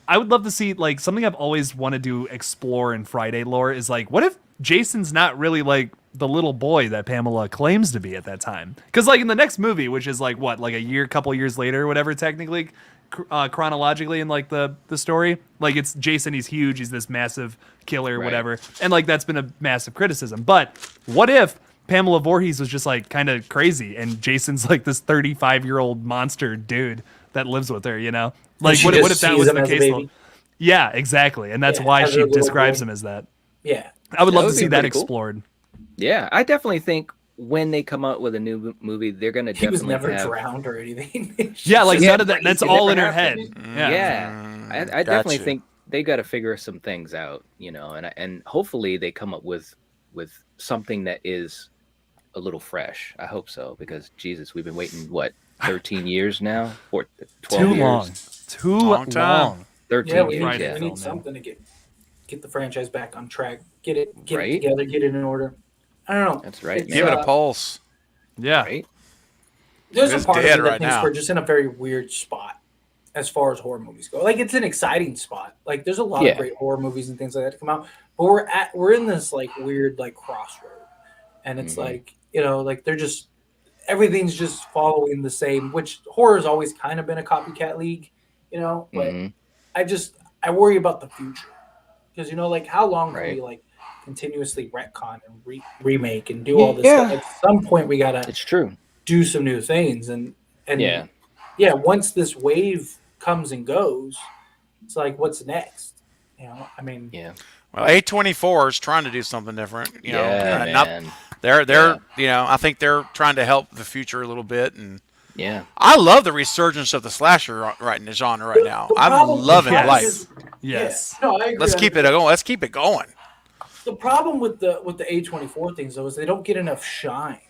[SPEAKER 6] I would love to see like something I've always wanted to explore in Friday lore is like, what if Jason's not really like the little boy that Pamela claims to be at that time? Because like in the next movie, which is like what, like couple years later, or whatever, technically, chronologically in like the story, like it's Jason, he's huge, he's this massive killer, whatever, and like that's been a massive criticism. But what if Pamela Voorhees was just like kind of crazy, and Jason's like this 35-year-old monster dude that lives with her, Like what if that was the case? Yeah, exactly, and that's why she describes him as that.
[SPEAKER 5] Yeah,
[SPEAKER 6] I would love to
[SPEAKER 1] would
[SPEAKER 6] see
[SPEAKER 1] be
[SPEAKER 6] that
[SPEAKER 1] pretty cool.
[SPEAKER 6] explored.
[SPEAKER 1] Yeah, I definitely think when they come out with a new movie, they're gonna
[SPEAKER 5] he was
[SPEAKER 1] definitely
[SPEAKER 5] never
[SPEAKER 1] have.
[SPEAKER 5] drowned or anything.
[SPEAKER 6] Yeah, like none of that. That's
[SPEAKER 1] It
[SPEAKER 6] all
[SPEAKER 1] never
[SPEAKER 6] in her
[SPEAKER 1] happened.
[SPEAKER 6] head.
[SPEAKER 1] Yeah, I definitely
[SPEAKER 4] Gotcha.
[SPEAKER 1] think they got to figure some things out, and hopefully they come up with something that is a little fresh. I hope so, because Jesus, we've been waiting 13 years now, or 12
[SPEAKER 6] Too
[SPEAKER 1] years.
[SPEAKER 6] long. Too
[SPEAKER 4] Long time.
[SPEAKER 6] long.
[SPEAKER 1] 13
[SPEAKER 5] Yeah, we
[SPEAKER 1] years.
[SPEAKER 5] need,
[SPEAKER 1] Yeah.
[SPEAKER 5] we need something to get the franchise back on track. Get it
[SPEAKER 1] Right?
[SPEAKER 5] together. Get it in order. I don't know.
[SPEAKER 1] That's right,
[SPEAKER 5] It's,
[SPEAKER 4] Give it a pulse.
[SPEAKER 6] Yeah.
[SPEAKER 1] Right?
[SPEAKER 5] There's
[SPEAKER 4] It's
[SPEAKER 5] a part of
[SPEAKER 4] dead
[SPEAKER 5] it that
[SPEAKER 4] right
[SPEAKER 5] thinks
[SPEAKER 4] now.
[SPEAKER 5] we're just in a very weird spot as far as horror movies go. Like it's an exciting spot. Like there's a lot of great horror movies and things like that to come out, but we're in this like weird like crossroad, and it's like like they're just everything's just following the same. Which horror's always kind of been a copycat league, But I worry about the future because like how long can we like continuously retcon and remake and do all this stuff? At some point, we gotta.
[SPEAKER 1] It's true.
[SPEAKER 5] Do some new things and once this wave comes and goes, it's like what's next? I mean,
[SPEAKER 4] Well, A24 is trying to do something different.
[SPEAKER 1] Man.
[SPEAKER 4] They're I think they're trying to help the future a little bit, and
[SPEAKER 1] Yeah.
[SPEAKER 4] I love the resurgence of the slasher right in the genre right now. I'm loving life.
[SPEAKER 6] Yes.
[SPEAKER 5] No, I agree.
[SPEAKER 4] Let's keep it going. Let's keep it going.
[SPEAKER 5] The problem with the A24 things though is they don't get enough shine.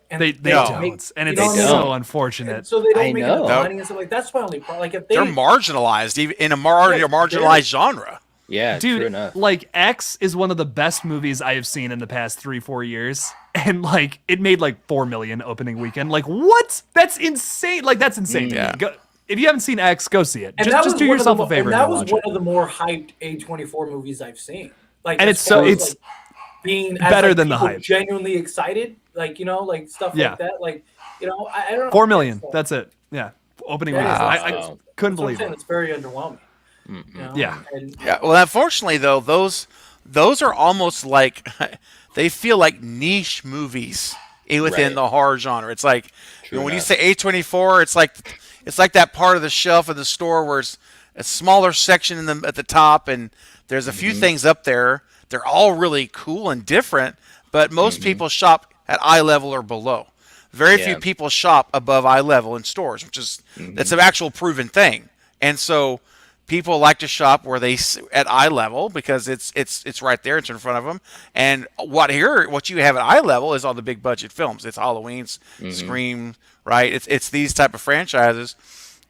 [SPEAKER 5] And
[SPEAKER 6] They
[SPEAKER 5] don't
[SPEAKER 6] don't,
[SPEAKER 5] make,
[SPEAKER 6] and
[SPEAKER 5] you
[SPEAKER 6] it's
[SPEAKER 5] know what I mean?
[SPEAKER 6] so
[SPEAKER 5] And
[SPEAKER 6] unfortunate.
[SPEAKER 5] so they don't
[SPEAKER 1] I
[SPEAKER 5] make enough
[SPEAKER 1] know.
[SPEAKER 5] money and stuff like that's my only problem. Like if they
[SPEAKER 4] They're marginalized, even in a
[SPEAKER 5] Yeah,
[SPEAKER 4] marginalized genre.
[SPEAKER 1] Yeah, true
[SPEAKER 6] Dude,
[SPEAKER 1] enough.
[SPEAKER 6] like X is one of the best movies I have seen in the past 3-4 years, and like it made like 4 million opening weekend. Like what? That's insane. Like that's insane. to me.
[SPEAKER 4] Yeah.
[SPEAKER 6] Go, if you haven't seen X, go see it.
[SPEAKER 5] and
[SPEAKER 6] Just
[SPEAKER 5] that
[SPEAKER 6] just
[SPEAKER 5] was
[SPEAKER 6] do
[SPEAKER 5] one of
[SPEAKER 6] yourself
[SPEAKER 5] the,
[SPEAKER 6] a favor
[SPEAKER 5] and
[SPEAKER 6] and
[SPEAKER 5] that
[SPEAKER 6] go
[SPEAKER 5] was
[SPEAKER 6] watch
[SPEAKER 5] one
[SPEAKER 6] it.
[SPEAKER 5] of the more hyped A24 movies I've seen. Like
[SPEAKER 6] And
[SPEAKER 5] as
[SPEAKER 6] it's so
[SPEAKER 5] far as,
[SPEAKER 6] it's
[SPEAKER 5] like, being as,
[SPEAKER 6] better
[SPEAKER 5] like,
[SPEAKER 6] than the
[SPEAKER 5] people
[SPEAKER 6] hype.
[SPEAKER 5] genuinely excited, like like stuff
[SPEAKER 6] Yeah.
[SPEAKER 5] like that. Like I don't know.
[SPEAKER 6] 4 million.
[SPEAKER 5] It's,
[SPEAKER 6] That's it. Yeah, opening
[SPEAKER 5] that is-
[SPEAKER 6] weekend. I
[SPEAKER 5] that's-
[SPEAKER 6] couldn't
[SPEAKER 5] that's what I'm
[SPEAKER 6] believe
[SPEAKER 5] saying.
[SPEAKER 6] it.
[SPEAKER 5] It's very underwhelming.
[SPEAKER 6] Yeah.
[SPEAKER 5] And,
[SPEAKER 4] Yeah. Well, unfortunately, though, those are almost like they feel like niche movies within
[SPEAKER 1] Right.
[SPEAKER 4] the horror genre. It's like
[SPEAKER 1] True
[SPEAKER 4] when you
[SPEAKER 1] enough.
[SPEAKER 4] say A24, it's like that part of the shelf of the store where it's a smaller section at the top, and there's a few things up there. They're all really cool and different, but most people shop at eye level or below. Very few
[SPEAKER 1] Yeah.
[SPEAKER 4] people shop above eye level in stores, which is that's an actual proven thing. And so people like to shop where at eye level because it's right there, it's in front of them. And what you have at eye level is all the big budget films. It's Halloween's, Scream, right? It's these type of franchises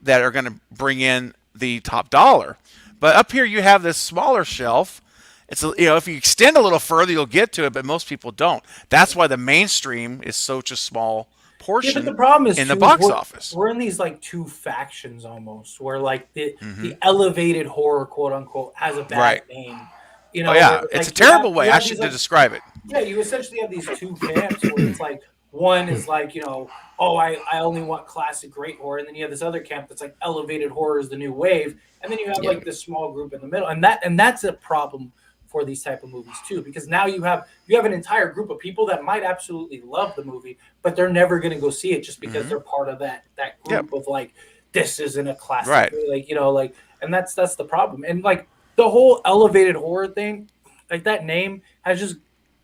[SPEAKER 4] that are going to bring in the top dollar. But up here you have this smaller shelf. It's if you extend a little further, you'll get to it, but most people don't. That's why the mainstream is such a small
[SPEAKER 5] yeah,
[SPEAKER 4] portion
[SPEAKER 5] but the problem is
[SPEAKER 4] in the
[SPEAKER 5] too,
[SPEAKER 4] box
[SPEAKER 5] we're,
[SPEAKER 4] office.
[SPEAKER 5] We're in these like two factions almost, where like the elevated horror, quote unquote, has a bad
[SPEAKER 4] Right.
[SPEAKER 5] name.
[SPEAKER 4] Oh yeah,
[SPEAKER 5] where,
[SPEAKER 4] it's a
[SPEAKER 5] like, you
[SPEAKER 4] terrible
[SPEAKER 5] have-
[SPEAKER 4] way
[SPEAKER 5] you have
[SPEAKER 4] actually
[SPEAKER 5] these,
[SPEAKER 4] to
[SPEAKER 5] like,
[SPEAKER 4] describe it.
[SPEAKER 5] Yeah, you essentially have these two camps where it's like one is like, oh, I only want classic great horror, and then you have this other camp that's like elevated horror is the new wave, and then you have like this small group in the middle, and that's a problem for these type of movies too, because now you have an entire group of people that might absolutely love the movie, but they're never going to go see it just because they're part of that group of like, this isn't a classic,
[SPEAKER 4] Right.
[SPEAKER 5] like and that's the problem, and like the whole elevated horror thing, like that name has just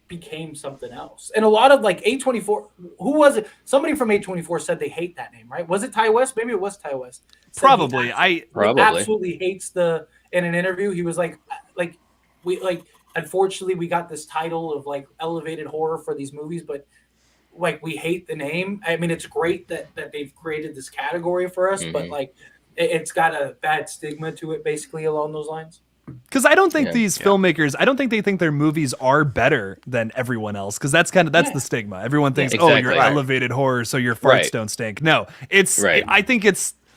[SPEAKER 5] became something else. And a lot of like A24, who was it? Somebody from A24 said they hate that name, right? Was it Ty West? Maybe it was Ty West. Said
[SPEAKER 6] Probably.
[SPEAKER 5] he absolutely hates in an interview. He was like we unfortunately we got this title of like elevated horror for these movies, but like we hate the name. I mean, it's great that they've created this category for us, but like it's got a bad stigma to it, basically along those lines.
[SPEAKER 6] Because I don't think these filmmakers, I don't think they think their movies are better than everyone else. Because that's the stigma. Everyone thinks, oh, you're
[SPEAKER 1] exactly.
[SPEAKER 6] elevated horror, so your farts don't stink. No, I think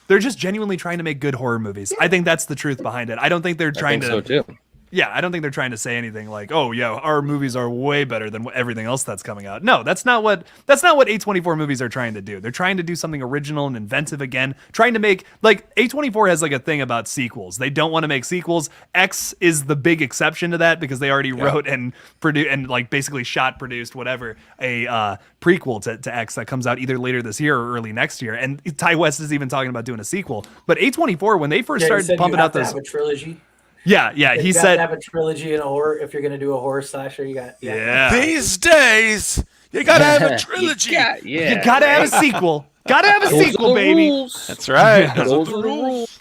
[SPEAKER 6] they're just genuinely trying to make good horror movies. I think that's the truth behind it. I don't think they're trying
[SPEAKER 1] so too.
[SPEAKER 6] Yeah, I don't think they're trying to say anything like, "Oh, yeah, our movies are way better than everything else that's coming out." No, that's not what A24 movies are trying to do. They're trying to do something original and inventive again, trying to make like A24 has like a thing about sequels. They don't want to make sequels. X is the big exception to that because they already wrote and produced and like basically produced whatever a prequel to X that comes out either later this year or early next year. And Ty West is even talking about doing a sequel. But A24 when they first started pumping out those
[SPEAKER 5] have a trilogy.
[SPEAKER 6] Yeah, he said
[SPEAKER 5] have a trilogy in a horror. If you're going to do a horror slasher, you got
[SPEAKER 4] These days, you gotta have a trilogy.
[SPEAKER 6] You gotta have a sequel. Gotta have a sequel, baby.
[SPEAKER 1] Rules.
[SPEAKER 4] That's right.
[SPEAKER 1] Those are the rules.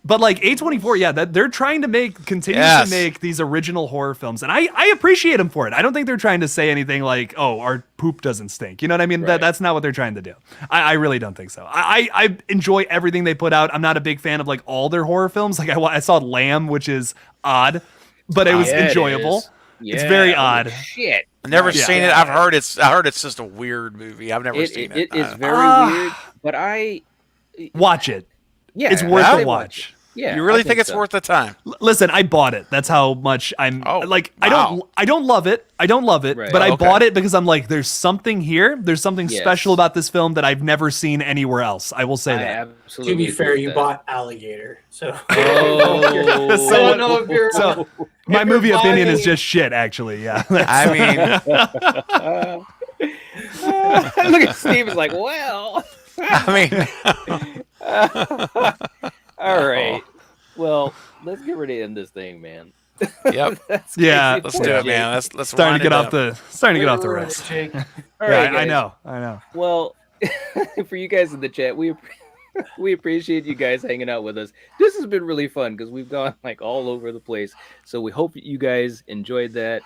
[SPEAKER 6] But like A24, they're trying to continue to make these original horror films, and I appreciate them for it. I don't think they're trying to say anything like, "Oh, our poop doesn't stink." You know what I mean?
[SPEAKER 1] Right.
[SPEAKER 6] That's not what they're trying to do. I really don't think so. I enjoy everything they put out. I'm not a big fan of like all their horror films. Like I saw Lamb, which is odd, but it was enjoyable. It's very odd.
[SPEAKER 1] Shit.
[SPEAKER 4] I've never seen it. I heard it's just a weird movie. I've never seen it.
[SPEAKER 1] It is very weird, but
[SPEAKER 6] Watch it.
[SPEAKER 1] yeah,
[SPEAKER 6] It's worth
[SPEAKER 1] I
[SPEAKER 6] a watch.
[SPEAKER 1] Yeah,
[SPEAKER 4] You really
[SPEAKER 1] I
[SPEAKER 4] think it's
[SPEAKER 1] so.
[SPEAKER 4] worth the time?
[SPEAKER 6] Listen, I bought it. That's how much I'm like.
[SPEAKER 4] Wow.
[SPEAKER 6] I don't love it.
[SPEAKER 1] Right.
[SPEAKER 6] But I
[SPEAKER 4] Okay.
[SPEAKER 6] bought it because I'm like, there's something here. There's something
[SPEAKER 1] Yes.
[SPEAKER 6] special about this film that I've never seen anywhere else. I will say
[SPEAKER 1] I
[SPEAKER 6] that.
[SPEAKER 1] absolutely
[SPEAKER 5] To be
[SPEAKER 1] agree
[SPEAKER 5] fair,
[SPEAKER 1] with
[SPEAKER 5] you
[SPEAKER 1] that.
[SPEAKER 5] bought Alligator, so
[SPEAKER 1] Oh.
[SPEAKER 5] I don't know if you're.
[SPEAKER 6] So my
[SPEAKER 5] if you're
[SPEAKER 6] movie opinion is
[SPEAKER 5] buying-
[SPEAKER 6] just shit. Actually, yeah.
[SPEAKER 4] I mean,
[SPEAKER 1] Look at Steve is like, well. All right. Well, let's get ready to end this thing, man.
[SPEAKER 4] Yep.
[SPEAKER 6] Yeah.
[SPEAKER 4] Let's do it, man. Let's
[SPEAKER 6] starting to get off
[SPEAKER 4] the.
[SPEAKER 6] the rest.
[SPEAKER 5] Jake.
[SPEAKER 1] All
[SPEAKER 6] Yeah,
[SPEAKER 1] right,
[SPEAKER 6] I
[SPEAKER 1] guys.
[SPEAKER 6] know.
[SPEAKER 1] Well, for you guys in the chat, we appreciate you guys hanging out with us. This has been really fun because we've gone like all over the place. So we hope you guys enjoyed that.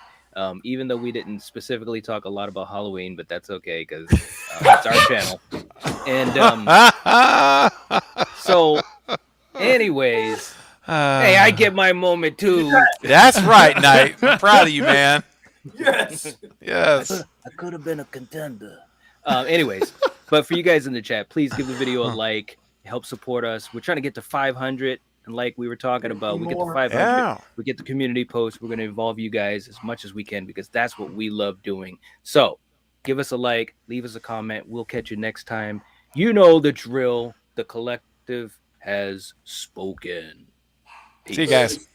[SPEAKER 1] even though we didn't specifically talk a lot about Halloween, but that's okay because it's our channel. And so, anyways, hey, I get my moment too.
[SPEAKER 4] That's right, Knight. I'm proud of you, man.
[SPEAKER 5] Yes.
[SPEAKER 4] Yes.
[SPEAKER 1] I could have been a contender. Anyways, but for you guys in the chat, please give the video a like. Help support us. We're trying to get to 500. And like we were talking about, we get to 500.
[SPEAKER 4] Yeah.
[SPEAKER 1] We get the community post. We're going to involve you guys as much as we can because that's what we love doing. So give us a like. Leave us a comment. We'll catch you next time. You know the drill. The collective has spoken. Peace.
[SPEAKER 4] See you guys.